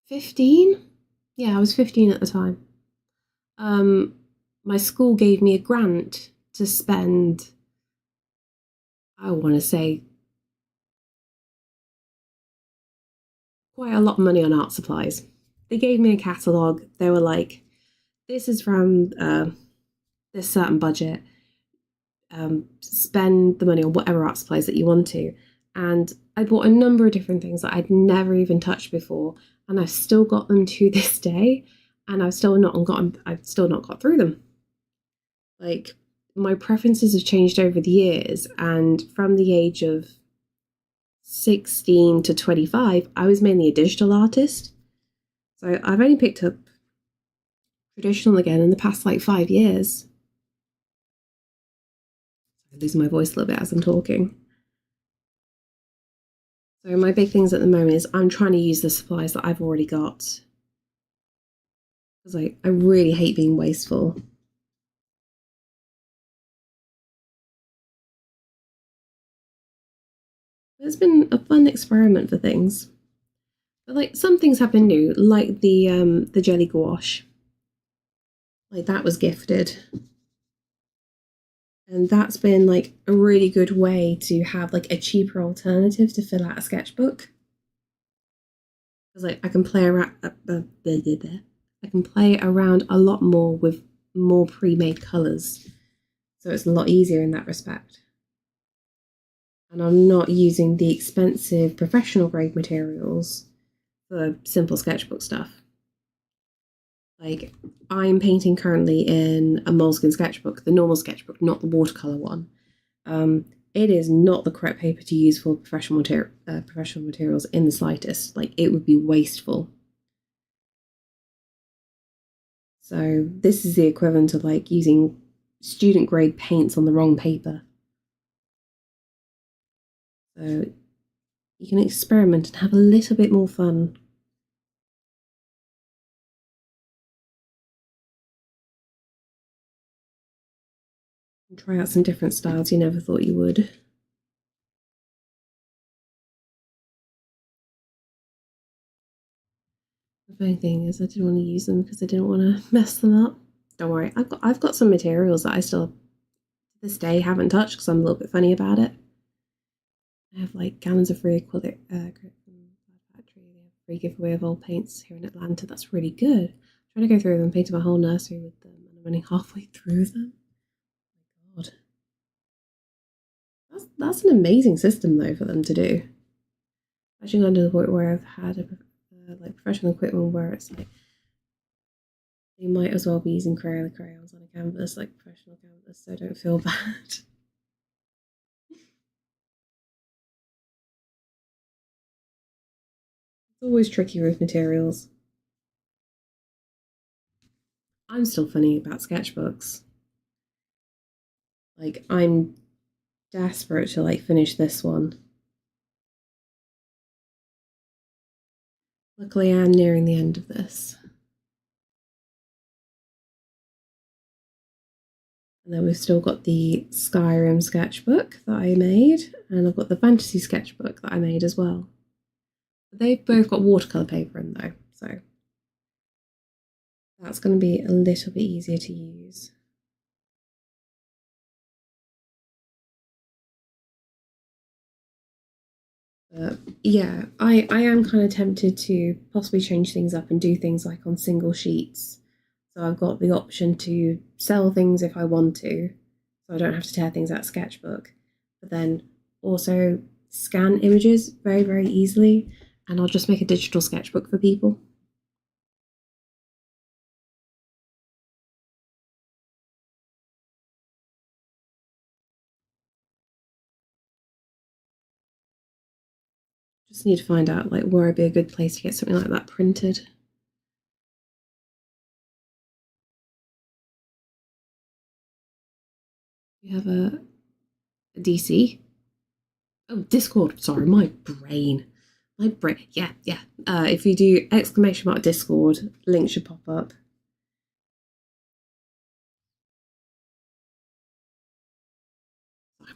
15, yeah, I was 15 at the time. My school gave me a grant to spend, I want to say, quite a lot of money on art supplies. They gave me a catalogue. They were like, this is from this certain budget. Spend the money on whatever art supplies that you want to. And I bought a number of different things that I'd never even touched before, and I've still got them to this day, and I've still not got through them. Like, my preferences have changed over the years, and from the age of 16 to 25, I was mainly a digital artist. So I've only picked up traditional again in the past like 5 years. I'm losing my voice a little bit as I'm talking. So my big things at the moment is I'm trying to use the supplies that I've already got. Because I really hate being wasteful. It's been a fun experiment for things. But like some things have been new, like the jelly gouache. Like that was gifted. And that's been like a really good way to have like a cheaper alternative to fill out a sketchbook. Because like I can play around I can play around a lot more with more pre-made colours. So it's a lot easier in that respect. And I'm not using the expensive professional grade materials for simple sketchbook stuff. Like, I'm painting currently in a moleskin sketchbook, the normal sketchbook, not the watercolor one. It is not the correct paper to use for professional materials in the slightest. Like, it would be wasteful. So this is the equivalent of like using student grade paints on the wrong paper. So you can experiment and have a little bit more fun. And try out some different styles you never thought you would. The funny thing is I didn't want to use them because I didn't want to mess them up. Don't worry, I've got some materials that I still to this day haven't touched because I'm a little bit funny about it. I have like gallons of free acrylic factory. They have free giveaway of old paints here in Atlanta. That's really good. I'm trying to go through them, painted my whole nursery with them, and I'm only halfway through them. Oh my god, that's an amazing system though for them to do. Actually, gone to the point where I've had like professional equipment where it's like they might as well be using crayons on a canvas, like professional canvas, so I don't feel bad. It's always tricky with materials. I'm still funny about sketchbooks. Like, I'm desperate to like finish this one. Luckily, I am nearing the end of this. And then we've still got the Skyrim sketchbook that I made, and I've got the fantasy sketchbook that I made as well. They've both got watercolour paper in though, so that's going to be a little bit easier to use. Yeah, I am kind of tempted to possibly change things up and do things like on single sheets. So I've got the option to sell things if I want to, so I don't have to tear things out of Sketchbook, but then also scan images very, very easily, and I'll just make a digital sketchbook for people. Just need to find out like where would be a good place to get something like that printed. We have a DC. Oh, Discord. Sorry, my brain. Yeah. If you do exclamation mark Discord, link should pop up.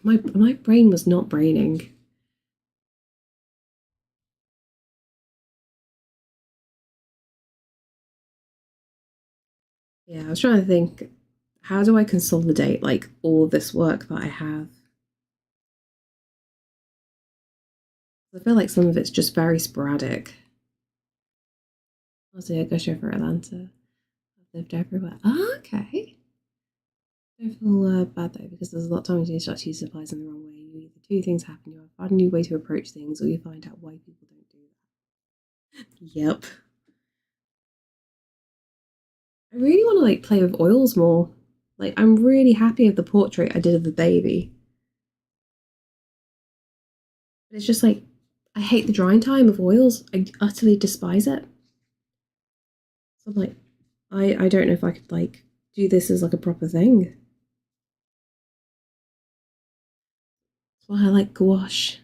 My brain was not braining. Yeah, I was trying to think, how do I consolidate like all this work that I have? I feel like some of it's just very sporadic. Also, I gush over Atlanta. I've lived everywhere. Oh, okay. Don't feel bad though, because there's a lot of times you start to use supplies in the wrong way. You either two things happen, you either find a new way to approach things, or you find out why people don't do that. Yep. I really want to like play with oils more. Like, I'm really happy with the portrait I did of the baby. But it's just like, I hate the drying time of oils. I utterly despise it. So I'm like, I don't know if I could like do this as like a proper thing. That's why I like gouache.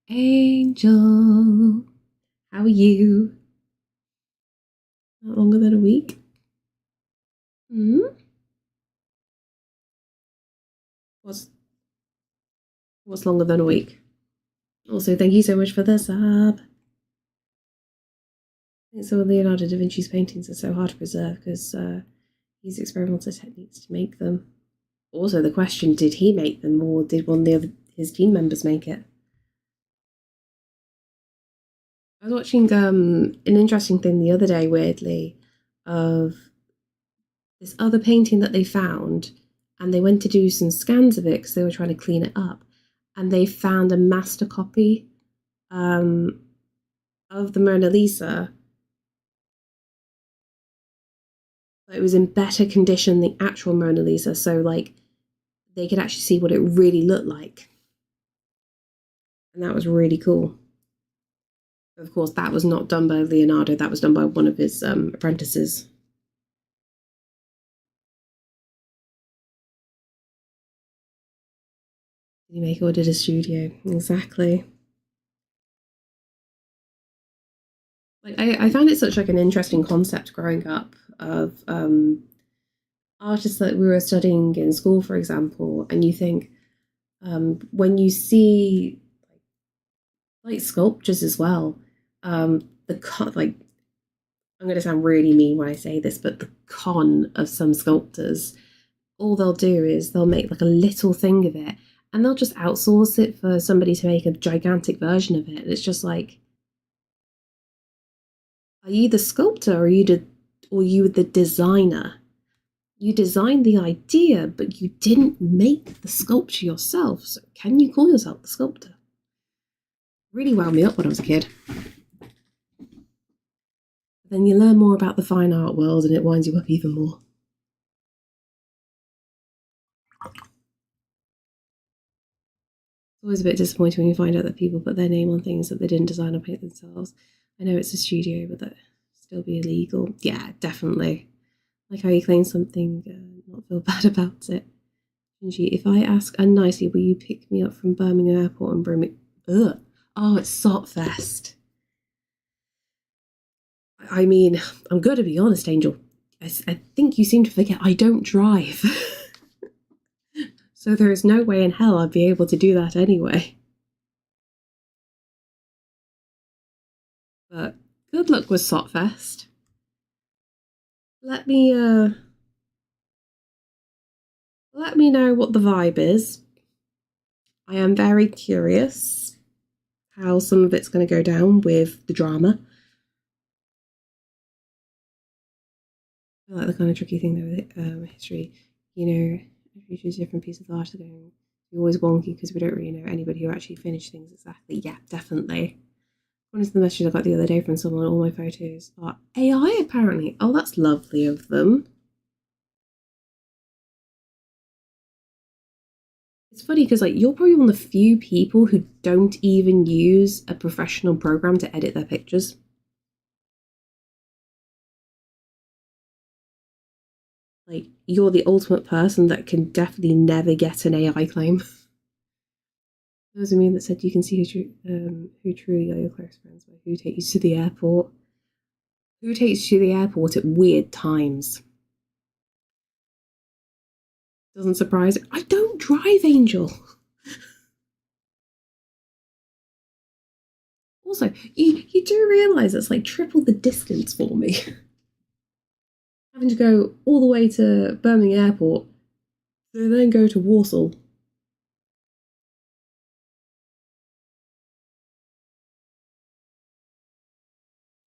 Angel, how are you? Not longer than a week? Hmm? What's longer than a week? Also, thank you so much for the sub. I think some of Leonardo da Vinci's paintings are so hard to preserve because he used experimental techniques to make them. Also, the question, did he make them or did one of his team members make it? I was watching an interesting thing the other day, weirdly, of this other painting that they found, and they went to do some scans of it because they were trying to clean it up, and they found a master copy of the Mona Lisa. It was in better condition than the actual Mona Lisa, so like they could actually see what it really looked like, and that was really cool. Of course, that was not done by Leonardo, that was done by one of his apprentices. Did he make or did a studio? Exactly. Like I found it such like an interesting concept growing up of artists that we were studying in school, for example, and you think when you see like sculptures as well, like I'm going to sound really mean when I say this, but the con of some sculptors, all they'll do is they'll make like a little thing of it and they'll just outsource it for somebody to make a gigantic version of it. And it's just like, are you the sculptor or are you the designer? You designed the idea, but you didn't make the sculpture yourself. So can you call yourself the sculptor? Really wound me up when I was a kid. Then you learn more about the fine art world and it winds you up even more. It's always a bit disappointing when you find out that people put their name on things that they didn't design or paint themselves. I know it's a studio, but that still be illegal. Yeah, definitely. Like how you claim something, not feel bad about it. If I ask unnicely, will you pick me up from Birmingham Airport and bring me? Ugh. Oh, it's Sotfest. I mean, I'm going to be honest, Angel. I think you seem to forget I don't drive. So there is no way in hell I'd be able to do that anyway. But good luck with Sotfest. Let me know what the vibe is. I am very curious how some of it's going to go down with the drama. I like the kind of tricky thing though with history. You know, if you choose a different piece of art, you're always wonky because we don't really know anybody who actually finished things exactly. Yeah, definitely. One is the message I got the other day from someone. All my photos are AI apparently. Oh, that's lovely of them. It's funny because like you're probably one of the few people who don't even use a professional program to edit their pictures. Like you're the ultimate person that can definitely never get an AI claim. Those of me that said you can see who truly are your close friends by who takes you to the airport. Who takes you to the airport at weird times? Doesn't surprise me. I don't drive, Angel. Also, you do realise it's like triple the distance for me. Having to go all the way to Birmingham Airport, to then go to Warsaw.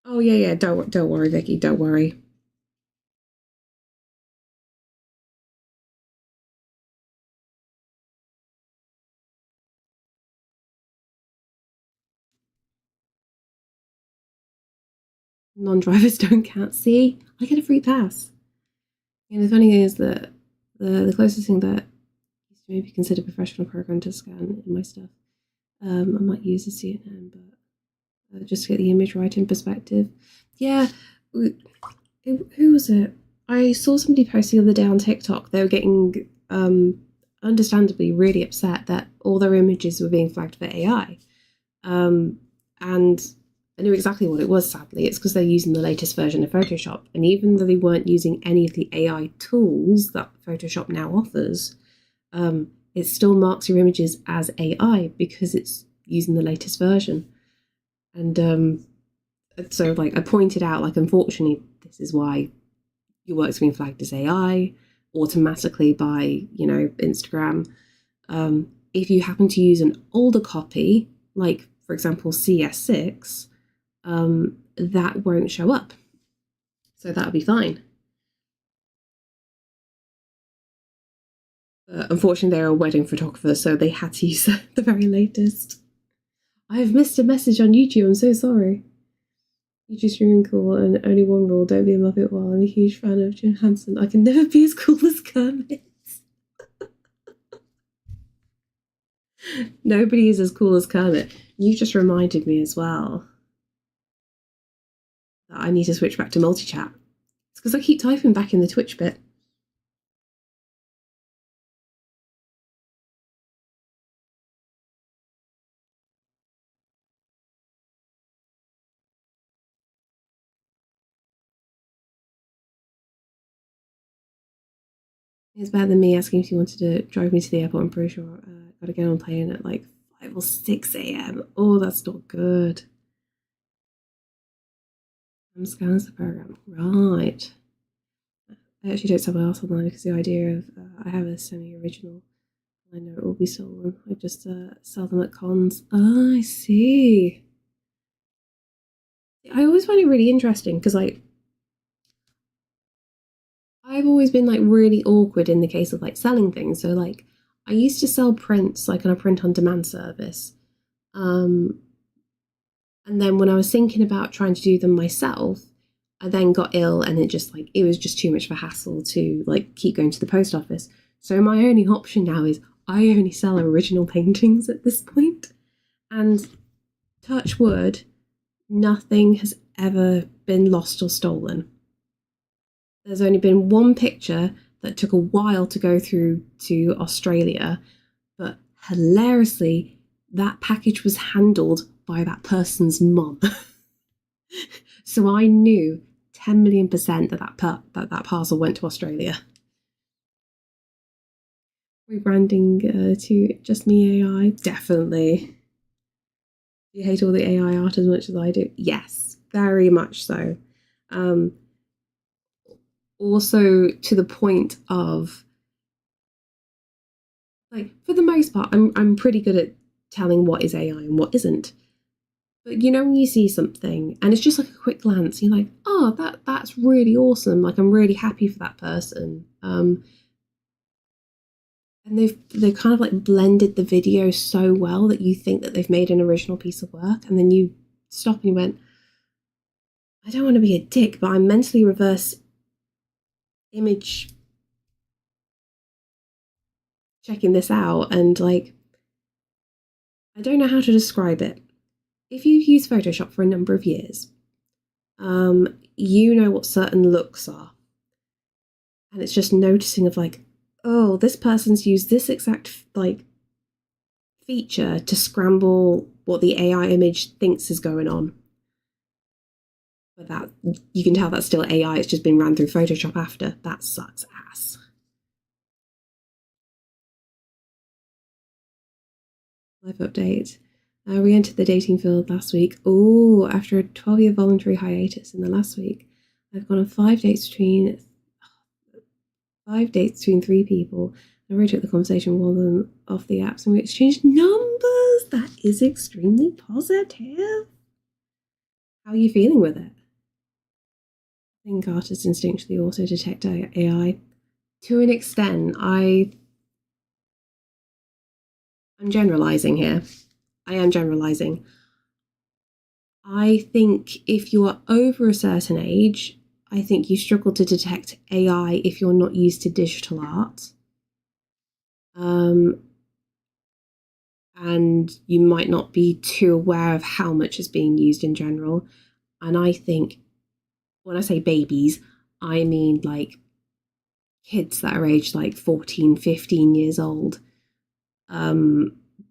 Oh yeah, don't worry, Vicky, don't worry. Non-drivers don't count. See, I get a free pass. And the funny thing is that the closest thing that used to maybe consider professional program to scan in my stuff, I might use a CNN, but just to get the image right in perspective. Yeah, who was it? I saw somebody post the other day on TikTok. They were getting, understandably, really upset that all their images were being flagged for AI. And I knew exactly what it was, sadly. It's because they're using the latest version of Photoshop. And even though they weren't using any of the AI tools that Photoshop now offers, it still marks your images as AI because it's using the latest version. And so, like, I pointed out, like, unfortunately, this is why your work's being flagged as AI automatically by, Instagram. If you happen to use an older copy, like, for example, CS6, that won't show up. So that'll be fine. Unfortunately, they're a wedding photographer, so they had to use the very latest. I have missed a message on YouTube. I'm so sorry. YouTube's streaming cool, and only one rule: don't be a Muppet. While I'm a huge fan of Jim Henson, I can never be as cool as Kermit. Nobody is as cool as Kermit. You just reminded me as well that I need to switch back to multi-chat. It's because I keep typing back in the Twitch bit. It's better than me asking if you wanted to drive me to the airport. I'm pretty sure I gotta get on a plane at like 5 or 6 a.m. Oh, that's not good. Scans the program. Right. I actually don't sell my art online because the idea of I have a semi-original. I know it will be stolen. I just sell them at cons. Ah, I see. I always find it really interesting because, like, I've always been like really awkward in the case of like selling things. So like I used to sell prints like on a print on demand service. And then when I was thinking about trying to do them myself, I then got ill and it was just too much of a hassle to like keep going to the post office. So my only option now is I only sell original paintings at this point. And touch wood, nothing has ever been lost or stolen. There's only been one picture that took a while to go through to Australia, but hilariously, that package was handled by that person's mum. So I knew 10 million% that parcel went to Australia. Rebranding to Just Me AI? Definitely. Do you hate all the AI art as much as I do? Yes, very much so. Also to the point of, like, for the most part, I'm pretty good at telling what is AI and what isn't. But when you see something and it's just like a quick glance, you're like, oh, that's really awesome. Like, I'm really happy for that person. And they've kind of like blended the video so well that you think that they've made an original piece of work, and then you stop and you went, I don't want to be a dick, but I'm mentally reverse image checking this out, and like, I don't know how to describe it. If you've used Photoshop for a number of years, you know what certain looks are. And it's just noticing of like, oh, this person's used this exact like feature to scramble what the AI image thinks is going on. But that, you can tell that's still AI, it's just been ran through Photoshop after. That sucks ass. Live update. Re-entered the dating field last week. Oh, after a 12-year voluntary hiatus in the last week, I've gone on 5 dates between 3 people. I retook the conversation with one of them off the apps and we exchanged numbers. That is extremely positive. How are you feeling with it? I think artists instinctually also detect AI. To an extent, I'm generalizing here. I am generalizing. I think if you are over a certain age, I think you struggle to detect AI if you're not used to digital art. And you might not be too aware of how much is being used in general. And I think when I say babies, I mean like kids that are aged like 14, 15 years old.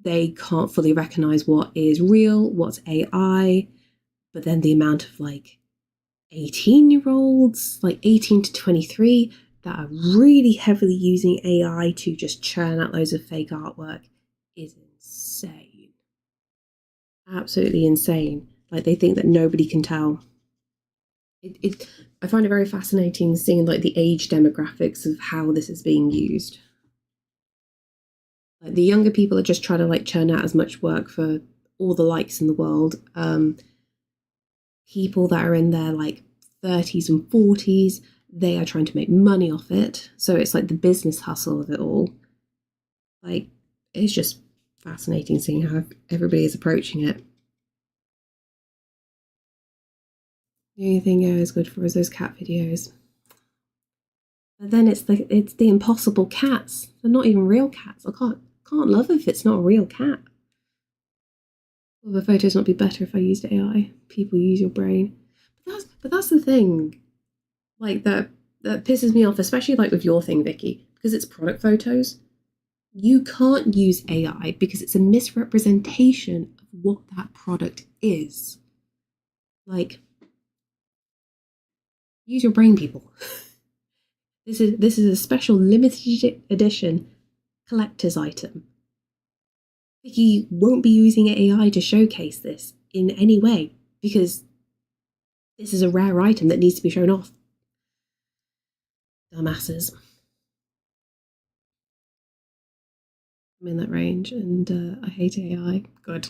They can't fully recognize what is real, what's AI, but then the amount of like 18-year-olds, like 18 to 23, that are really heavily using AI to just churn out loads of fake artwork is insane. Absolutely insane. Like they think that nobody can tell. I find it very fascinating seeing like the age demographics of how this is being used. Like the younger people are just trying to like churn out as much work for all the likes in the world. People that are in their like 30s and 40s, they are trying to make money off it. So it's like the business hustle of it all. Like it's just fascinating seeing how everybody is approaching it. The only thing AI is good for is those cat videos. But then it's the impossible cats. They're not even real cats. I can't love if it's not a real cat. Will the photos not be better if I used AI? People use your brain. But that's the thing. Like that pisses me off, especially like with your thing, Vicky, because it's product photos. You can't use AI because it's a misrepresentation of what that product is. Like, use your brain, people. This is a special limited edition collector's item. Vicky won't be using AI to showcase this in any way because this is a rare item that needs to be shown off. Dumbasses. I'm in that range and I hate AI. Good.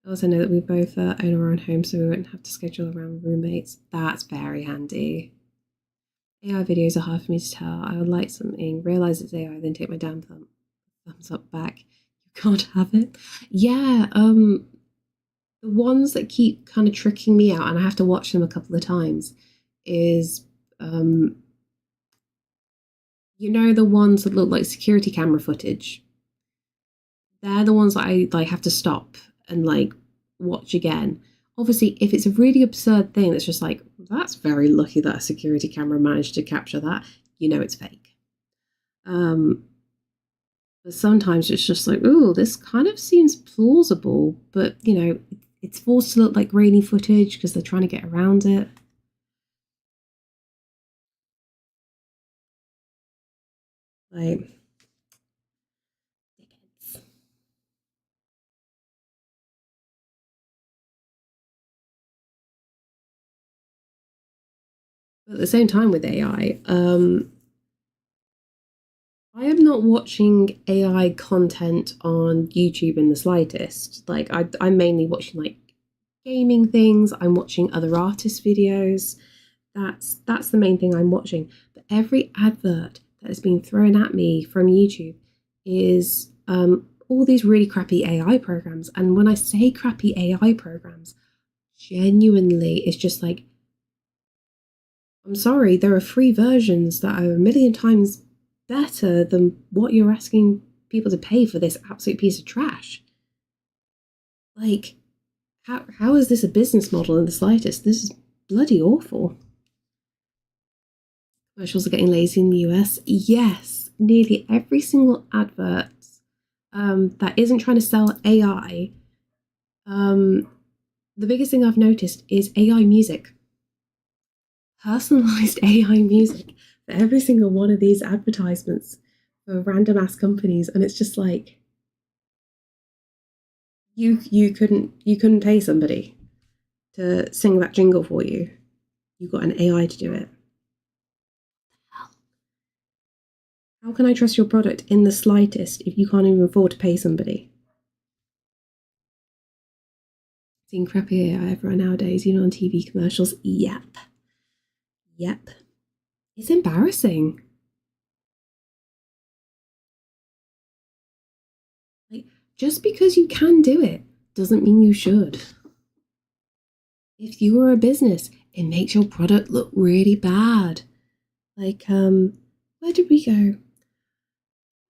I also know that we both own our own home, so we won't have to schedule around roommates. That's very handy. AI videos are hard for me to tell. I would like something, realise it's AI, then take my damn thumbs up back. You can't have it. Yeah, the ones that keep kind of tricking me out, and I have to watch them a couple of times, is you know, the ones that look like security camera footage. They're the ones that I like have to stop and like watch again. Obviously, if it's a really absurd thing that's just like, that's very lucky that a security camera managed to capture that, you know it's fake. But sometimes it's just like, ooh, this kind of seems plausible, but you know, it's forced to look like grainy footage because they're trying to get around it. Like, but at the same time with AI, I am not watching AI content on YouTube in the slightest. Like I'm mainly watching like gaming things. I'm watching other artists' videos. That's the main thing I'm watching. But every advert that is being thrown at me from YouTube is all these really crappy AI programs. And when I say crappy AI programs, genuinely, it's just like, I'm sorry, there are free versions that are a million times better than what you're asking people to pay for this absolute piece of trash. Like, how is this a business model in the slightest? This is bloody awful. Commercials are getting lazy in the US. Yes, nearly every single advert that isn't trying to sell AI, the biggest thing I've noticed is AI music. Personalized AI music for every single one of these advertisements for random ass companies, and it's just like, You couldn't pay somebody to sing that jingle for you. You got an AI to do it. How can I trust your product in the slightest if you can't even afford to pay somebody? Seeing crappier ever nowadays, on TV commercials. Yep. It's embarrassing. Like, just because you can do it doesn't mean you should. If you were a business, it makes your product look really bad. Like, where did we go?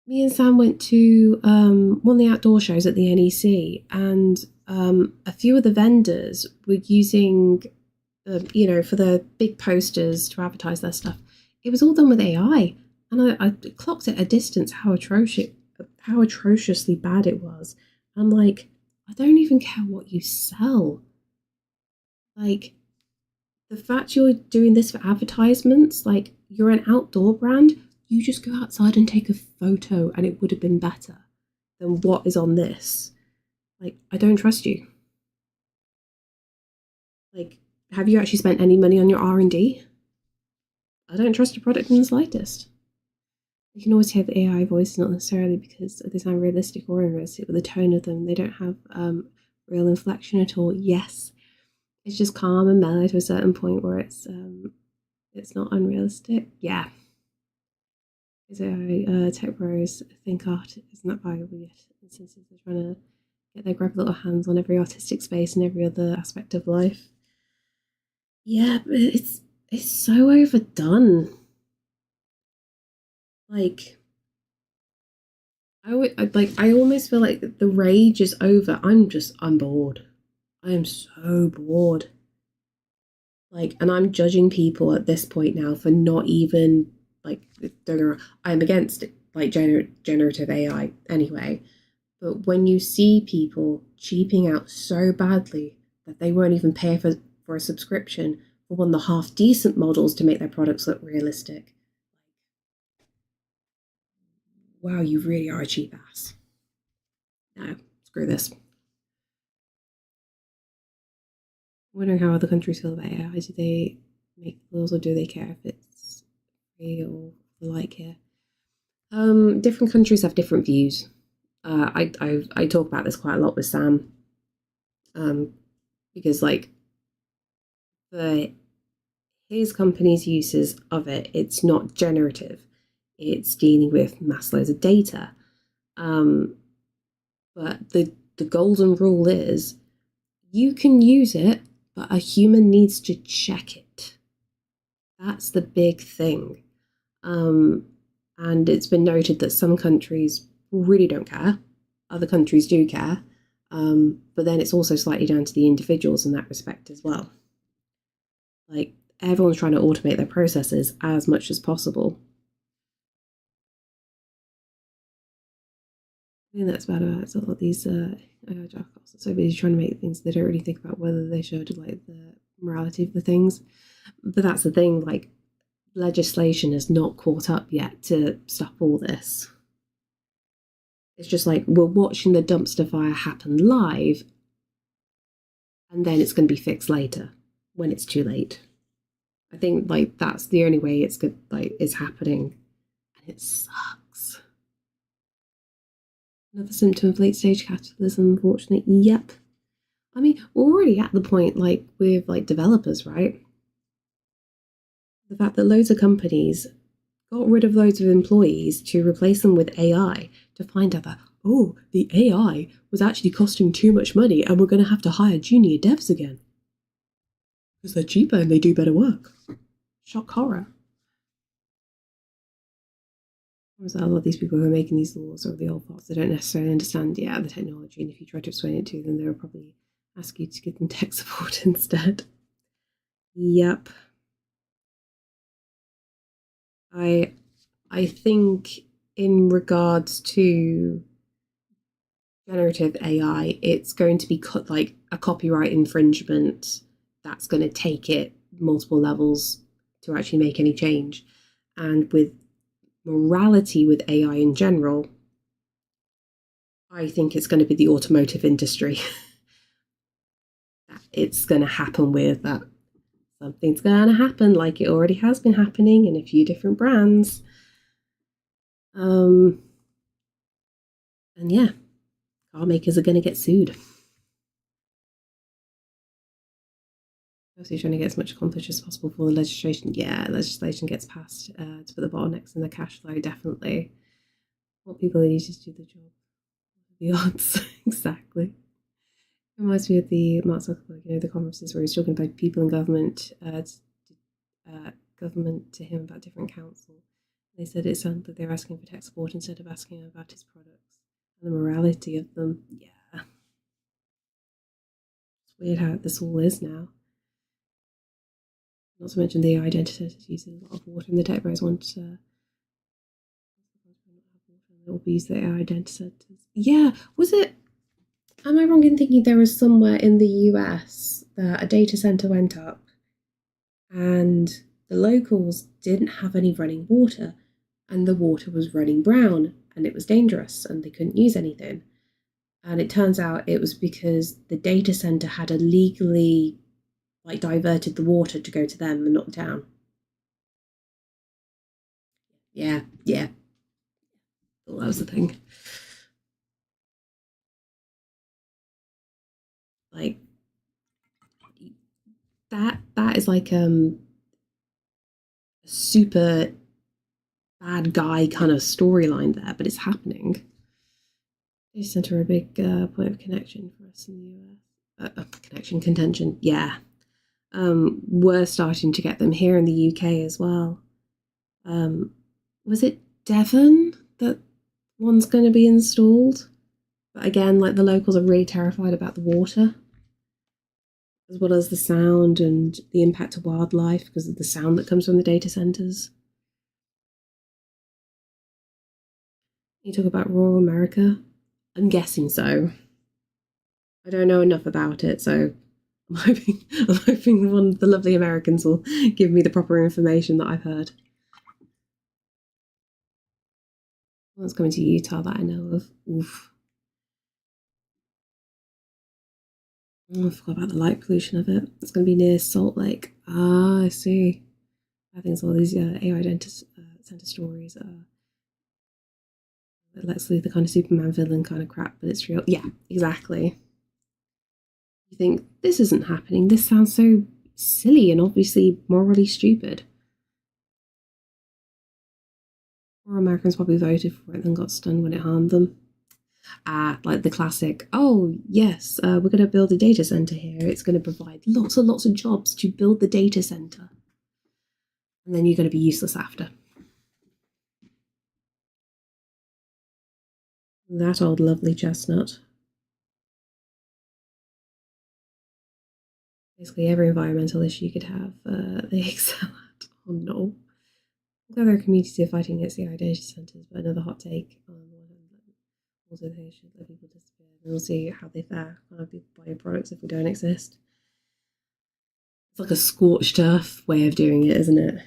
Me and Sam went to one of the outdoor shows at the NEC, and a few of the vendors were using, for the big posters to advertise their stuff. It was all done with AI, and I clocked at a distance how atrociously bad it was. I'm like, I don't even care what you sell. Like, the fact you're doing this for advertisements, like, you're an outdoor brand, you just go outside and take a photo and it would have been better than what is on this. Like, I don't trust you. Like, have you actually spent any money on your R&D? I don't trust your product in the slightest. You can always hear the AI voice, not necessarily because they sound realistic or unrealistic, but the tone of them, they don't have real inflection at all. Yes, it's just calm and mellow to a certain point where it's not unrealistic. Yeah. Is AI tech bros think art isn't that valuable yet? Instances they're trying to get their grab little hands on every artistic space and every other aspect of life. Yeah, but it's so overdone. Like, I almost feel like the rage is over. I'm bored. I am so bored. Like, and I'm judging people at this point now for not even, like, don't get me wrong, I'm against it, like generative AI anyway. But when you see people cheaping out so badly that they won't even pay for a subscription for one of the half decent models to make their products look realistic, wow, you really are a cheap ass. No, screw this. I'm wondering how other countries feel about AI. Do they make laws or do they care if it's free or the like here? Different countries have different views. I talk about this quite a lot with Sam, because like the his company's uses of it, it's not generative. It's dealing with mass loads of data. But the golden rule is you can use it, but a human needs to check it. That's the big thing. And it's been noted that some countries really don't care. Other countries do care. But then it's also slightly down to the individuals in that respect as well. Like, everyone's trying to automate their processes as much as possible. I think that's bad about it. So a lot of these jackass are so busy trying to make things they don't really think about whether they should, like, the morality of the things. But that's the thing, like, legislation has not caught up yet to stop all this. It's just like we're watching the dumpster fire happen live, and then it's going to be fixed later when it's too late. I think like that's the only way it's good, like it's happening, and it sucks. Another symptom of late stage capitalism, unfortunately. Yep. I mean, we're already at the point like with like developers, right? The fact that loads of companies got rid of loads of employees to replace them with AI to find out that, oh, the AI was actually costing too much money and we're going to have to hire junior devs again. Because they're cheaper and they do better work. Shock horror. Or is that a lot of these people who are making these laws or the old parts, they don't necessarily understand, the technology, and if you try to explain it to them, they'll probably ask you to give them tech support instead. Yep. I think in regards to generative AI, it's going to be cut like a copyright infringement that's going to take it multiple levels to actually make any change. And with morality with AI in general, I think it's going to be the automotive industry. It's going to happen with that. Something's going to happen, like it already has been happening in a few different brands. And yeah, car makers are going to get sued. Obviously, trying to get as much accomplished as possible before the legislation. Yeah, legislation gets passed to put the bottlenecks in the cash flow. Definitely, what people need to do the job. The odds, exactly. It reminds me of the Mark Zuckerberg, the conferences where he's talking about people in government, government to him about different council. They said it sounded like they were asking for tech support instead of asking him about his products and the morality of them. Yeah, it's weird how this all is now. Not to mention the identity uses a lot of water, and the tech bros want to. They'll use their identity. Yeah, was it? Am I wrong in thinking there was somewhere in the US that a data center went up and the locals didn't have any running water and the water was running brown and it was dangerous and they couldn't use anything? And it turns out it was because the data center had illegally diverted the water to go to them and not down. Yeah. Well, that was the thing. Like that is like a super bad guy kind of storyline there, but it's happening. Data center are a big point of connection for us in the US. Contention, yeah. We're starting to get them here in the UK as well. Was it Devon that one's going to be installed? But again, the locals are really terrified about the water, as well as the sound and the impact to wildlife because of the sound that comes from the data centers. You talk about rural America? I'm guessing so. I don't know enough about it, so I'm hoping one of the lovely Americans will give me the proper information that I've heard. One's coming to Utah that I know of. Oof. Oh, I forgot about the light pollution of it. It's going to be near Salt Lake. Ah, I see. I think it's all these AI center stories. Let's leave the kind of Superman villain kind of crap, but it's real. Yeah, exactly. You think, this isn't happening. This sounds so silly and obviously morally stupid. Or Americans probably voted for it and got stunned when it harmed them. Like the classic, oh yes, we're going to build a data center here. It's going to provide lots and lots of jobs to build the data center. And then you're going to be useless after. That old lovely chestnut. Basically every environmental issue you could have, they excel at. Oh no. Other communities are fighting against the data centers, but another hot take on the one hand, also they should let people disappear. And we'll see how they fare. People buy your products if we don't exist. It's like a scorched earth way of doing it, isn't it?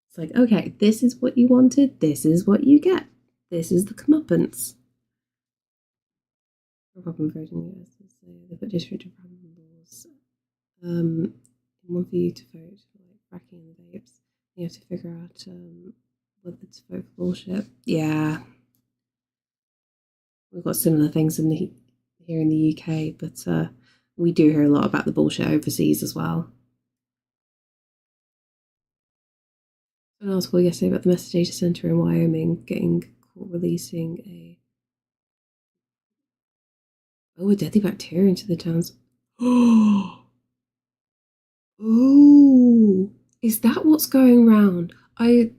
It's like, okay, this is what you wanted, this is what you get. This is the comeuppance. No problem voting, yes. They put district laws. One for you to vote for fracking and vapes. You have to figure out whether to vote for bullshit. Yeah. We've got similar things here in the UK, but we do hear a lot about the bullshit overseas as well. An article yesterday about the Mesa Data Center in Wyoming getting caught releasing a deadly bacteria into the towns. Oh, is that what's going around? I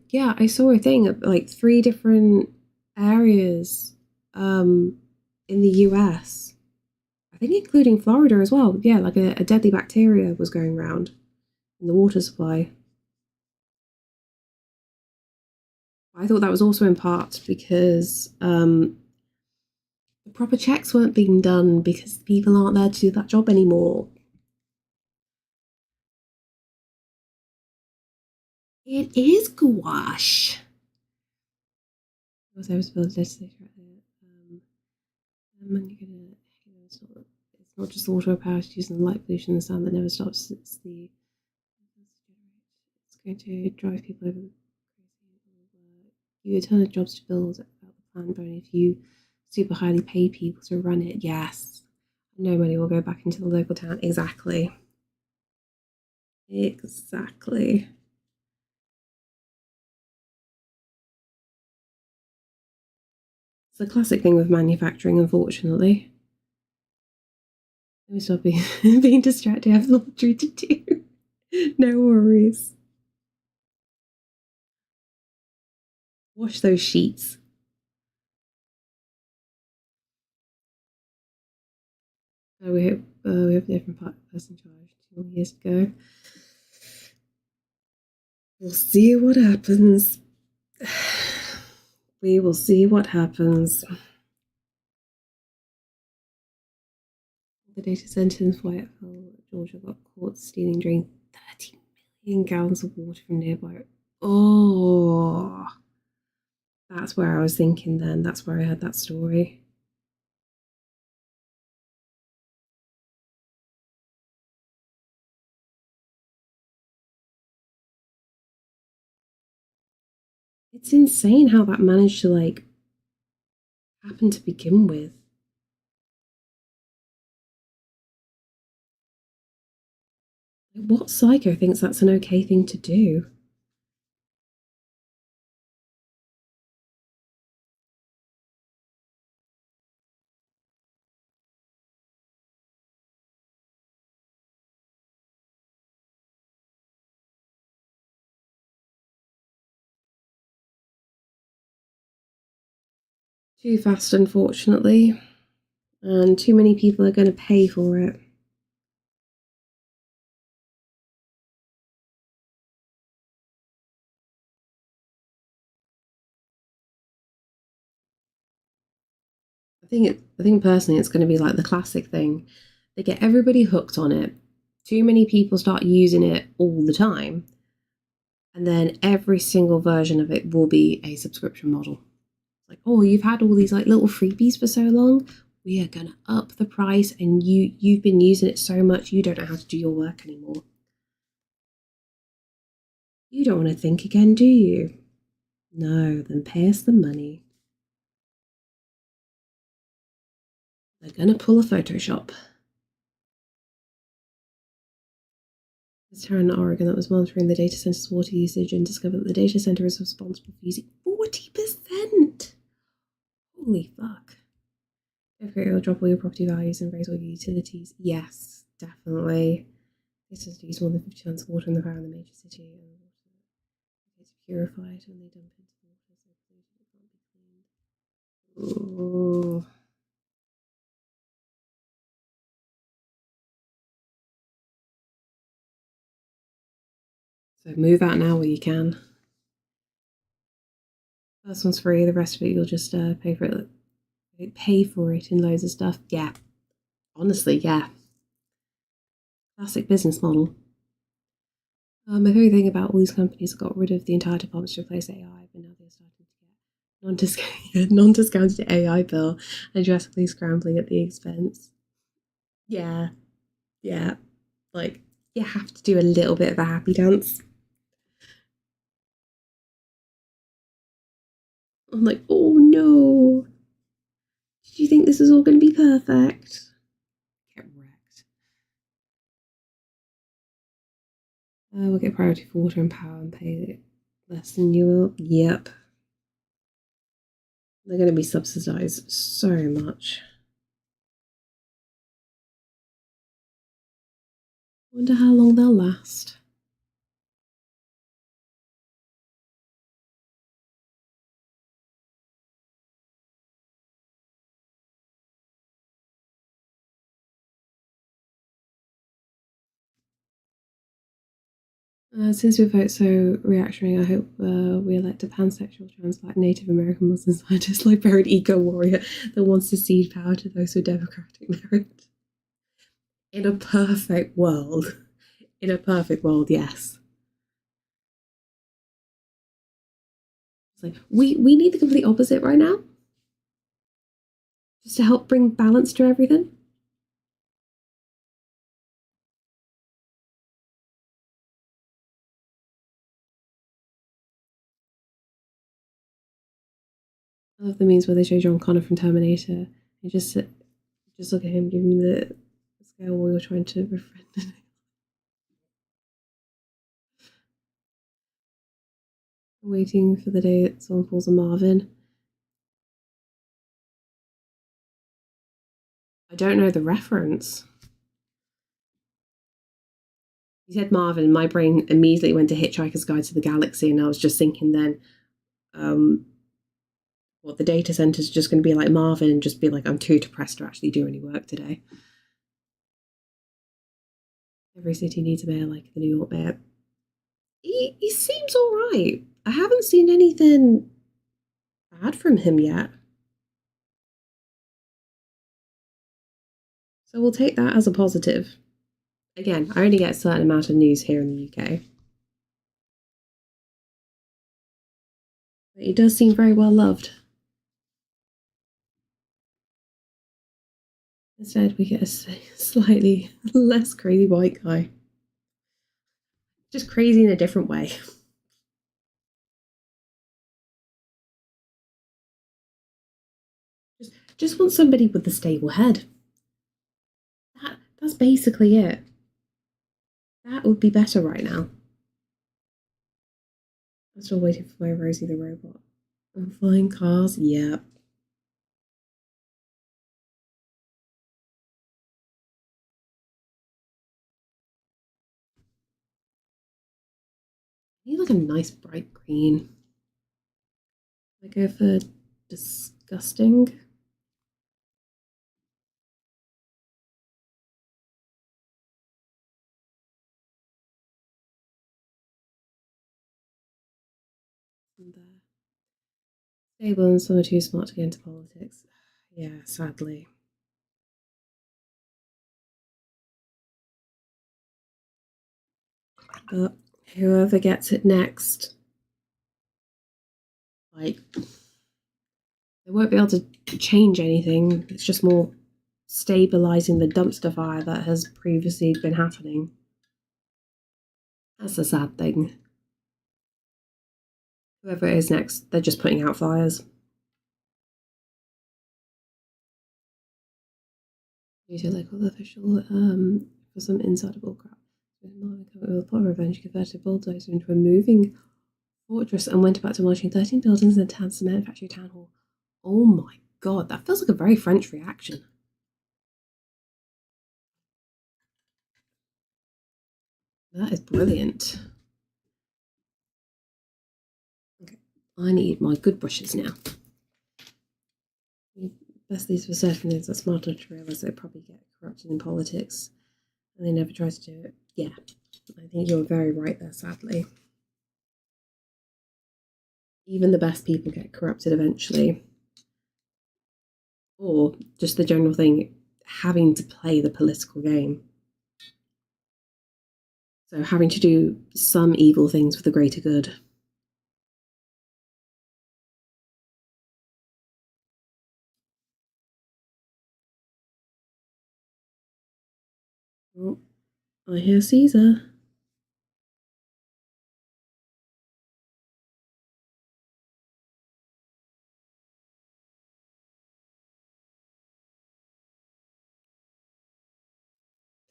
saw a thing of 3 different areas in the US. I think including Florida as well. Yeah, like a deadly bacteria was going around in the water supply. I thought that was also in part because the proper checks weren't being done because people aren't there to do that job anymore. It is gouache. And you're gonna, it's not just the water power, it's using the light pollution and the sound that never stops. It's going to drive people over the crazy. You have a ton of jobs to build about the plan, but if you super highly paid people to run it, yes, no money will go back into the local town. Exactly. Exactly. It's a classic thing with manufacturing, unfortunately. Let me stop being distracted. I have laundry to do. No worries. Wash those sheets. Oh, we have a different person charged 2 more years to go. We'll see what happens. We will see what happens. The data centre in Fayetteville, Georgia, got caught stealing drink 30 million gallons of water from nearby. Oh, that's where I was thinking then. That's where I heard that story. It's insane how that managed to like happen to begin with. What psycho thinks that's an okay thing to do? Too fast, unfortunately, and too many people are going to pay for it. I think personally it's going to be like the classic thing. They get everybody hooked on it. Too many people start using it all the time. And then every single version of it will be a subscription model. Like, oh, you've had all these like little freebies for so long. We are going to up the price, and you've been using it so much you don't know how to do your work anymore. You don't want to think again, do you? No, then pay us the money. They're going to pull a Photoshop. There's Tara in Oregon that was monitoring the data center's water usage and discovered that the data center is responsible for using 40%. Holy fuck. If you'll drop all your property values and raise all your utilities. Yes, definitely. This is to use more than 50 tons of water in the power in the major city, and the water is purified when they dump into the water, so polluted it can't be cleaned. Ooh. So move out now while you can. First one's free, the rest of it you'll just pay for it. Pay for it in loads of stuff. Yeah. Honestly, yeah. Classic business model. My favorite thing about all these companies that got rid of the entire departments to replace AI, but now they're starting to get non-discounted AI bill and drastically scrambling at the expense. Yeah, yeah. Like, you have to do a little bit of a happy dance. I'm like, oh no. Did you think this was all going to be perfect? Get wrecked. We'll get priority for water and power and pay less than you will. Yep. They're going to be subsidized so much. Wonder how long they'll last. Since we vote so reactionary, I hope we elect a pansexual, trans, black, Native American Muslim scientist, liberian eco warrior that wants to cede power to those with democratic merit. In a perfect world. In a perfect world, yes. It's like, we need the complete opposite right now. just to help bring balance to everything. I love the memes where they show John Connor from Terminator. You just look at him giving you the scale while you're trying to befriend. Waiting for the day that someone pulls a Marvin. I don't know the reference. You said Marvin, my brain immediately went to Hitchhiker's Guide to the Galaxy, and I was just thinking then, well, the data center's just going to be like Marvin and just be like, I'm too depressed to actually do any work today. Every city needs a mayor like the New York mayor. He seems all right. I haven't seen anything bad from him yet. So we'll take that as a positive. Again, I only get a certain amount of news here in the UK. But he does seem very well loved. Instead, we get a slightly less crazy white guy. Just crazy in a different way. Just want somebody with a stable head. That's basically it. That would be better right now. I'm still waiting for my Rosie the robot. And flying cars, yeah. I need like a nice bright green. I go for disgusting. And stable and some are too smart to get into politics. Yeah, sadly. But whoever gets it next, like, they won't be able to change anything. It's just more stabilizing the dumpster fire that has previously been happening. That's a sad thing. Whoever it is next, they're just putting out fires. You do like all the official for some insider bullcrap. With plot revenge, converted a bulldozer into a moving fortress and went about demolishing 13 buildings in the town's cement factory town hall. Oh my god, that feels like a very French reaction. That is brilliant. Okay, I need my good brushes now. Best these for certain is that smart enough to realise they probably get corrupted in politics and they never try to do it. Yeah, I think you're very right there, sadly. Even the best people get corrupted eventually. Or just the general thing, having to play the political game. So having to do some evil things for the greater good. Oh, I hear Caesar.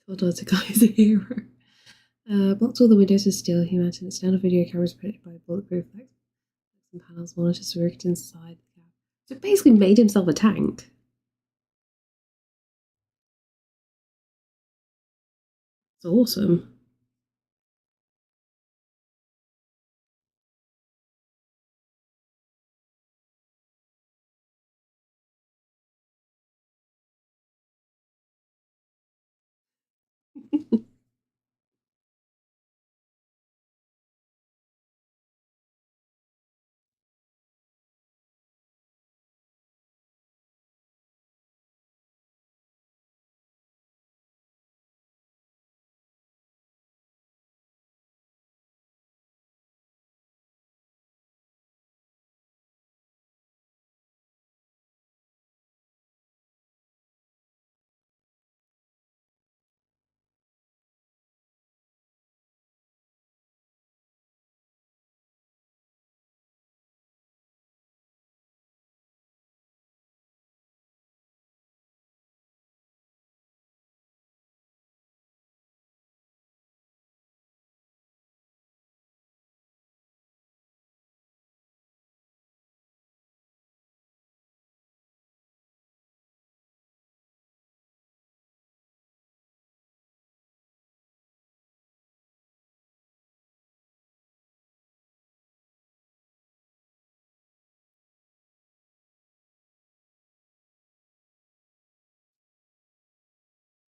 Thought Artica is a hero. Blocked all the windows with steel. He mounted external video cameras protected by bulletproof flex and panels. Monitors worked inside the cab. So basically made himself a tank. It's awesome.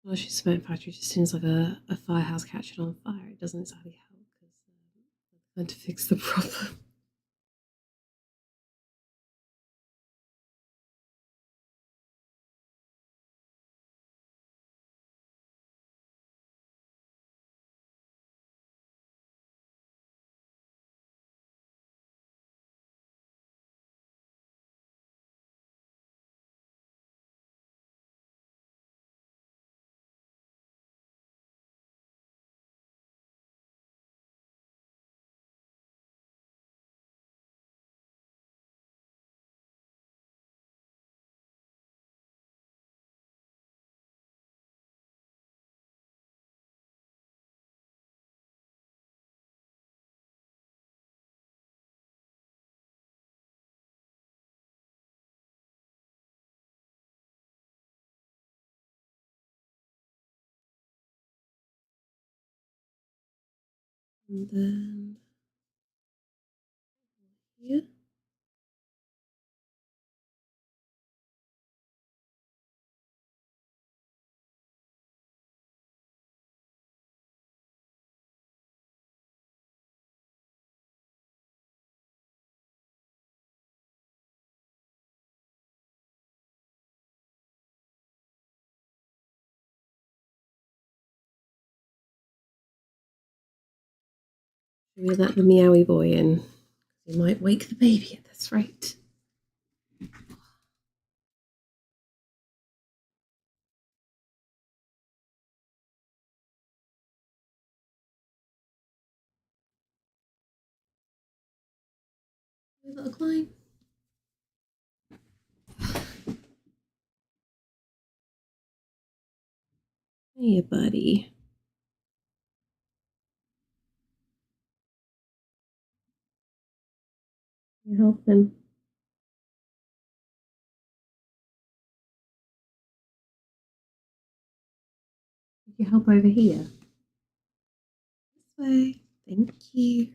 Well, she's cement factory just seems like a firehouse catching on fire. It doesn't exactly help because I'm trying to fix the problem. And then here. Should we let the meowy boy in? He might wake the baby at this rate. Little climb. Hey, buddy. You helping? Could you help over here? This way. Thank you.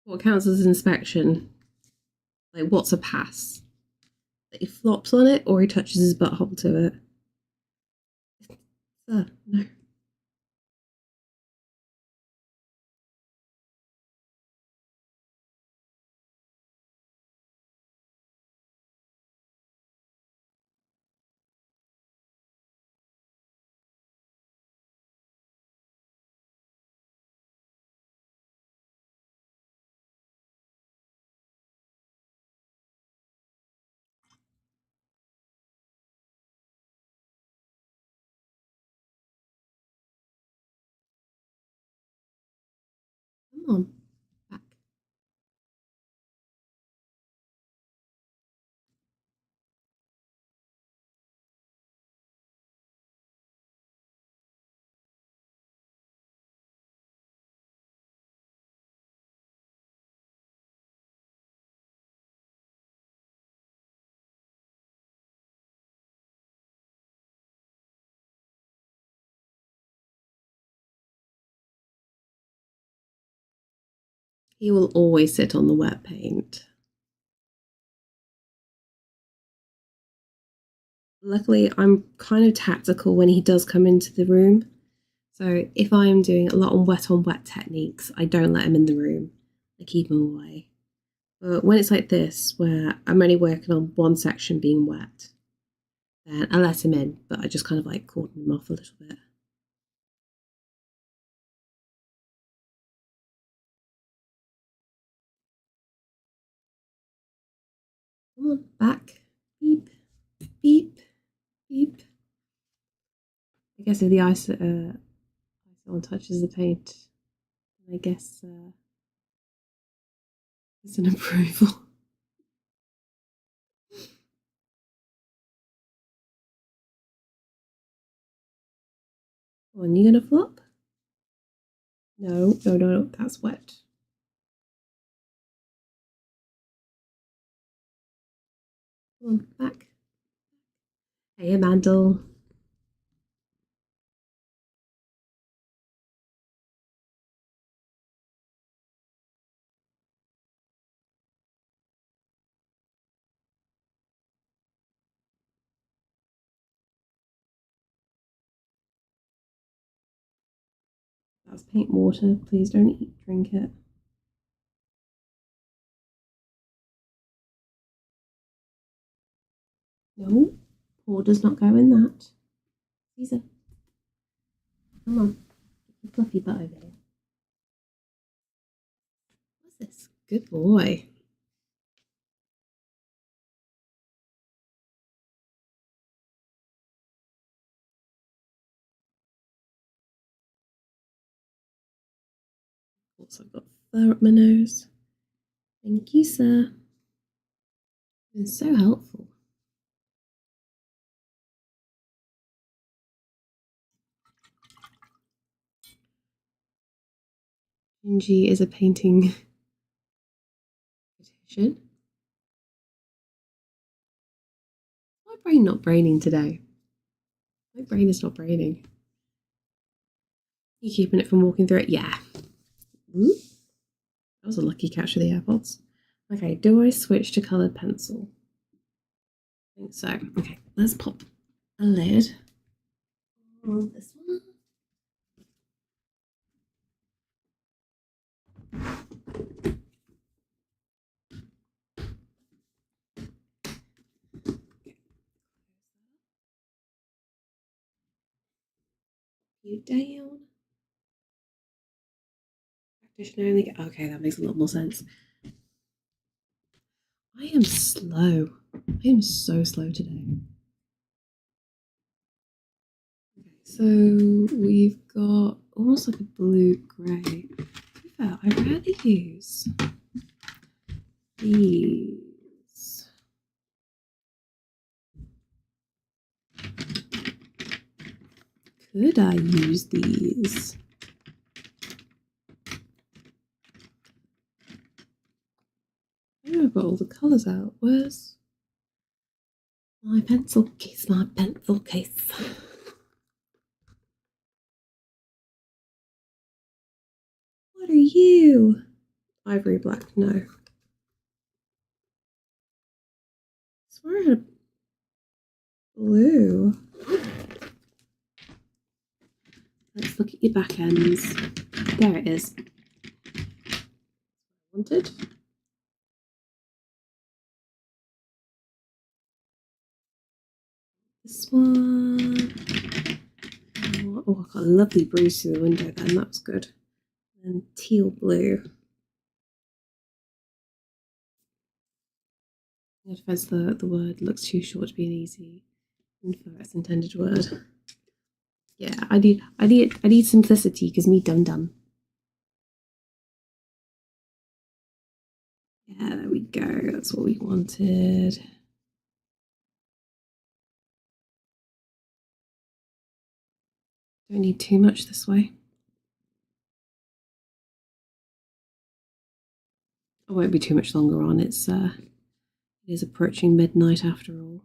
What counts as inspection? Like, what's a pass? That he flops on it or he touches his butthole to it? No. Come on. Back. He will always sit on the wet paint. Luckily, I'm kind of tactical when he does come into the room. So if I'm doing a lot on wet techniques, I don't let him in the room. I keep him away. But when it's like this, where I'm only working on one section being wet, then I let him in, but I just kind of like cordon him off a little bit. Come on, back. Beep, beep, beep. I guess if the ice one touches the paint, I guess it's an approval. Come on, you gonna flop? No, no, no, no, that's wet. Come on, back. Hey, Mandel. That's paint water. Please don't drink it. No, pour does not go in that. Caesar, come on, get your fluffy butt over here. What's this? Good boy. Also, I've got fur up my nose. Thank you, sir. You've been so helpful. Gingy is a painting competition. My brain not braining today. My brain is not braining. You keeping it from walking through it? Yeah. Ooh. That was a lucky catch of the AirPods. Okay, do I switch to coloured pencil? I think so. Okay, let's pop a lid on this one. You down. Practitioner only. Okay, that makes a lot more sense. I am slow. I am so slow today. Okay, so we've got almost like a blue grey. To be fair, I rarely use these. Could I use these? I know I've got all the colours out. Where's my pencil case? My pencil case. What are you? Ivory black, no. I swear I had a blue. Let's look at your back ends. There it is. Wanted. This one. Oh, I got a lovely bruise through the window then, that was good. And teal blue. In defense, the word looks too short to be an easy and for its intended word. Yeah, I need simplicity because me dum. Yeah, there we go. That's what we wanted. Don't need too much this way. I won't be too much longer on. It is approaching midnight after all.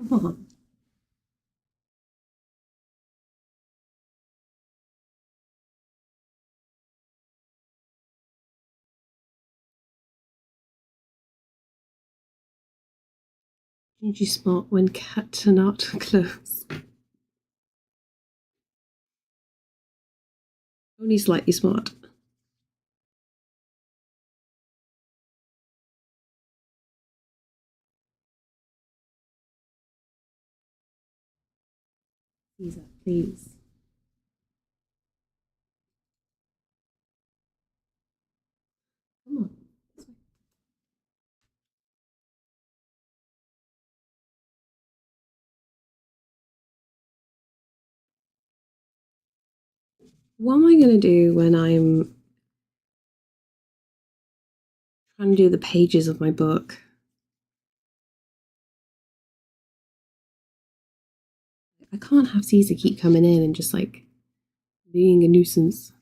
Come on. Aren't you smart when cats are not close? Only slightly smart. Please, please. Come on. What am I going to do when I'm trying to do the pages of my book? I can't have Caesar keep coming in and just like being a nuisance.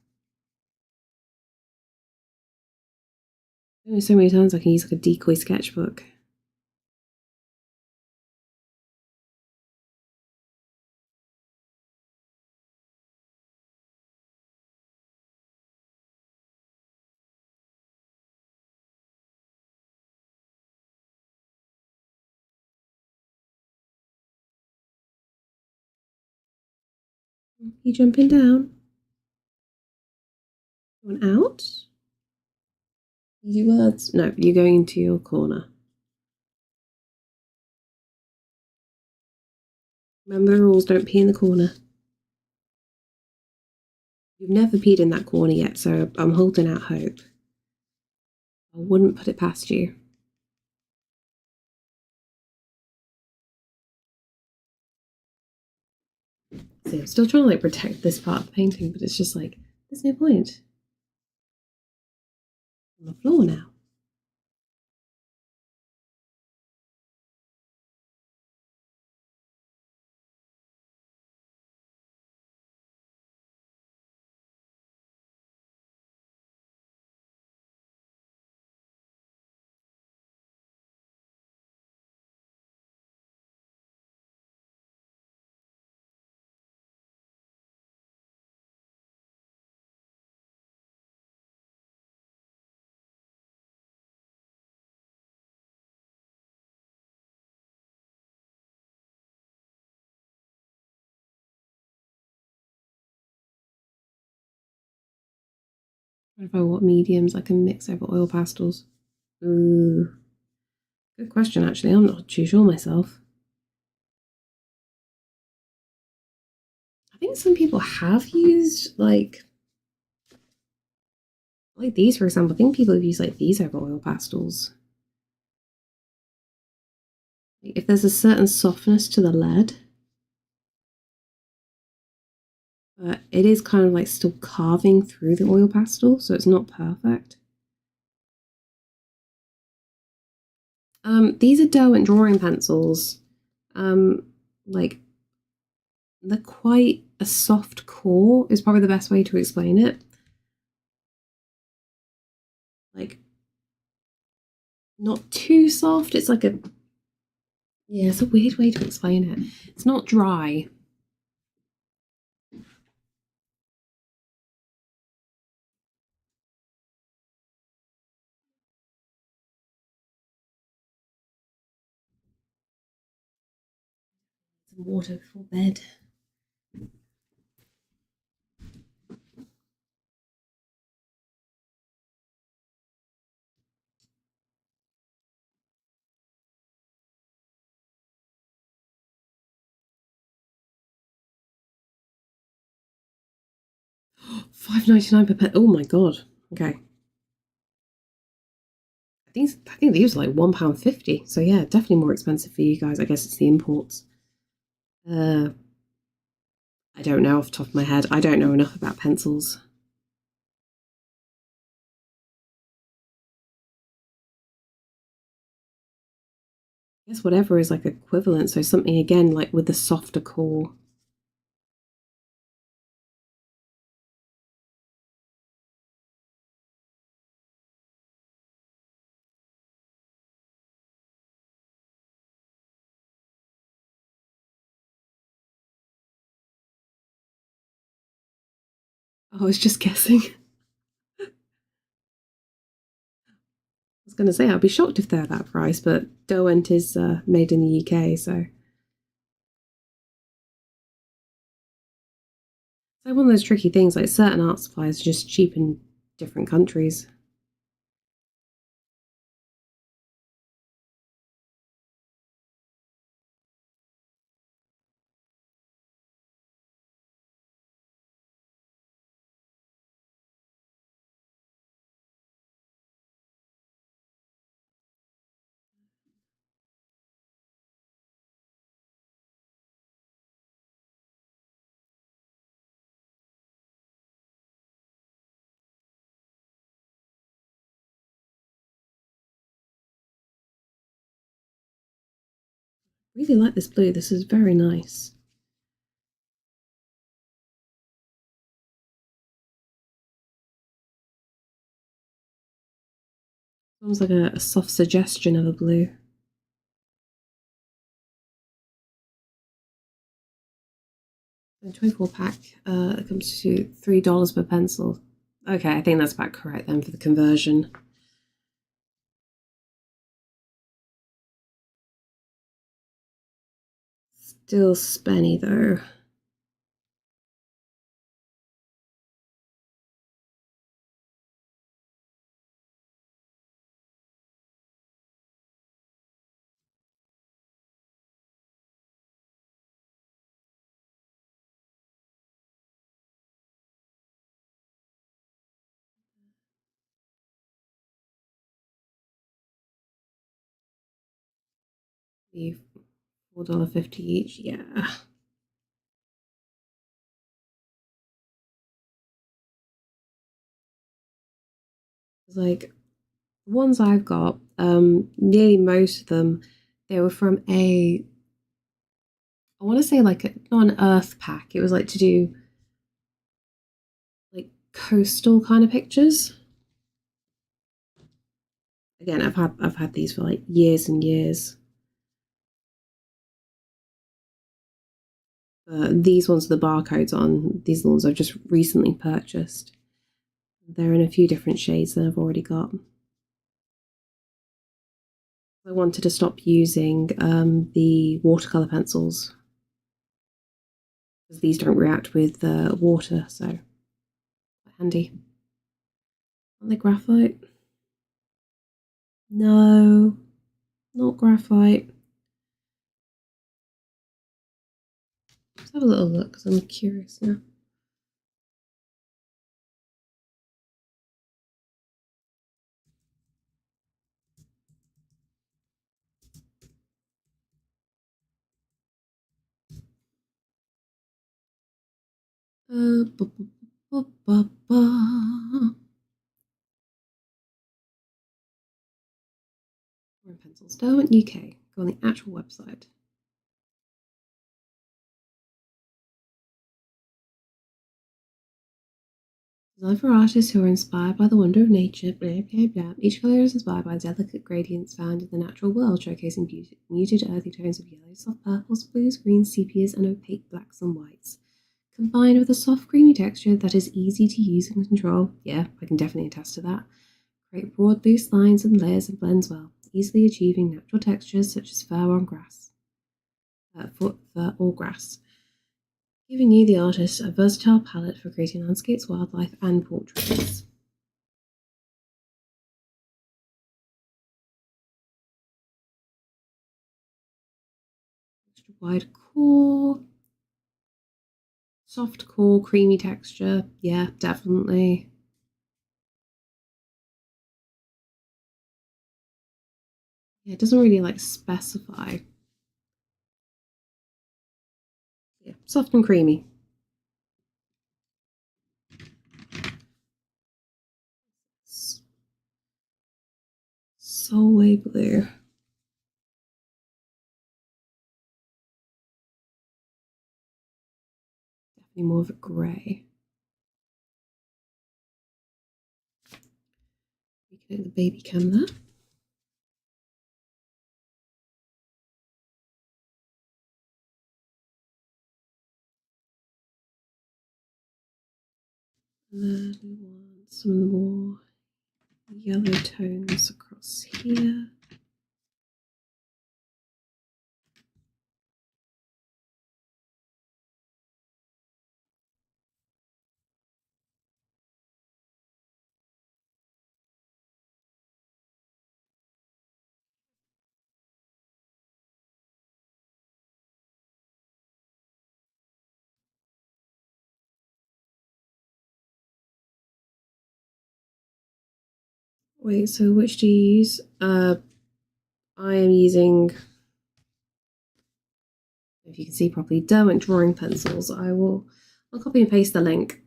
There's so many times I can use like a decoy sketchbook. You jumping down? Going out? Easy words. No, you're going into your corner. Remember the rules, don't pee in the corner. You've never peed in that corner yet, so I'm holding out hope. I wouldn't put it past you. See, I'm still trying to like protect this part of the painting, but it's just like, there's no point. On the floor now. I don't know what mediums I can mix over oil pastels. Ooh. Good question, actually. I'm not too sure myself. I think some people have used like these, for example. I think people have used like these over oil pastels. If there's a certain softness to the lead, but it is kind of like still carving through the oil pastel, so it's not perfect. These are Derwent drawing pencils. Like they're quite a soft core is probably the best way to explain it. Like not too soft. It's like a it's a weird way to explain it. It's not dry. Some water before bed. $5.99 per pen. Oh my god. Okay. I think these are like £1.50. So yeah, definitely more expensive for you guys. I guess it's the imports. I don't know off the top of my head. I don't know enough about pencils. I guess whatever is like equivalent. So something again like with the softer core. I was just guessing. I was going to say I'd be shocked if they're that price, but Derwent is made in the UK, so. It's like one of those tricky things, like certain art supplies are just cheap in different countries. really like this blue. This is very nice. Almost like a soft suggestion of a blue. A 24 pack comes to $3 per pencil. Okay, I think that's about correct then for the conversion. Still spenny though. $4.50 each, yeah. It's like the ones I've got, nearly most of them, they were from I want to say like not an earth pack. It was like to do like coastal kind of pictures. Again, I've had these for like years and years. These ones are the barcodes on. These are the ones I've just recently purchased. They're in a few different shades that I've already got. I wanted to stop using the watercolor pencils because these don't react with water, so handy. Aren't they graphite? No, not graphite. Let's have a little look because I'm curious now. Pencils, Derwent UK. Go on the actual website. Designed for artists who are inspired by the wonder of nature, blah, blah, blah. Each colour is inspired by delicate gradients found in the natural world, showcasing muted earthy tones of yellows, soft purples, blues, greens, sepias, and opaque blacks and whites. Combined with a soft, creamy texture that is easy to use and control. Yeah, I can definitely attest to that. Create broad, loose lines and layers and blends well, easily achieving natural textures such as fur or grass. Giving you, the artist, a versatile palette for creating landscapes, wildlife, and portraits. Extra wide core, soft core, creamy texture. Yeah, definitely. Yeah, it doesn't really like specify. Yeah, soft and creamy. Solway blue. Definitely more of a grey. We can hit the baby cam there. And then we want some more yellow tones across here. Wait, so which do you use? I am using, if you can see properly, Derwent drawing pencils. I'll copy and paste the link.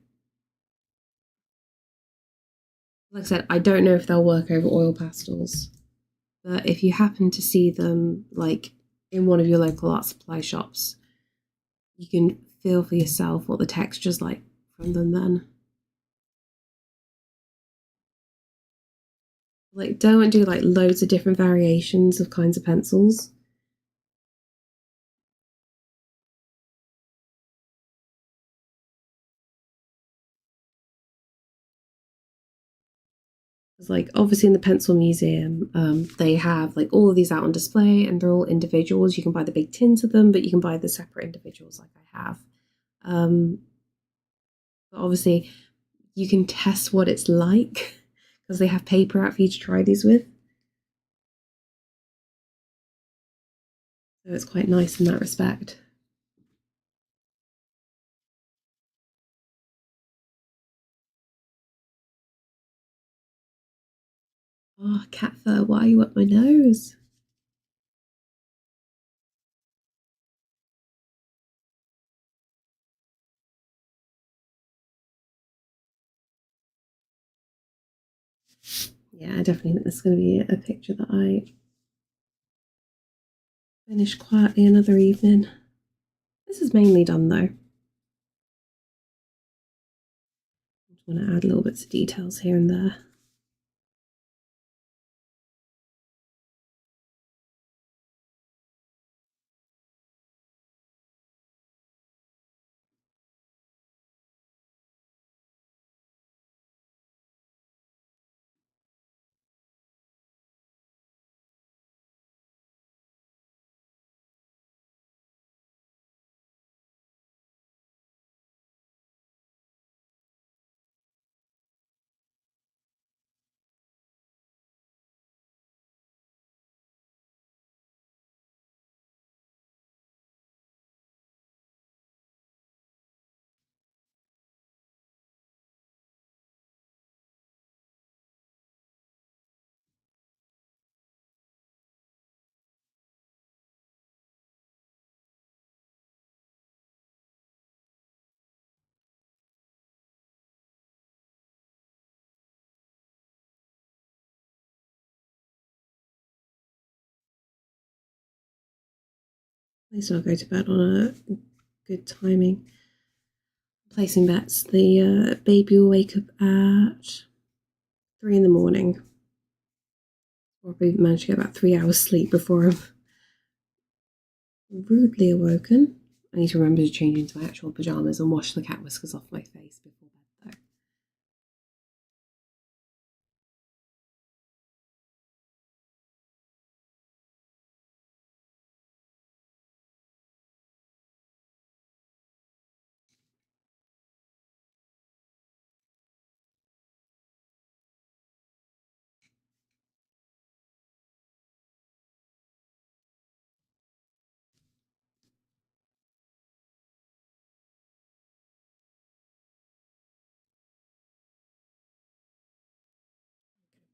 Like I said, I don't know if they'll work over oil pastels, but if you happen to see them like in one of your local art supply shops, you can feel for yourself what the texture's like from them then. Like, don't do like loads of different variations of kinds of pencils. It's like, obviously in the pencil museum, they have like all of these out on display, and they're all individuals. You can buy the big tins of them, but you can buy the separate individuals like I have. But obviously you can test what it's like because they have paper out for you to try these with. So it's quite nice in that respect. Oh, cat fur, why are you up my nose? Yeah, I definitely think this is going to be a picture that I finish quietly another evening. This is mainly done though. I just want to add little bits of details here and there. At least I'll go to bed on a good timing. Placing bets. The baby will wake up at 3 in the morning. Probably managed to get about 3 hours sleep before I'm rudely awoken. I need to remember to change into my actual pyjamas and wash the cat whiskers off my face before bed though.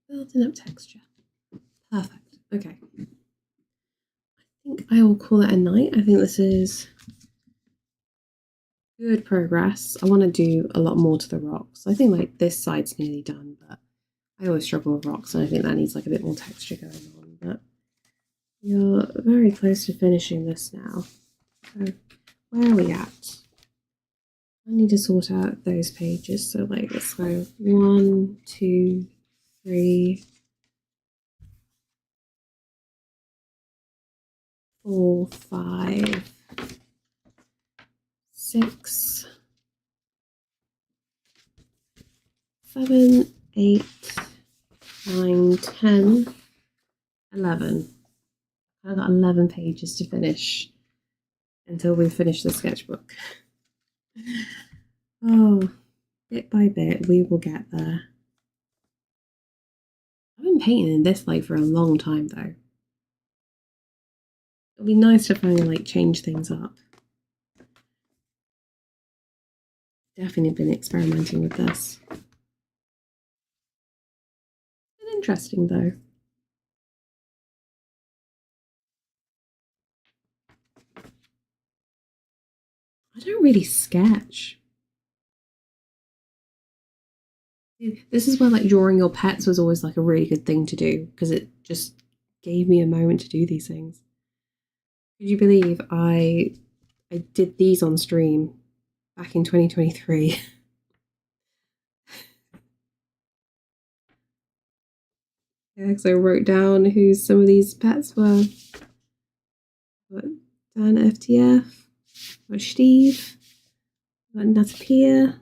Building up texture. Perfect. Okay. I think I will call it a night. I think this is good progress. I want to do a lot more to the rocks. I think like this side's nearly done, but I always struggle with rocks, and I think that needs like a bit more texture going on. But you're very close to finishing this now. So where are we at? I need to sort out those pages. So like let's go 1, 2, 3, 4, 5, 6, 7, 8, 9, 10, 11. I've got 11 pages to finish until we finish the sketchbook. Oh, bit by bit, we will get there. I've been painting in this light for a long time though. It'll be nice to finally like change things up. Definitely been experimenting with this. It's been interesting though. I don't really sketch. This is where like drawing your pets was always like a really good thing to do because it just gave me a moment to do these things. Could you believe I did these on stream back in 2023? Yeah, because I wrote down who some of these pets were. Got Dan FTF, got Steve, got Natapia.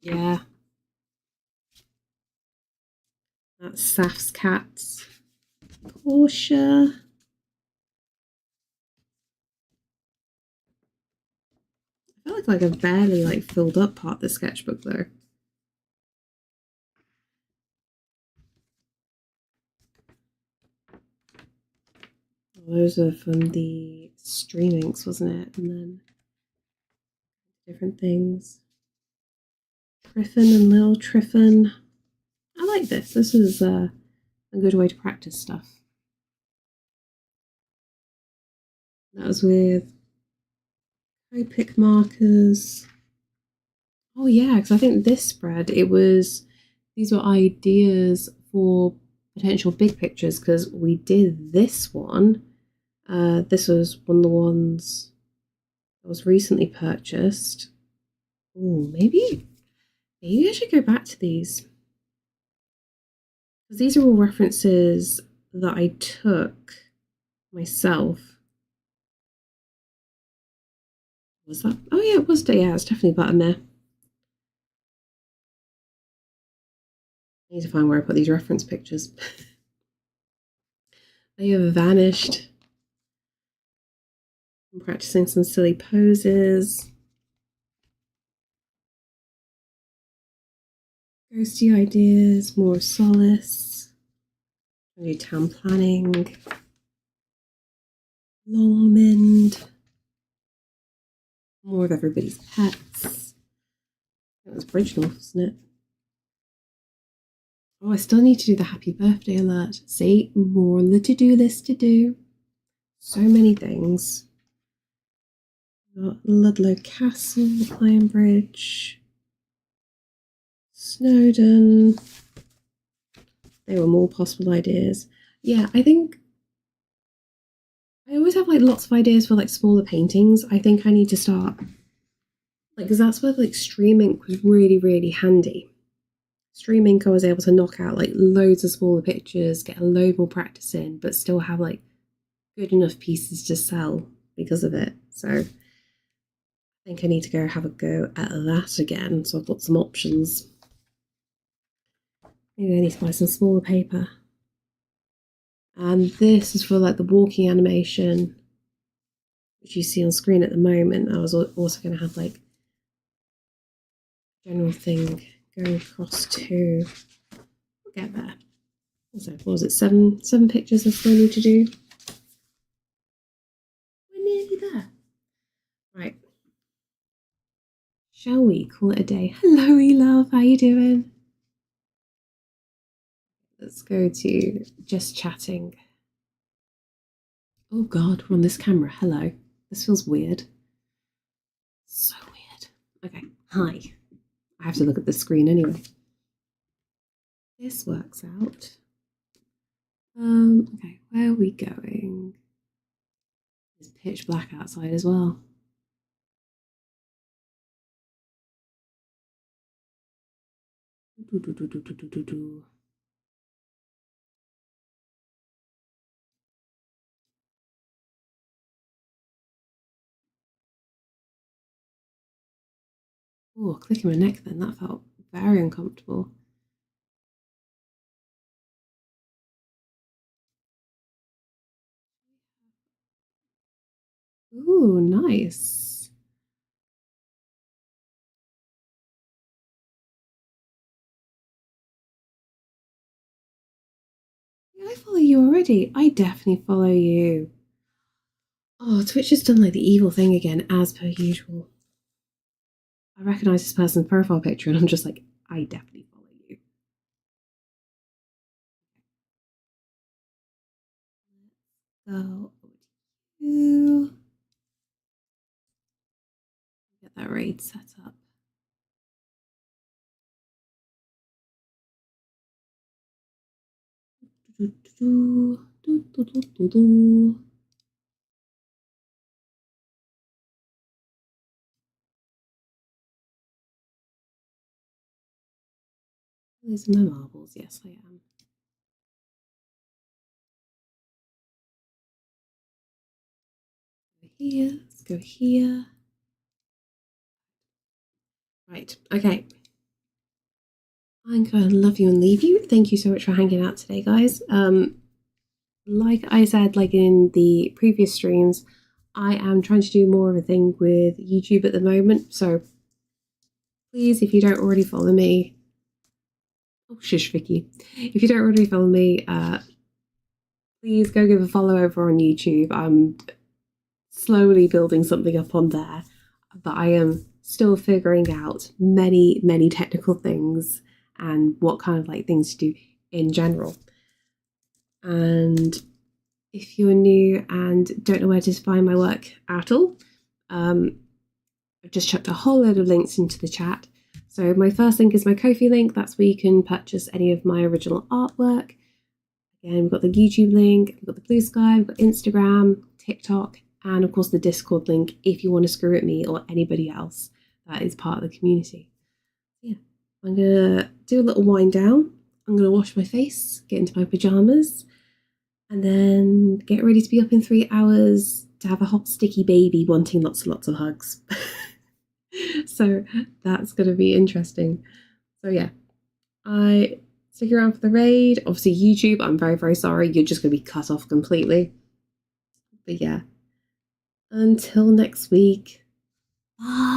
Yeah. That's Saf's cats. Portia. I feel like I've barely filled up part of the sketchbook though. Those are from the streamings, wasn't it? And then different things. Triffin and Little Triffin. I like this. This is a good way to practice stuff. That was with Copic markers. Oh yeah, because I think this spread, these were ideas for potential big pictures because we did this one. This was one of the ones that was recently purchased. Oh, maybe I should go back to these. Because these are all references that I took myself. Was that? Oh yeah, it was. Yeah, it's definitely Buttermere. I need to find where I put these reference pictures. They have vanished. I'm practicing some silly poses. Ghosty ideas, more solace. I do town planning. Longmynd. More of everybody's pets. That was original, wasn't it? Oh, I still need to do the happy birthday alert. See, more on the to-do list to do. So many things. Got Ludlow Castle, Iron Bridge, Snowdon. They were more possible ideas. Yeah, I think I always have lots of ideas for smaller paintings. I think I need to start because that's where Stream Ink was really, really handy. Stream Ink I was able to knock out loads of smaller pictures, get a load more practice in, but still have good enough pieces to sell because of it. So I think I need to go have a go at that again. So I've got some options. Maybe I need to buy some smaller paper. And this is for the walking animation, which you see on screen at the moment. I was also going to have general thing going across to. We'll get there. So what was it? Seven pictures I still need to do. We're nearly there. Right. Shall we call it a day? Hello, love. How you doing? Let's go to just chatting. Oh God, we're on this camera. Hello. This feels weird. So weird. Okay. Hi. I have to look at the screen anyway. This works out. Okay, where are we going? It's pitch black outside as well. Oh, clicking my neck then, that felt very uncomfortable. Ooh, nice. Yeah, I follow you already. I definitely follow you. Oh, Twitch has done the evil thing again, as per usual. I recognise this person's profile picture and I'm just I definitely follow you. Let's go to get that raid set up. These are my marbles. Yes, I am. Here, let's go here. Right, okay. I'm going to love you and leave you. Thank you so much for hanging out today, guys. Like I said, like in the previous streams, I am trying to do more of a thing with YouTube at the moment. So please, if you don't already follow me, oh shush, Vicky. If you don't already follow me, please go give a follow over on YouTube. I'm slowly building something up on there, but I am still figuring out many technical things and what kind of like things to do in general. And if you're new and don't know where to find my work at all, I've just chucked a whole load of links into the chat. So my first link is my Ko-fi link. That's where you can purchase any of my original artwork. Again, we've got the YouTube link, we've got the Blue Sky, we've got Instagram, TikTok, and of course the Discord link if you want to screw at me or anybody else that is part of the community. Yeah, I'm gonna do a little wind down. I'm gonna wash my face, get into my pajamas, and then get ready to be up in 3 hours to have a hot sticky baby wanting lots and lots of hugs. So that's gonna be interesting. So yeah, stick around for the raid. Obviously YouTube, I'm very sorry, you're just gonna be cut off completely. But yeah, until next week, bye.